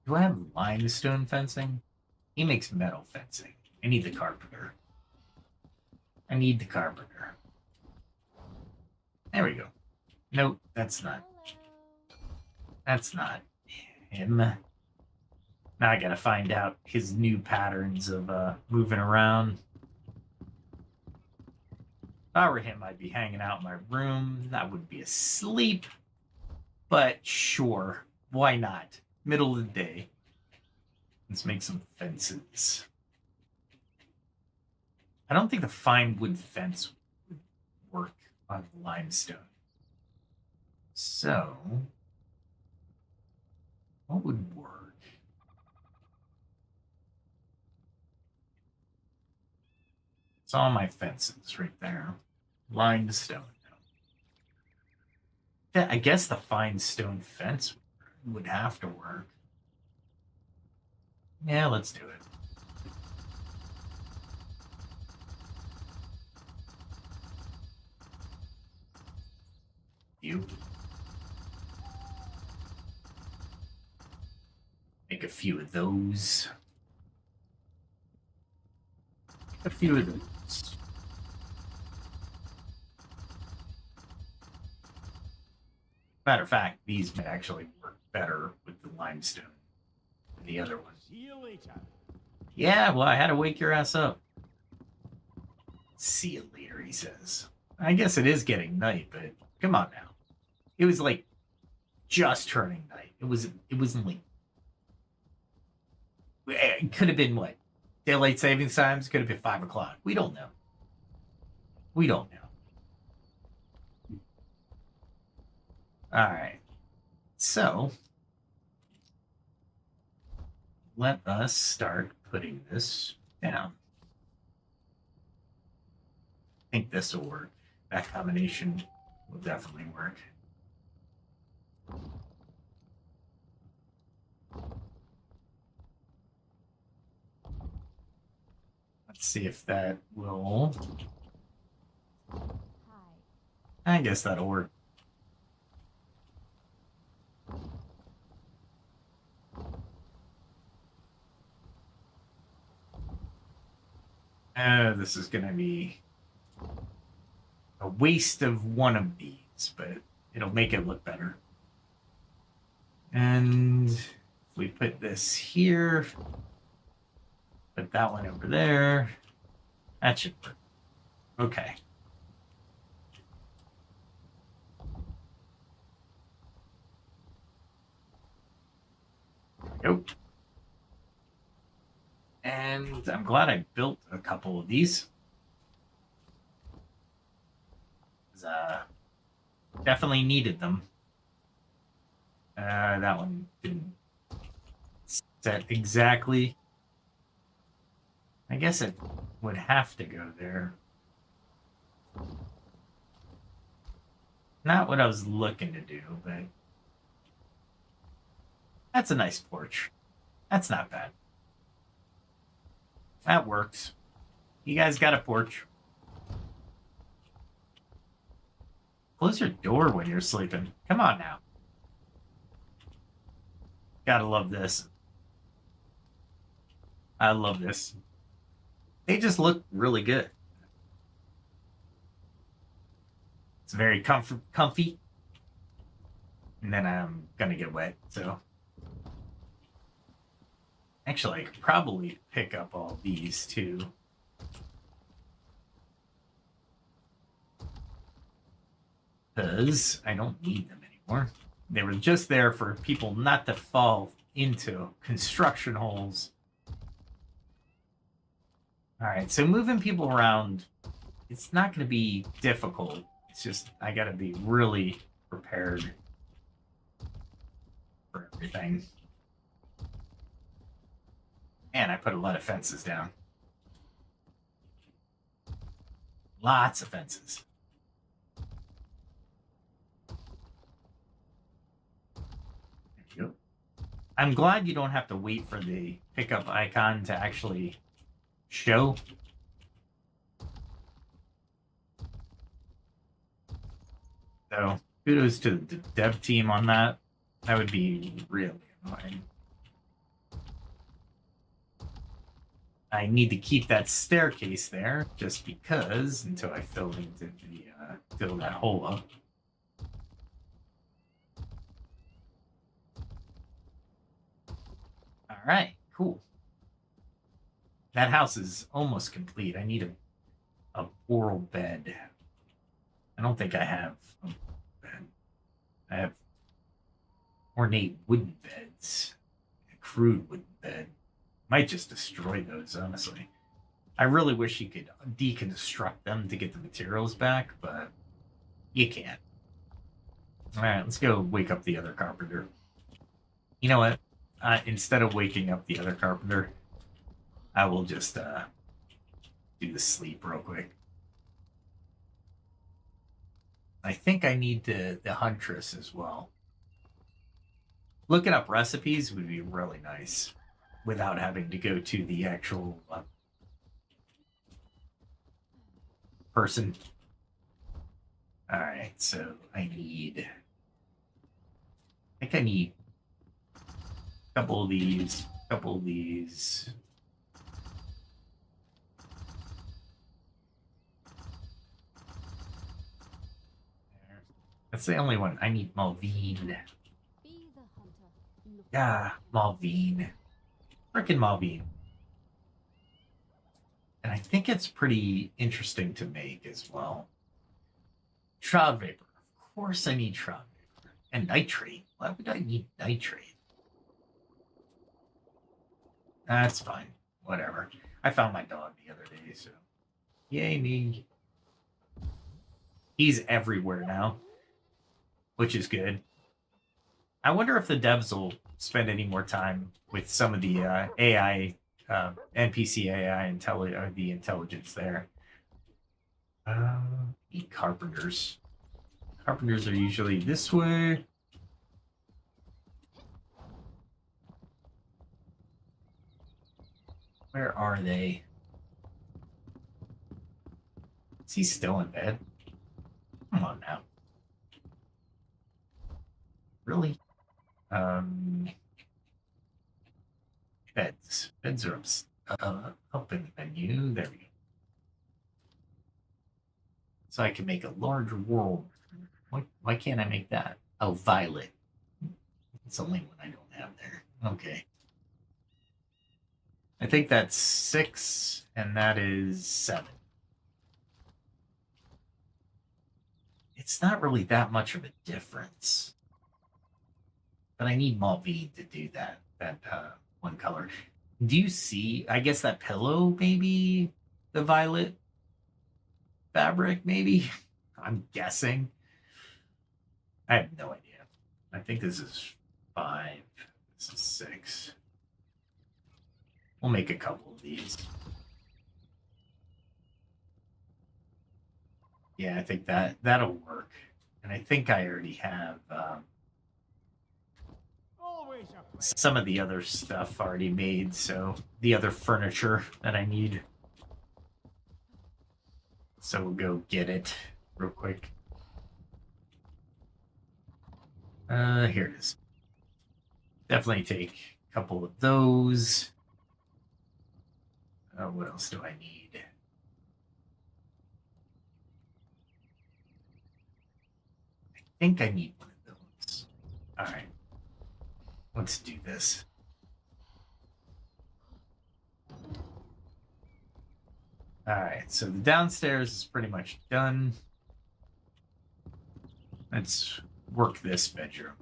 Do I have limestone fencing? He makes metal fencing. I need the carpenter. I need the carpenter. There we go. Nope, that's not. That's not him. Now I gotta find out his new patterns of moving around. If I were him, I'd be hanging out in my room. I would be asleep. But sure, why not? Middle of the day. Let's make some fences. I don't think the fine wood fence would work on limestone. So, what would work? It's all my fences right there. Limestone. I guess the fine stone fence would have to work. Yeah, let's do it. You. Make a few of those. A few of those. Matter of fact, these may actually work better with the limestone than the other one. See you later. Yeah, well, I had to wake your ass up. See you later, he says. I guess it is getting night, but come on now. It was like just turning night. It wasn't like it could have been what? Daylight savings times could have been 5 o'clock. We don't know. We don't know. All right. So let us start putting this down. I think this will work. That combination will definitely work. Let's see if that will. I guess that'll work. This is going to be a waste of one of these, but it'll make it look better. And if we put this here, put that one over there, that should work. Okay. There we go. And I'm glad I built a couple of these. Definitely needed them. That one didn't set exactly. I guess it would have to go there. Not what I was looking to do, but that's a nice porch. That's not bad. That works. You guys got a porch. Close your door when you're sleeping. Come on now. Gotta love this. I love this. They just look really good. It's very comfy. And then I'm gonna get wet, so. Actually, I could probably pick up all these too. Because I don't need them anymore. They were just there for people not to fall into construction holes. All right, so moving people around, it's not going to be difficult. It's just I got to be really prepared for everything. And I put a lot of fences down. Lots of fences. There you go. I'm glad you don't have to wait for the pickup icon to actually show. So kudos to the dev team on that. That would be really annoying. I need to keep that staircase there just because until I fill that hole up. All right, cool. That house is almost complete. I need a floral bed. I don't think I have a bed. I have ornate wooden beds, a crude wooden bed. Might just destroy those, honestly. I really wish you could deconstruct them to get the materials back, but you can't. All right, let's go wake up the other carpenter. You know what? Instead of waking up the other carpenter, I will just do the sleep real quick. I think I need the huntress as well. Looking up recipes would be really nice without having to go to the actual person. All right, so I think I need a couple of these, That's the only one. I need Malvine. Yeah, Malvine. Frickin' Malvine. And I think it's pretty interesting to make as well. Shroud Vapor. Of course I need Shroud Vapor. And Nitrate. Why would I need Nitrate? That's fine. Whatever. I found my dog the other day, so yay me. He's everywhere now, which is good. I wonder if the devs will spend any more time with some of the AI, NPC AI, the intelligence there. Need carpenters. Carpenters are usually this way. Where are they? Is he still in bed? Come on now. Really? Beds. Beds are up in the menu. There we go. So I can make a larger world. Why can't I make that? Oh, violet. It's the only one I don't have there. Okay. I think that's 6, and that is 7. It's not really that much of a difference. But I need Malvine to do that one color. Do you see, I guess that pillow, maybe the violet fabric, maybe? I'm guessing. I have no idea. I think this is 5. This is 6. We'll make a couple of these. Yeah, I think that'll work. And I think I already have some of the other stuff already made, so the other furniture that I need. So we'll go get it real quick. Here it is. Definitely take a couple of those. What else do I need? I think I need one of those. All right. Let's do this. All right, so the downstairs is pretty much done. Let's work this bedroom.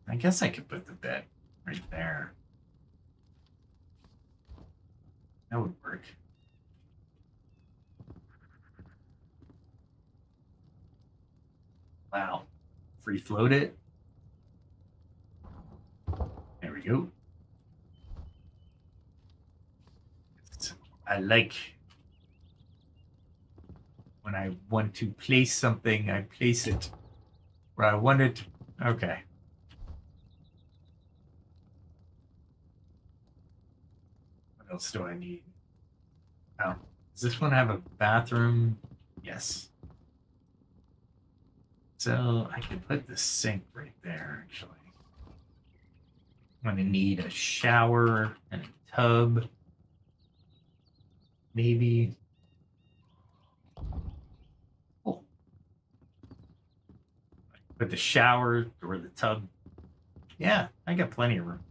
I guess I could put the bed right there. That would work. Wow. Free float it. There we go. I like when I want to place something, I place it where I want it. Okay. What else do I need? Oh, does this one have a bathroom? Yes. So I could put the sink right there, actually. I'm going to need a shower and a tub. Maybe. Cool. Put the shower or the tub. Yeah, I got plenty of room.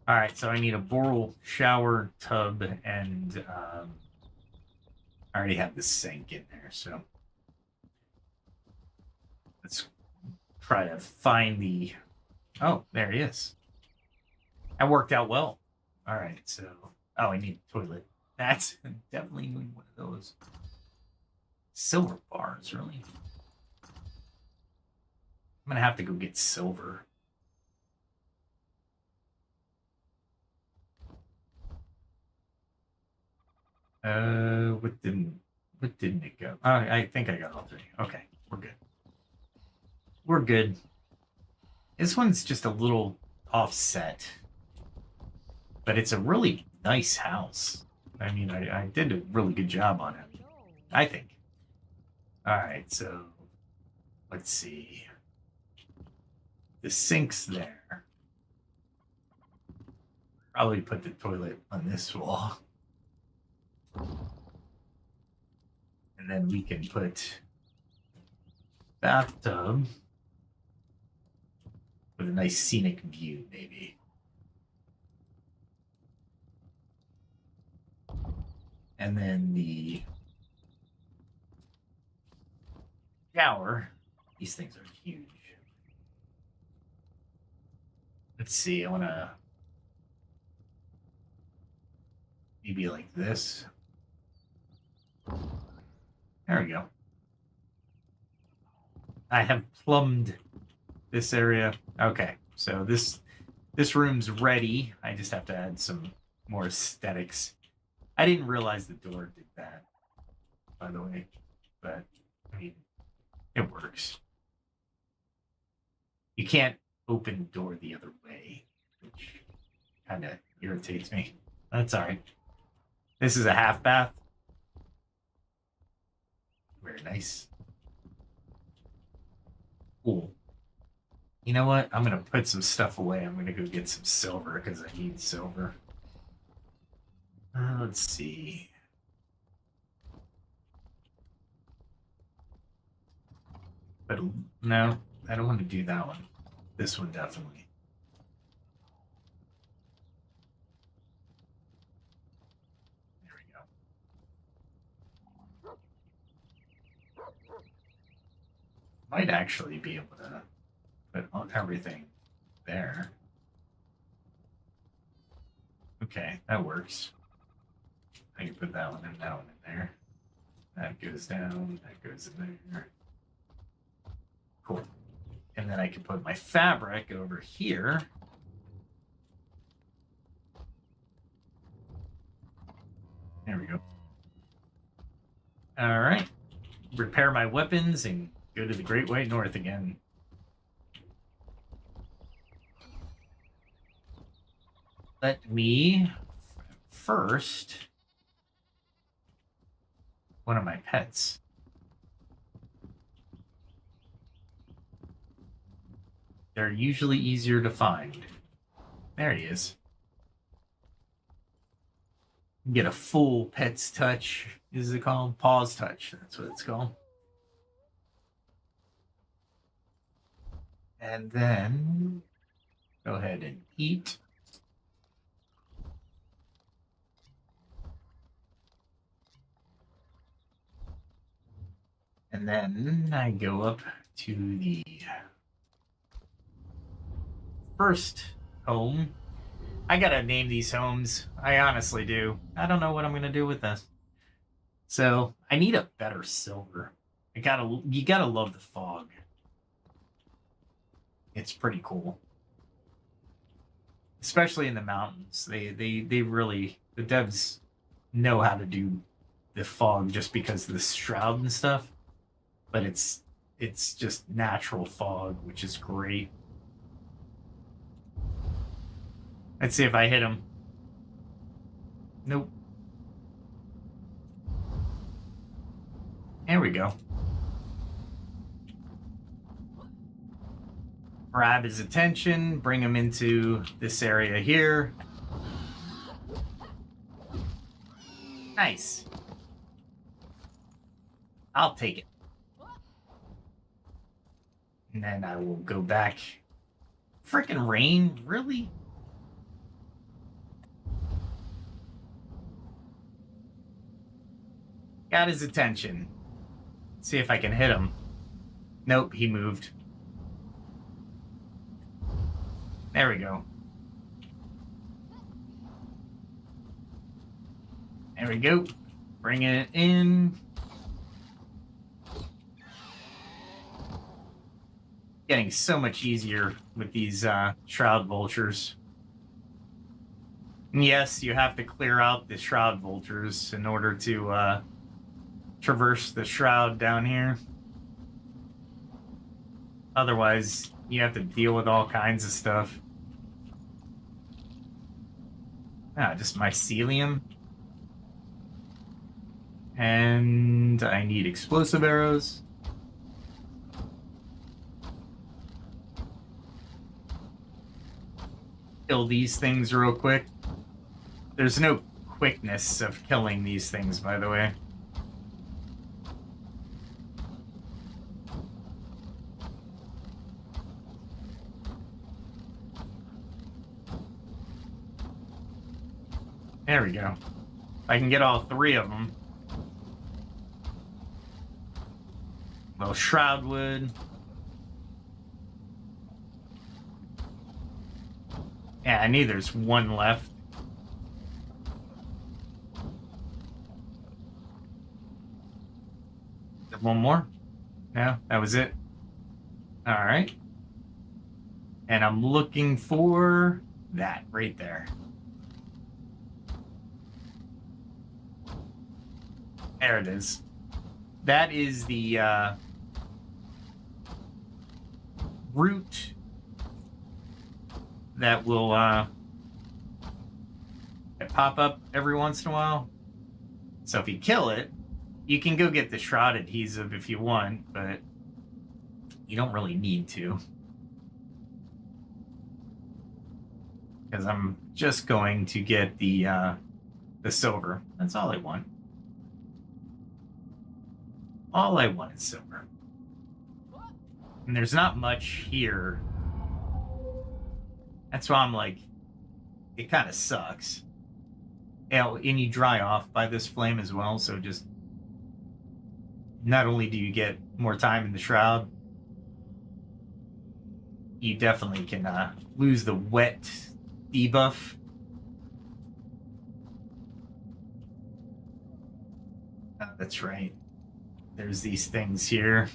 All right, so I need a bowl, shower, tub, and I already have the sink in there, so let's try to find the. Oh, there he is. That worked out well. All right, so I need a toilet. That's definitely one of those silver bars. Really, I'm gonna have to go get silver. What didn't it go? Oh, I think I got all three. Okay, we're good. We're good. This one's just a little offset, but it's a really nice house. I mean, I did a really good job on it, I think. All right, so let's see. The sink's there. Probably put the toilet on this wall. And then we can put bathtub with a nice scenic view, maybe. And then the shower. These things are huge. Let's see. I want to maybe like this. There we go. I have plumbed this area. Okay, so this room's ready. I just have to add some more aesthetics. I didn't realize the door did that, by the way, but I mean, it works. You can't open the door the other way, which kind of irritates me. That's all right. This is a half bath. Very nice. Cool. You know what? I'm going to put some stuff away. I'm going to go get some silver because I need silver. Let's see. But no, I don't want to do that one. This one definitely. There we go. Might actually be able to put everything there. Okay, that works. I can put that one and that one in there. That goes down, that goes in there. Cool. And then I can put my fabric over here. There we go. All right. Repair my weapons and go to the Great White North again. Let me first one of my pets. They're usually easier to find. There he is. Get a full pet's touch. Is it called? Paws touch. That's what it's called. And then go ahead and eat. And then I go up to the first home. I gotta name these homes. I honestly do. I don't know what I'm gonna do with this. So I need a better silver. You gotta love the fog. It's pretty cool. Especially in the mountains. They really, the devs know how to do the fog just because of the shroud and stuff. But it's just natural fog, which is great. Let's see if I hit him. Nope. There we go. Grab his attention, bring him into this area here. Nice. I'll take it. And then I will go back. Frickin' rain? Really? Got his attention. See if I can hit him. Nope, he moved. There we go. There we go. Bringing it in. Getting so much easier with these shroud vultures. And yes, you have to clear out the shroud vultures in order to traverse the shroud down here. Otherwise, you have to deal with all kinds of stuff. Ah, just mycelium. And I need explosive arrows. Kill these things real quick. There's no quickness of killing these things, by the way. There we go. I can get all three of them. Well, shroud wood. Yeah, I knew there's one left. One more? No, that was it. All right. And I'm looking for that right there. There it is. That is the root that will pop up every once in a while. So if you kill it, you can go get the shroud adhesive if you want, but you don't really need to. Because I'm just going to get the silver. That's all I want. All I want is silver. And there's not much here. That's why I'm like, it kind of sucks. And you dry off by this flame as well, so just not only do you get more time in the shroud, you definitely can lose the wet debuff. That's right. There's these things here.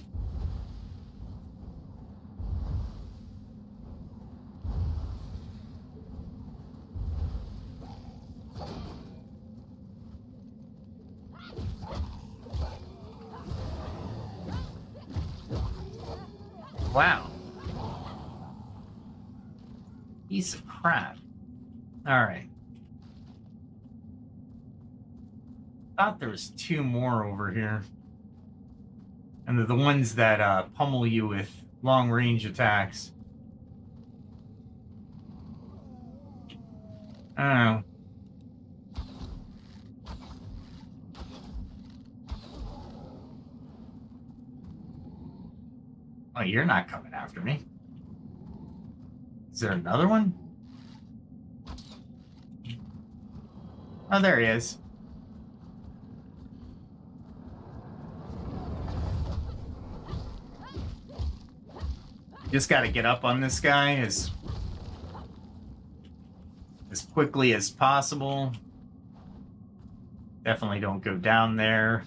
Wow. Piece of crap. All right. Thought there was two more over here. And they're the ones that pummel you with long-range attacks. Oh. Oh, you're not coming after me. Is there another one? Oh, there he is. Just got to get up on this guy as quickly as possible. Definitely don't go down there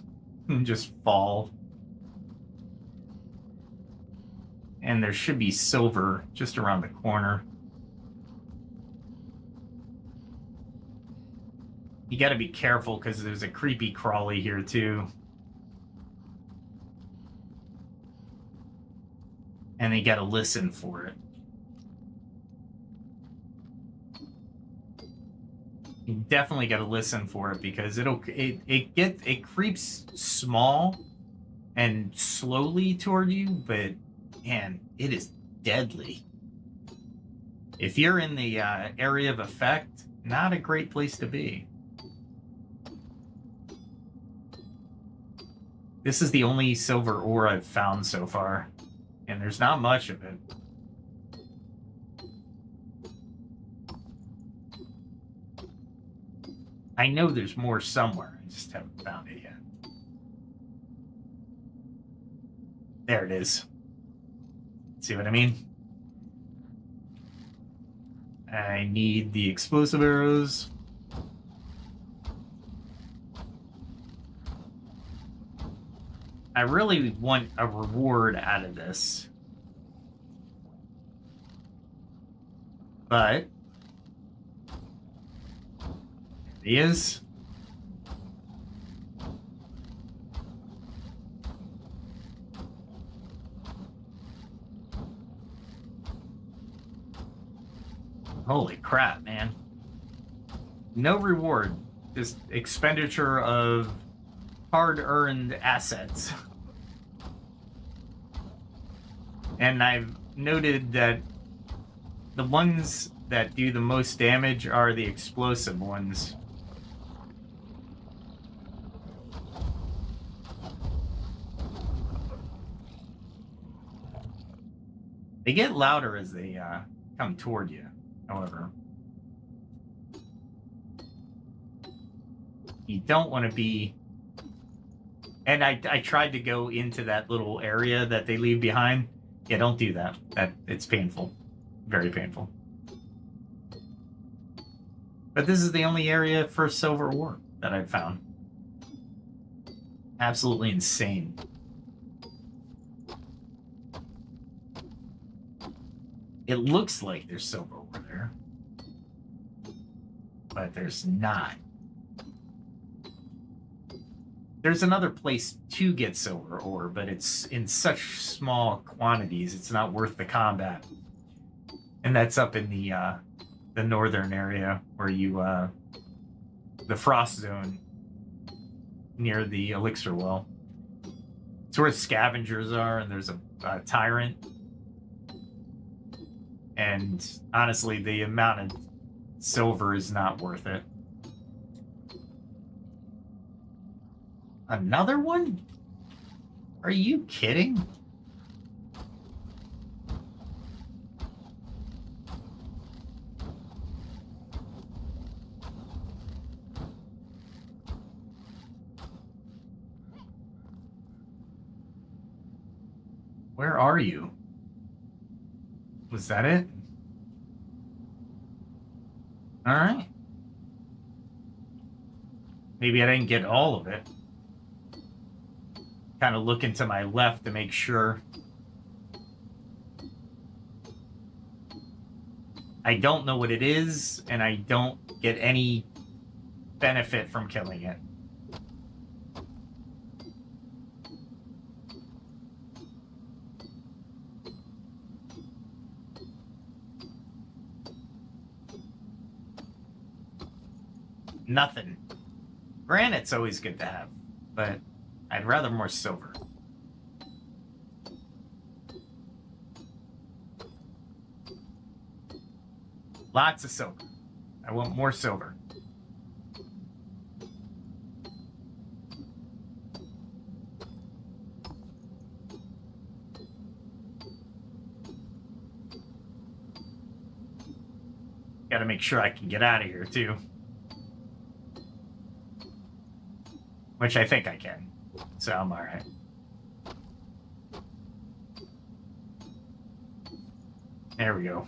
and just fall. And there should be silver just around the corner. You got to be careful because there's a creepy crawly here too. And you got to listen for it. You definitely got to listen for it because it creeps small and slowly toward you, but man, it is deadly. If you're in the area of effect, not a great place to be. This is the only silver ore I've found so far, and there's not much of it. I know there's more somewhere. I just haven't found it yet. There it is. See what I mean? I need the explosive arrows. I really want a reward out of this. But there he is. Holy crap, man. No reward. Just expenditure of hard-earned assets. And I've noted that the ones that do the most damage are the explosive ones. They get louder as they come toward you, however. You don't want to be... And I tried to go into that little area that they leave behind. Yeah, don't do that. It's painful. Very painful. But this is the only area for silver ore that I've found. Absolutely insane. It looks like there's silver ore there. But there's not. There's another place to get silver ore, but it's in such small quantities, it's not worth the combat. And that's up in the northern area where you, the frost zone near the elixir well. It's where scavengers are, and there's a tyrant. And honestly, the amount of silver is not worth it. Another one? Are you kidding? Where are you? Was that it? All right. Maybe I didn't get all of it. Kind of looking to my left to make sure. I don't know what it is, and I don't get any benefit from killing it. Nothing. Granite's always good to have, but I'd rather more silver. Lots of silver. I want more silver. Gotta make sure I can get out of here, too. Which I think I can. So I'm alright. There we go.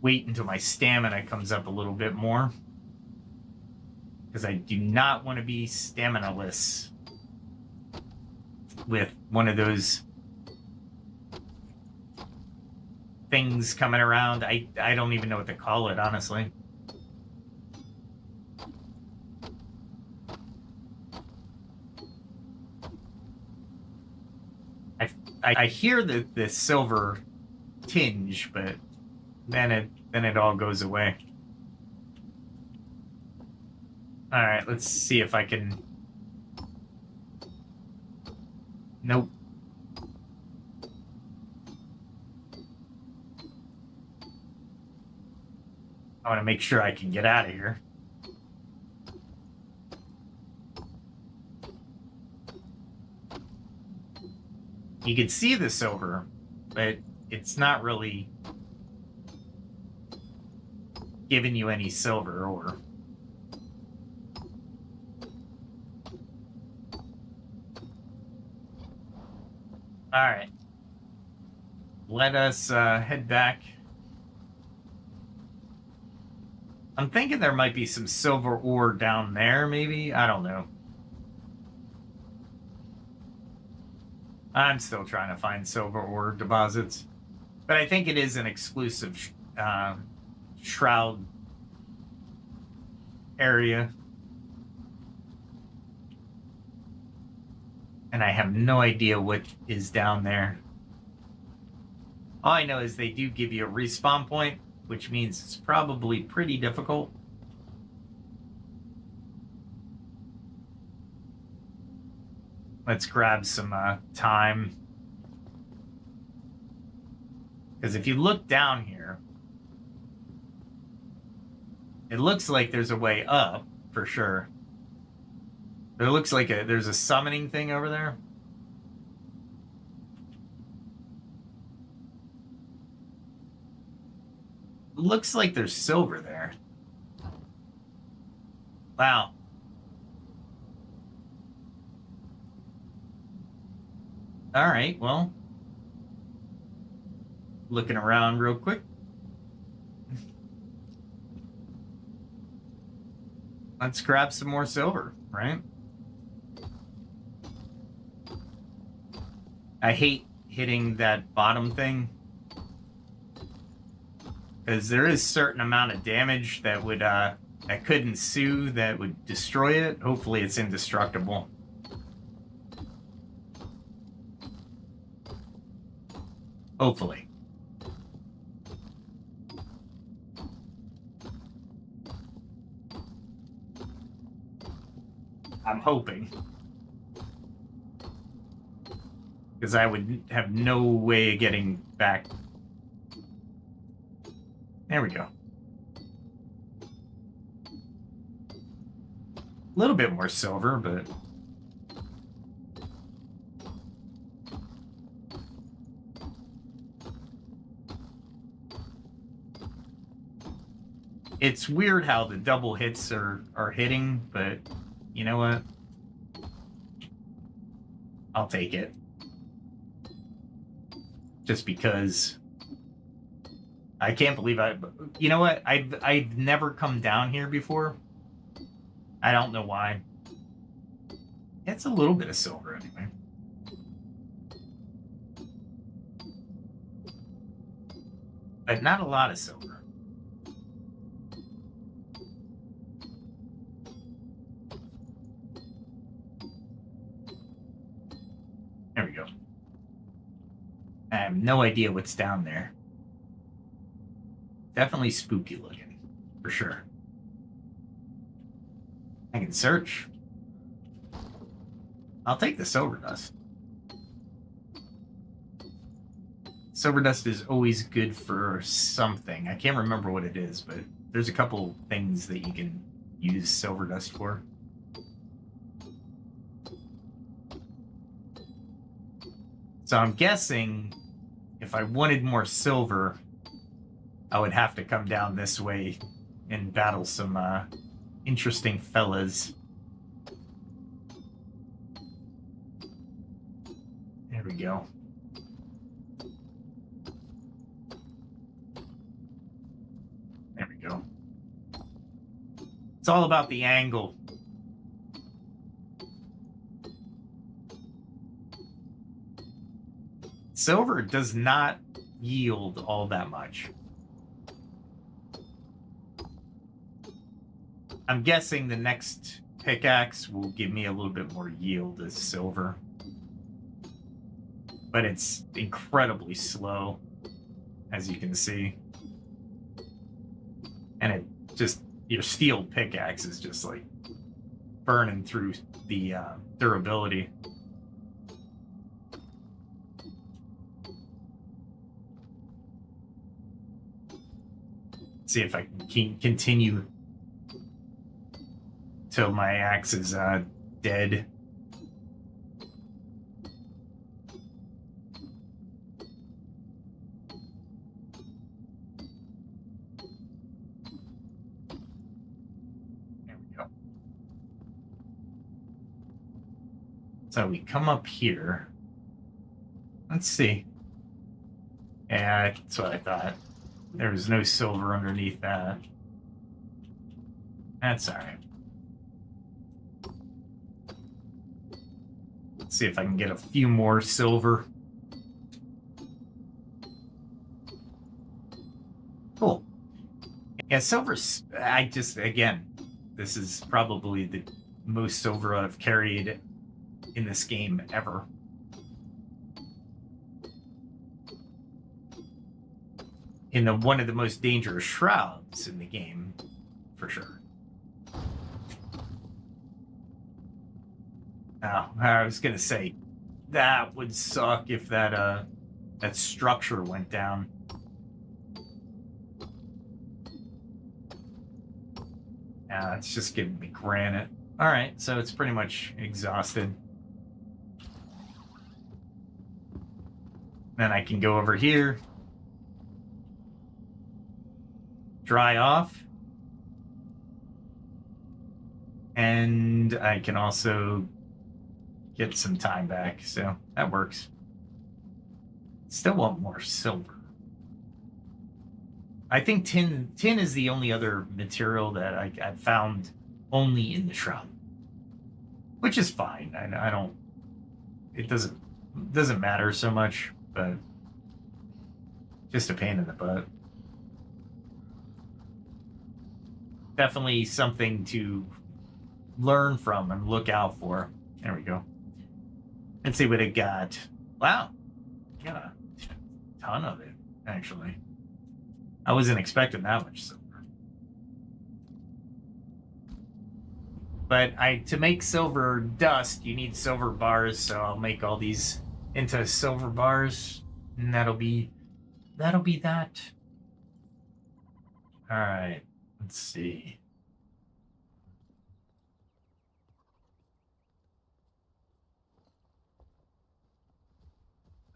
Wait until my stamina comes up a little bit more. Because I do not want to be stamina-less with one of those things coming around. I don't even know what to call it, honestly. I hear the silver tinge, but then it all goes away. All right, let's see if I can... Nope. I want to make sure I can get out of here. You can see the silver, but it's not really giving you any silver or... All right. Let us head back. I'm thinking there might be some silver ore down there, maybe? I don't know. I'm still trying to find silver ore deposits. But I think it is an exclusive shroud area. And I have no idea what is down there. All I know is they do give you a respawn point, which means it's probably pretty difficult. Let's grab some time. Because if you look down here, it looks like there's a way up, for sure. There looks like there's a summoning thing over there. Looks like there's silver there. Wow. All right, well. Looking around real quick. Let's grab some more silver, right? I hate hitting that bottom thing, because there is a certain amount of damage that would that could ensue that would destroy it. Hopefully it's indestructible. Hopefully. I'm hoping. Because I would have no way of getting back. There we go. A little bit more silver, but... It's weird how the double hits are hitting, but you know what? I'll take it. Just because I can't believe you know what? I've never come down here before. I don't know why. It's a little bit of silver anyway. But not a lot of silver. There we go. I have no idea what's down there. Definitely spooky looking, for sure. I can search. I'll take the silver dust. Silver dust is always good for something. I can't remember what it is, but there's a couple things that you can use silver dust for. So I'm guessing if I wanted more silver, I would have to come down this way and battle some interesting fellas. There we go. There we go. It's all about the angle. Silver does not yield all that much. I'm guessing the next pickaxe will give me a little bit more yield as silver. But it's incredibly slow, as you can see. And it just, your steel pickaxe is just like burning through the durability. See if I can continue till my axe is dead. There we go. So we come up here. Let's see. Yeah, that's what I thought. There was no silver underneath that. That's all right. Let's see if I can get a few more silver. Cool. Yeah, silver's... again, this is probably the most silver I've carried in this game ever. In one of the most dangerous shrouds in the game, for sure. Now, I was gonna say that would suck if that structure went down. It's just giving me granite. All right, so it's pretty much exhausted. Then I can go over here, dry off, and I can also get some time back, so that works. Still want more silver. I think tin is the only other material that I've found only in the shroud, which is fine. I don't. It doesn't matter so much, but just a pain in the butt. Definitely something to learn from and look out for. There we go. Let's see what it got. Wow, got a ton of it actually. I wasn't expecting that much silver. But to make silver dust, you need silver bars, so I'll make all these into silver bars, and that'll be that. All right, let's see.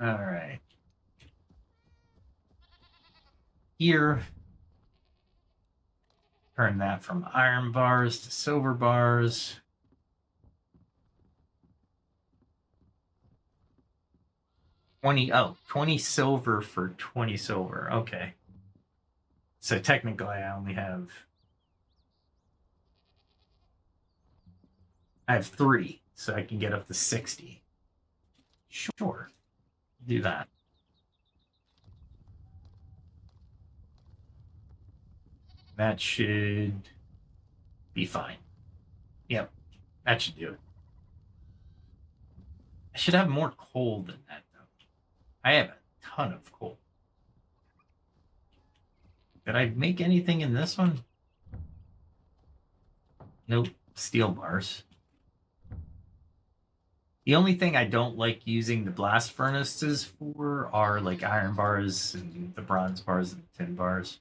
All right. Here, turn that from iron bars to silver bars. Oh, 20 silver for 20 silver. Okay. So technically I only have... I have 3, so I can get up to 60. Sure. Do that. That should be fine. Yep, that should do it. I should have more coal than that, though. I have a ton of coal. Did I make anything in this one? Nope, steel bars. The only thing I don't like using the blast furnaces for are like iron bars and the bronze bars and the tin bars.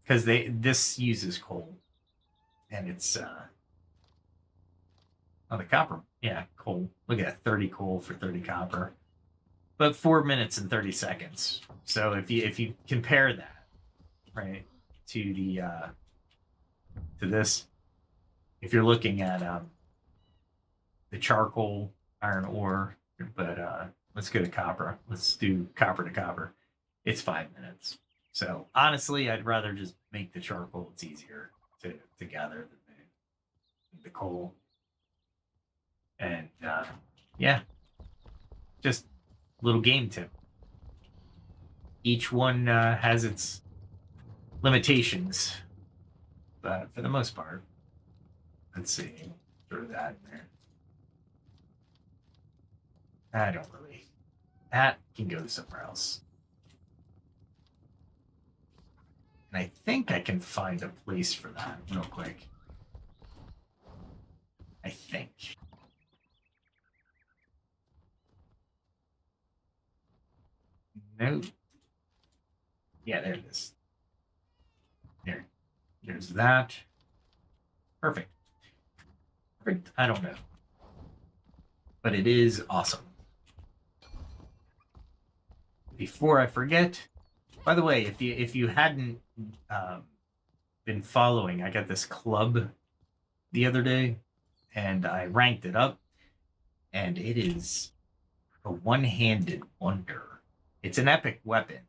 Because this uses coal. And it's oh, the copper. Yeah, coal. Look at that, 30 coal for 30 copper. But 4 minutes and 30 seconds. So if you compare that, right, to the to this, if you're looking at the charcoal iron ore, but let's go to copper. Let's do copper to copper. It's 5 minutes. So honestly, I'd rather just make the charcoal. It's easier to gather than the coal. And yeah, just little game tip. Each one has its limitations, but for the most part, let's see, throw that in there. I don't really. That can go somewhere else. And I think I can find a place for that real quick. I think. No. Yeah, there it is. There's that. Perfect. Perfect. I don't know. But it is awesome. Before I forget, by the way, if you hadn't been following, I got this club the other day, and I ranked it up, and it is a one-handed wonder. It's an epic weapon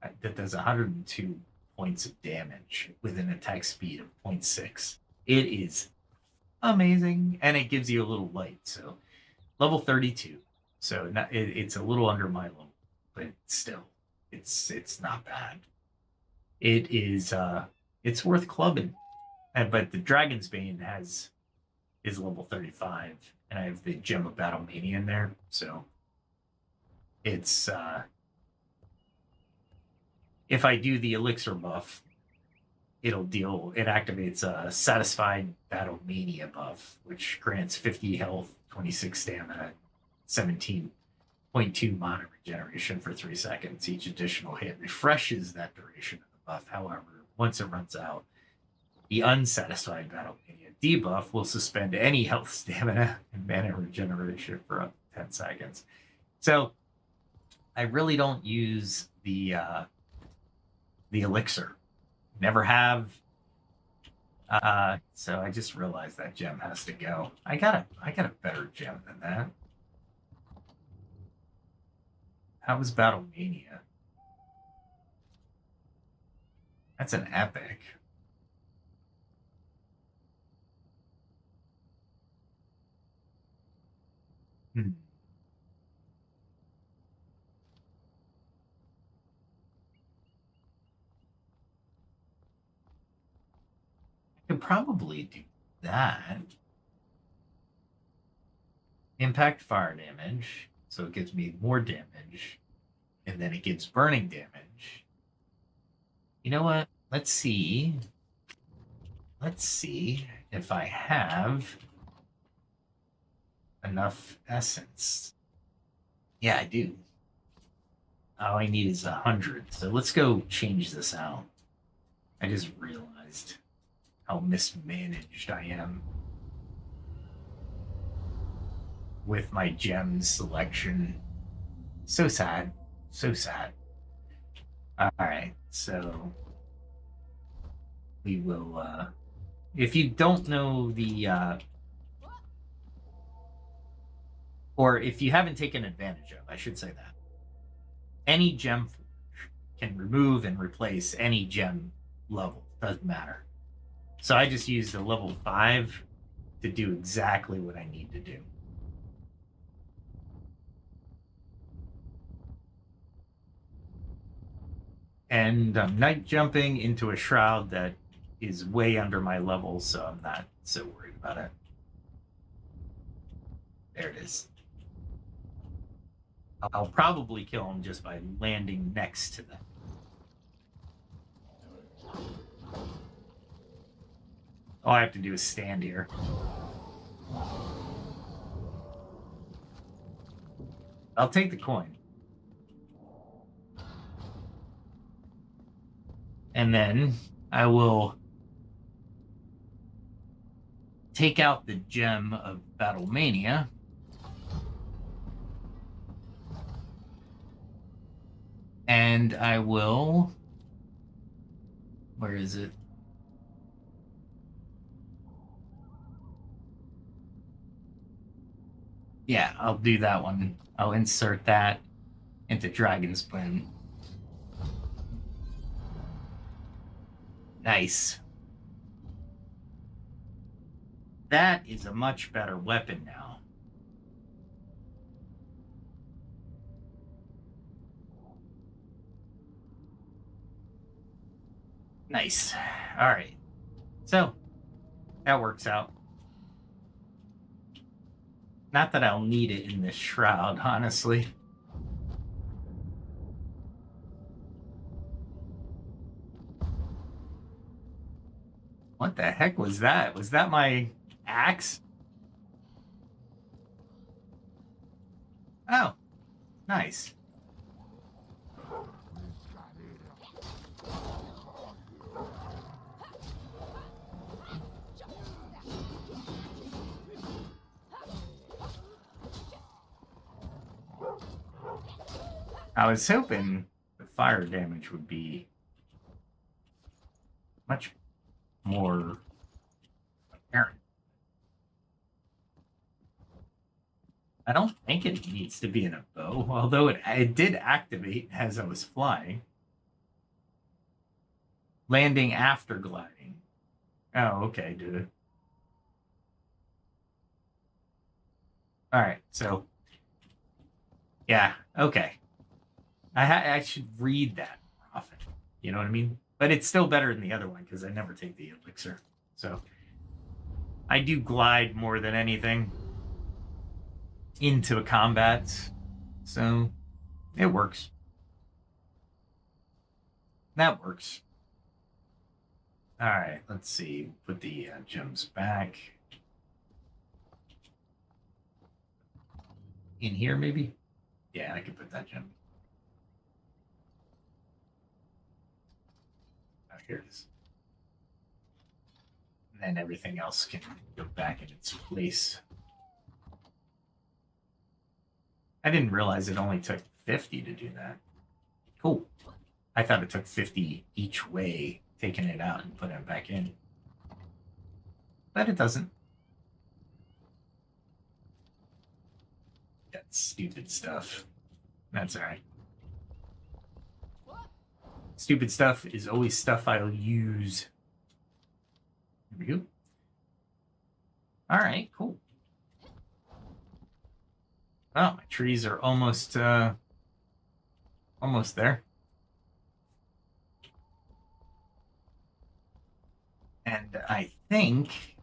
that does 102 points of damage with an attack speed of 0.6. It is amazing, and it gives you a little light. So level 32. So it's a little under my level, but still, it's not bad. It is it's worth clubbing. But the Dragon's Bane is level 35, and I have the Gem of Battle Mania in there, so it's if I do the elixir buff, it activates a satisfied battle mania buff, which grants 50 health, 26 stamina, 17.2 mana regeneration for 3 seconds. Each additional hit refreshes that duration of the buff. However, once it runs out, the unsatisfied battle mania debuff will suspend any health, stamina, and mana regeneration for up to 10 seconds. So I really don't use the elixir. Never have. So I just realized that gem has to go. I got a better gem than that. How was Battle Mania? That's an epic. Hmm. I could probably do that. Impact fire damage, so it gives me more damage, and then it gives burning damage. You know what? Let's see. Let's see if I have enough essence. Yeah, I do. All I need is 100. So let's go change this out. I just realized how mismanaged I am with my gems selection. So sad. So sad. All right. So we will if you don't know the or if you haven't taken advantage of, I should say that any gem forge can remove and replace any gem level. Doesn't matter. So I just used the level 5 to do exactly what I need to do. And I'm night jumping into a shroud that is way under my level, so I'm not so worried about it. There it is. I'll probably kill him just by landing next to them. All I have to do is stand here. I'll take the coin. And then I will take out the gem of Battle Mania. And I will. Where is it? Yeah, I'll do that one. I'll insert that into Dragon's Bane. Nice. That is a much better weapon now. Nice. All right. So that works out. Not that I'll need it in this shroud, honestly. What the heck was that? Was that my axe? Oh, nice. I was hoping the fire damage would be much more apparent. I don't think it needs to be in a bow, although it did activate as I was flying. Landing after gliding. Oh, okay, dude. All right, so yeah, okay. I should read that more often. You know what I mean? But it's still better than the other one because I never take the elixir. So I do glide more than anything into a combat. So it works. That works. All right, let's see. Put the gems back in here, maybe. Yeah, I can put that gem. Oh, here it is. And then everything else can go back in its place. I didn't realize it only took 50 to do that. Cool. I thought it took 50 each way, taking it out and putting it back in. But it doesn't. That stupid stuff. That's all right. Stupid stuff is always stuff I'll use. Here we go. All right, cool. Oh, my trees are almost there. And I think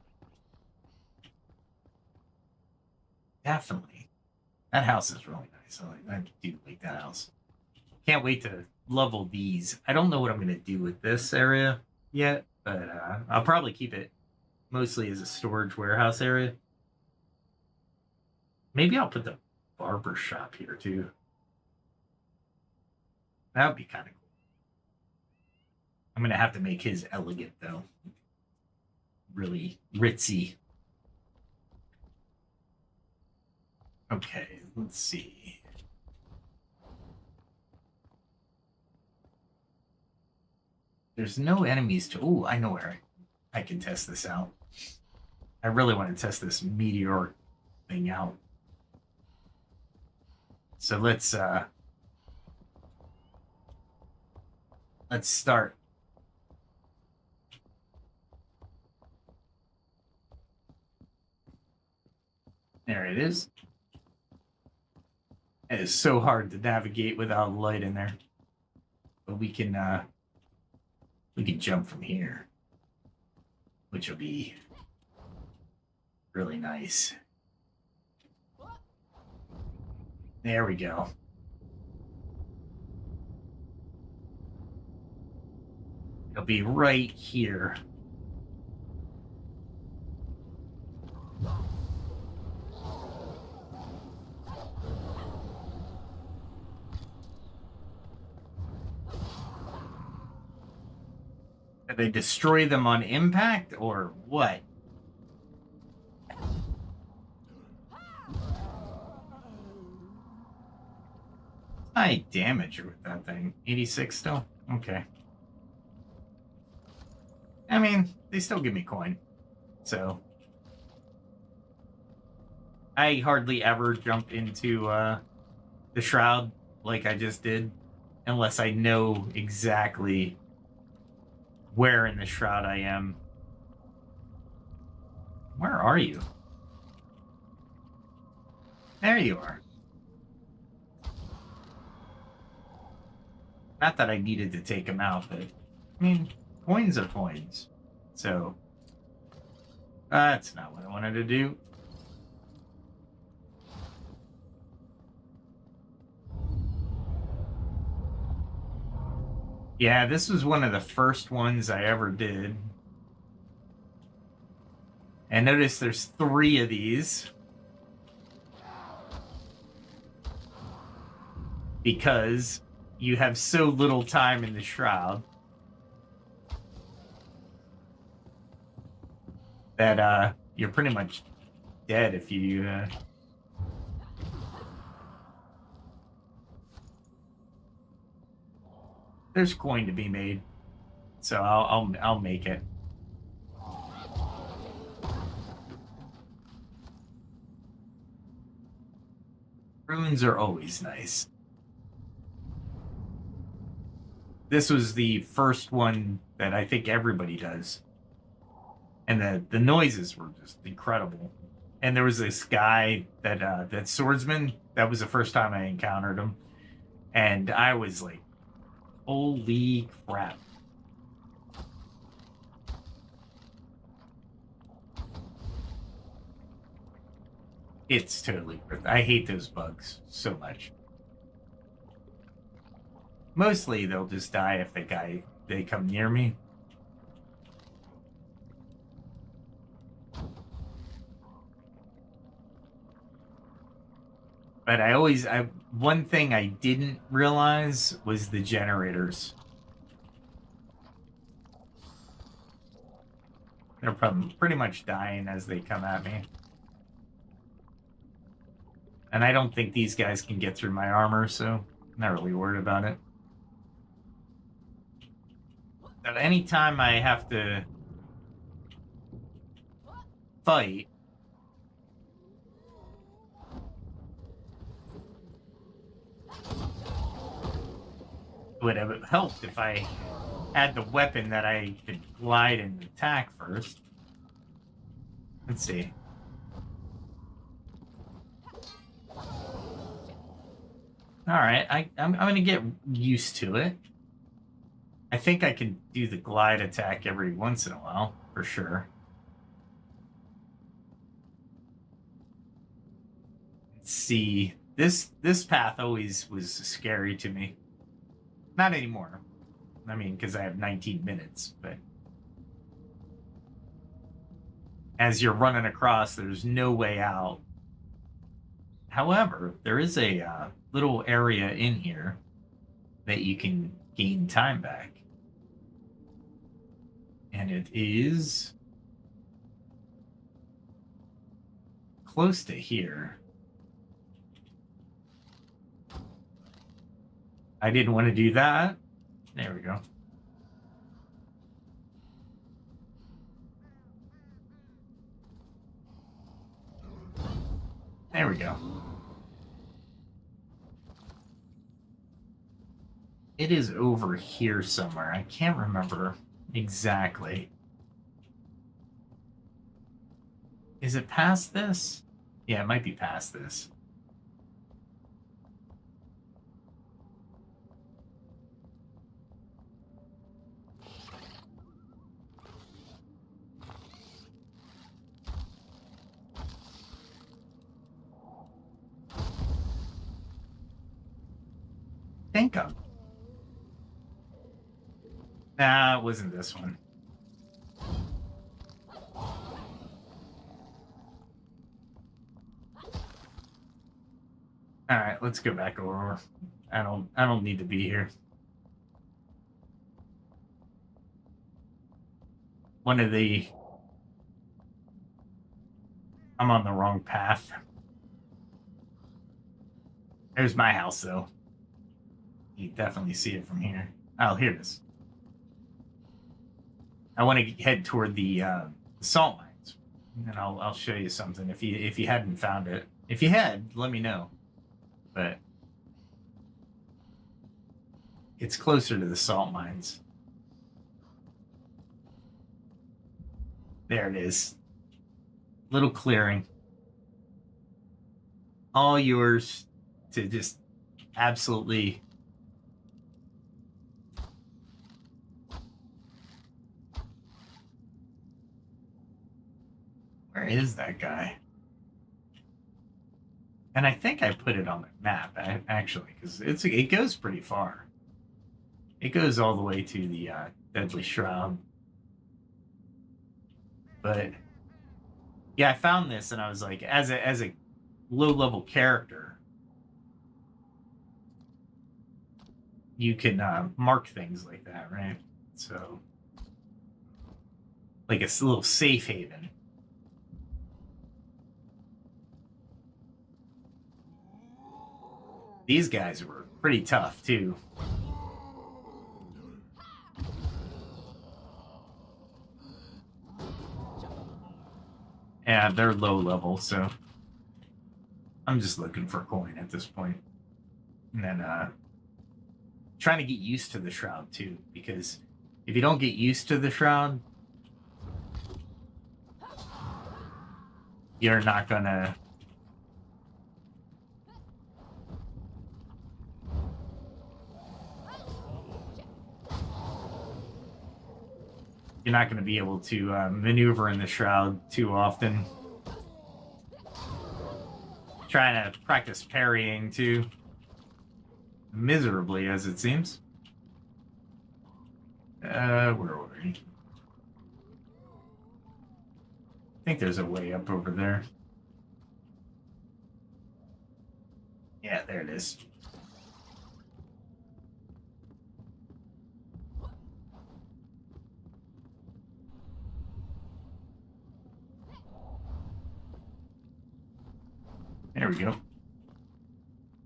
definitely that house is really nice. I do like that house. Can't wait to level these. I don't know what I'm going to do with this area yet, but I'll probably keep it mostly as a storage warehouse area. Maybe I'll put the barber shop here too. That would be kind of cool. I'm going to have to make his elegant though. Really ritzy. Okay, let's see. There's no enemies to... Oh, I know where I can test this out. I really want to test this meteor thing out. So let's start. There it is. It is so hard to navigate without light in there. But we can jump from here, which will be really nice. There we go. It'll be right here. Did they destroy them on impact or what? High damage with that thing. 86 still? Okay. I mean, they still give me coin. So I hardly ever jump into the shroud like I just did unless I know exactly where in the shroud I am. Where are you? There you are. Not that I needed to take him out, but I mean, coins are coins. So that's not what I wanted to do. Yeah, this was one of the first ones I ever did. And notice there's 3 of these. because you have so little time in the shroud that you're pretty much dead if you there's coin to be made, so I'll make it. Runes are always nice. This was the first one that I think everybody does. And the noises were just incredible. And there was this guy that swordsman. That was the first time I encountered him, and I was like, "Holy crap!" It's totally worth it. I hate those bugs so much. Mostly they'll just die if they come near me. But one thing I didn't realize was the generators. They're pretty much dying as they come at me. And I don't think these guys can get through my armor, so I'm not really worried about it. But anytime I have to fight, it would have helped if I had the weapon that I could glide and attack first. Let's see. All right, I'm going to get used to it. I think I can do the glide attack every once in a while, for sure. Let's see. This path always was scary to me. Not anymore. I mean, because I have 19 minutes, but as you're running across, there's no way out. However, there is a little area in here that you can gain time back. And it is close to here. I didn't want to do that. There we go. There we go. It is over here somewhere. I can't remember exactly. Is it past this? Yeah, it might be past this. Think of. Nah, it wasn't this one. All right, let's go back over. I don't need to be here. I'm on the wrong path. There's my house, though. You definitely see it from here. Oh, here it is. I want to head toward the salt mines, and I'll show you something if you hadn't found it. If you had, let me know. But it's closer to the salt mines. There it is. Little clearing. All yours to just absolutely. Where is that guy? And I think I put it on the map, actually, because it goes pretty far. It goes all the way to the Deadly Shroud. But yeah, I found this, and I was like, as a low-level character, you can mark things like that, right? So, like a little safe haven. These guys were pretty tough, too. Yeah, they're low level, so I'm just looking for a coin at this point. And then trying to get used to the shroud, too, because if you don't get used to the shroud, you're not gonna... You're not going to be able to maneuver in the shroud too often. Trying to practice parrying too. Miserably, as it seems. Where were we? I think there's a way up over there. Yeah, there it is. There we go.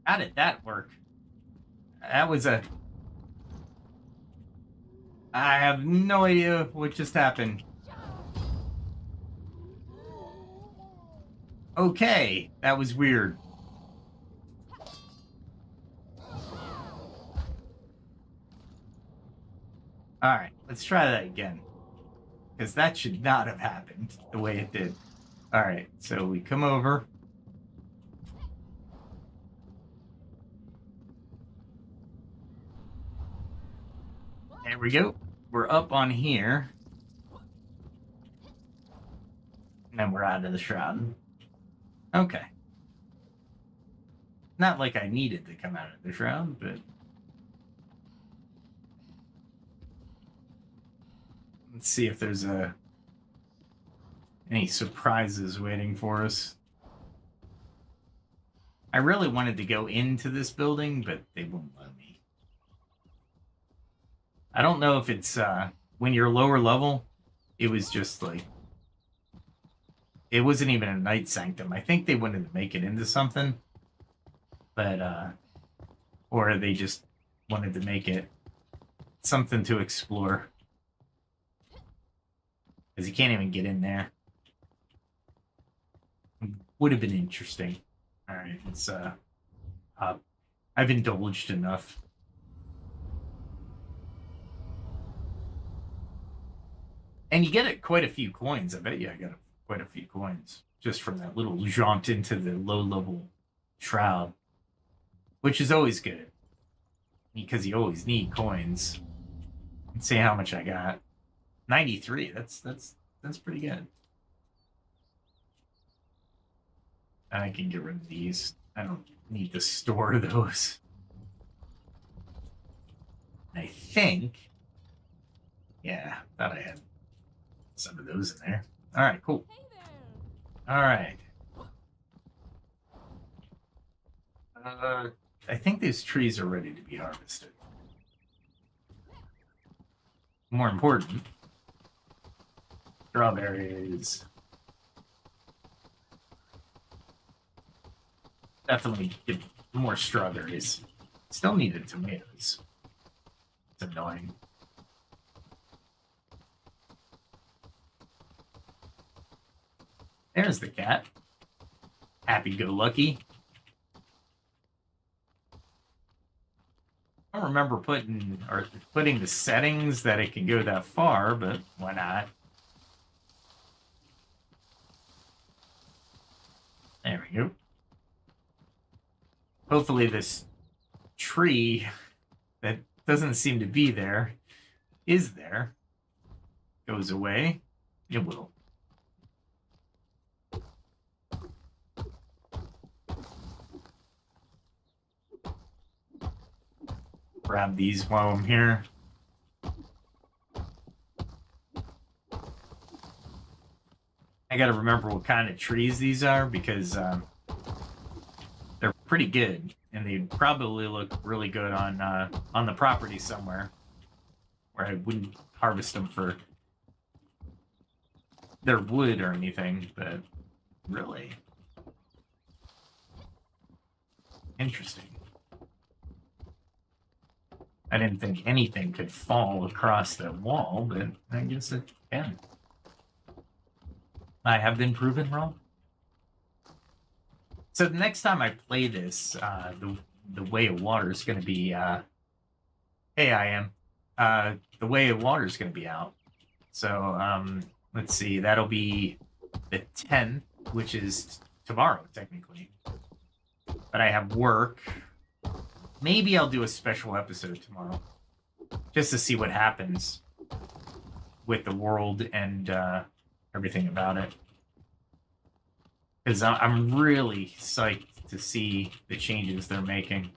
How did that work? That was a... I have no idea what just happened. Okay, that was weird. Alright, let's try that again. Because that should not have happened the way it did. Alright, so we come over. There we go. We're up on here. And then we're out of the shroud. Okay. Not like I needed to come out of the shroud, but... Let's see if there's any surprises waiting for us. I really wanted to go into this building, but they won't let me. I don't know if it's when you're lower level, it was just like... It wasn't even a night sanctum. I think they wanted to make it into something. But, or they just wanted to make it something to explore. Because you can't even get in there. Would have been interesting. Alright, it's, I've indulged enough. And you get quite a few coins. I bet you I got quite a few coins. Just from that little jaunt into the low-level shroud. Which is always good. Because you always need coins. Let's see how much I got. 93. That's pretty good. I can get rid of these. I don't need to store those. I think... Yeah, thought I had some of those in there. Alright, cool. Alright. I think these trees are ready to be harvested. More important, strawberries. Definitely get more strawberries. Still needed tomatoes. It's annoying. There's the cat. Happy-go-lucky. I don't remember putting the settings that it can go that far, but why not? There we go. Hopefully this tree that doesn't seem to be there is there. Goes away. It will. Grab these while I'm here. I gotta remember what kind of trees these are because they're they're pretty good, and they probably look really good on the property somewhere where I wouldn't harvest them for their wood or anything, but really interesting. I didn't think anything could fall across the wall, but I guess it can. I have been proven wrong. So the next time I play this, the Way of Water is going to be. Hey, I am. The Way of Water is going to be out. So let's see. That'll be the 10th, which is tomorrow, technically. But I have work. Maybe I'll do a special episode tomorrow, just to see what happens with the world and everything about it. Because I'm really psyched to see the changes they're making.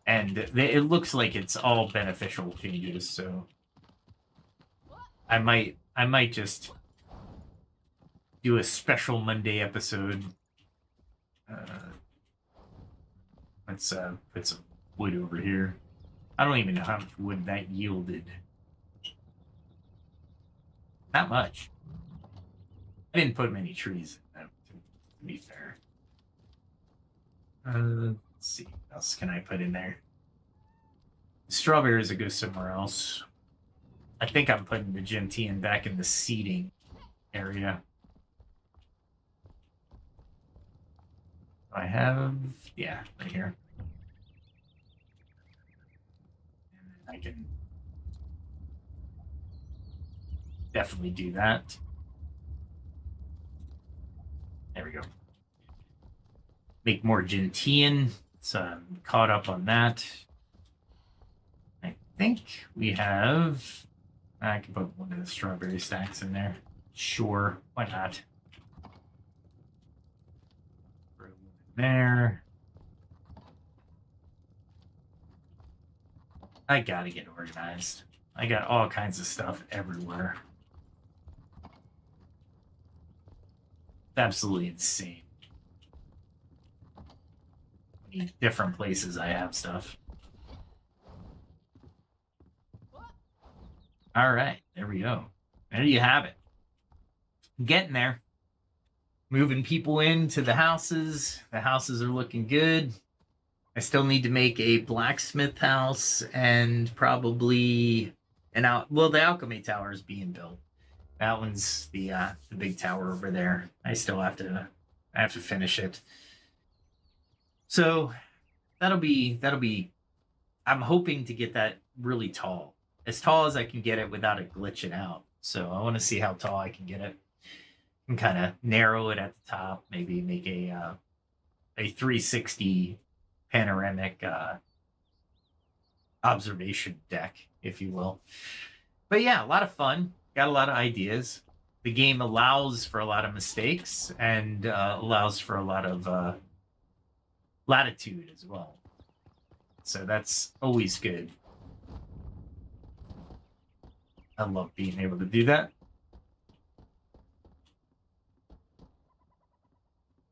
And it looks like it's all beneficial changes, so I might just do a special Monday episode. Let's put some wood over here. I don't even know how much wood that yielded. Not much. I didn't put many trees in that, to be fair. Let's see. What else can I put in there? Strawberries will go somewhere else. I think I'm putting the gentian back in the seeding area. I have, yeah, right here. And then I can definitely do that. There we go. Make more gentian, so I'm caught up on that. I think we have, I can put one of the strawberry stacks in there. Sure, why not? There. I gotta get organized. I got all kinds of stuff everywhere. It's absolutely insane. Different places I have stuff. All right, there we go. There you have it. I'm getting there. Moving people into the houses. The houses are looking good. I still need to make a blacksmith house and probably the alchemy tower is being built. That one's the big tower over there. I have to finish it. So that'll be I'm hoping to get that really tall. As tall as I can get it without it glitching out. So I want to see how tall I can get it. And kind of narrow it at the top, maybe make a 360 panoramic observation deck, if you will. But yeah, a lot of fun. Got a lot of ideas. The game allows for a lot of mistakes and allows for a lot of latitude as well. So that's always good. I love being able to do that.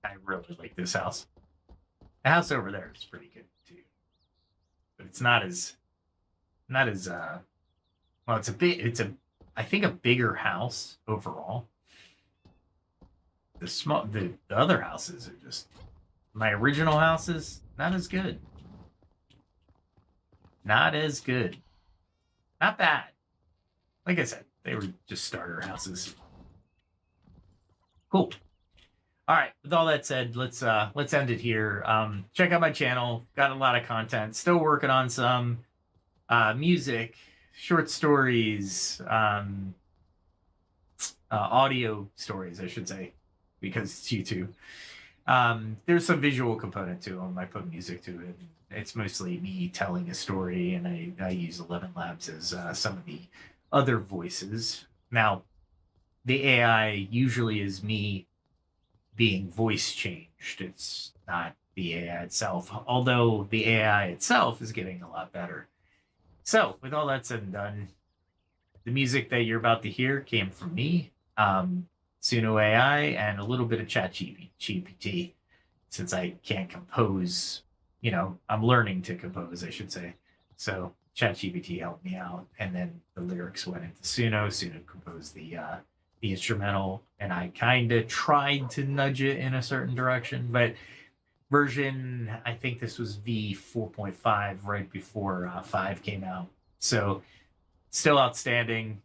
I really like this house. The house over there is pretty good too, but it's not as well. I think a bigger house overall. The other houses are just my original houses. Not as good. Not as good. Not bad. Like I said, they were just starter houses. Cool. All right. With all that said, let's end it here. Check out my channel. Got a lot of content. Still working on some music, short stories, audio stories, I should say, because it's YouTube. There's some visual component to them. I put music to it. It's mostly me telling a story, and I use 11 Labs as some of the other voices. Now, the AI usually is me being voice changed. It's not the AI itself, although the AI itself is getting a lot better. So, with all that said and done, the music that you're about to hear came from me, Suno AI, and a little bit of ChatGPT. since I can't compose. I'm learning to compose, I should say. So ChatGPT helped me out, and then the lyrics went into Suno. Suno composed the instrumental, and I kind of tried to nudge it in a certain direction, but version, I think this was V4.5 right before 5 came out. So still outstanding.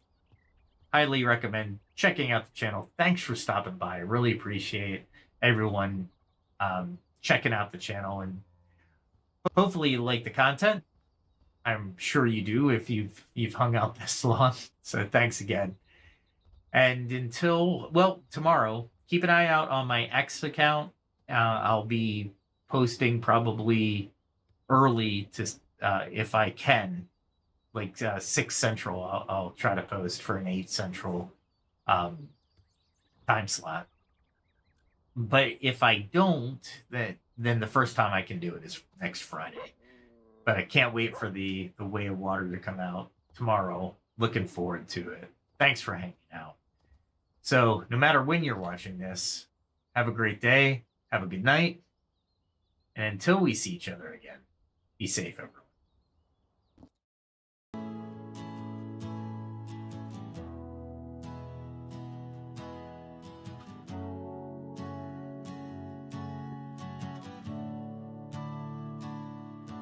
Highly recommend checking out the channel. Thanks for stopping by. I really appreciate everyone checking out the channel, and hopefully you like the content. I'm sure you do if you've hung out this long. So thanks again. And until tomorrow, keep an eye out on my X account. I'll be posting probably early to if I can, like 6 Central. I'll try to post for an 8 Central time slot. But if I don't, then the first time I can do it is next Friday. But I can't wait for the Way of Water to come out tomorrow. Looking forward to it. Thanks for hanging out. So no matter when you're watching this, have a great day. Have a good night. And until we see each other again, be safe, everyone.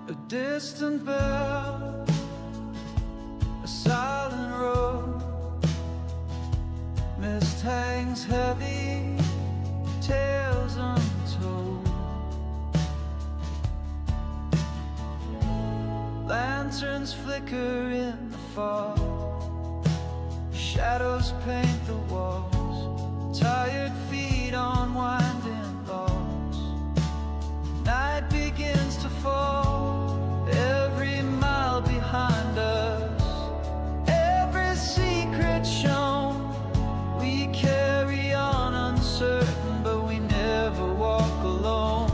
A distant bell, a silent road, mist hangs heavy, tales untold. Lanterns flicker in the fog, shadows paint the walls, tired feet on winding logs. Night begins to fall, every mile behind us, every secret shown. We carry on uncertain, but we never walk alone.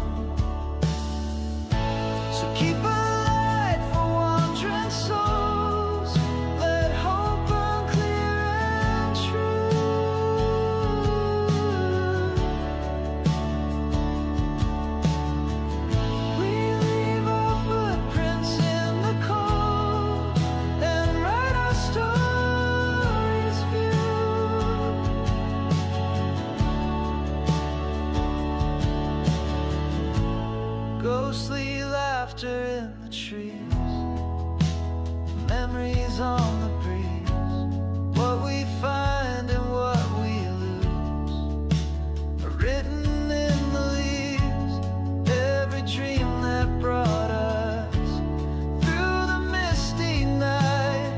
So keep a light for wandering souls, let hope burn clear and true. We leave our footprints in the cold and write our stories view. Ghostly laughter in the trees, memories on the breeze. What we find and what we lose are written in the leaves. Every dream that brought us through the misty night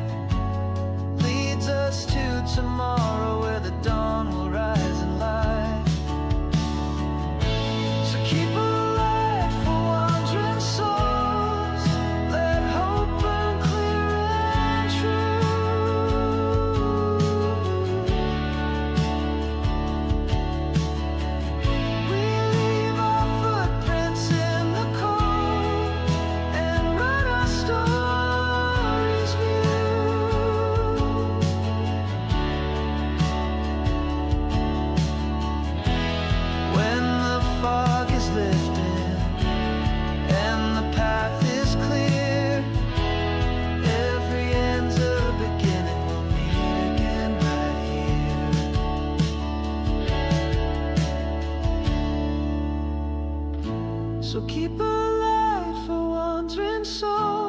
leads us to tomorrow, where the dawn will rise in light. So keep a light for wandering souls, let hope burn clear and true. We leave our footprints in the cold and write our stories view. When the fog is lifted and the path is clear, every end's a beginning. We'll meet again right here. So keep a light for wandering souls.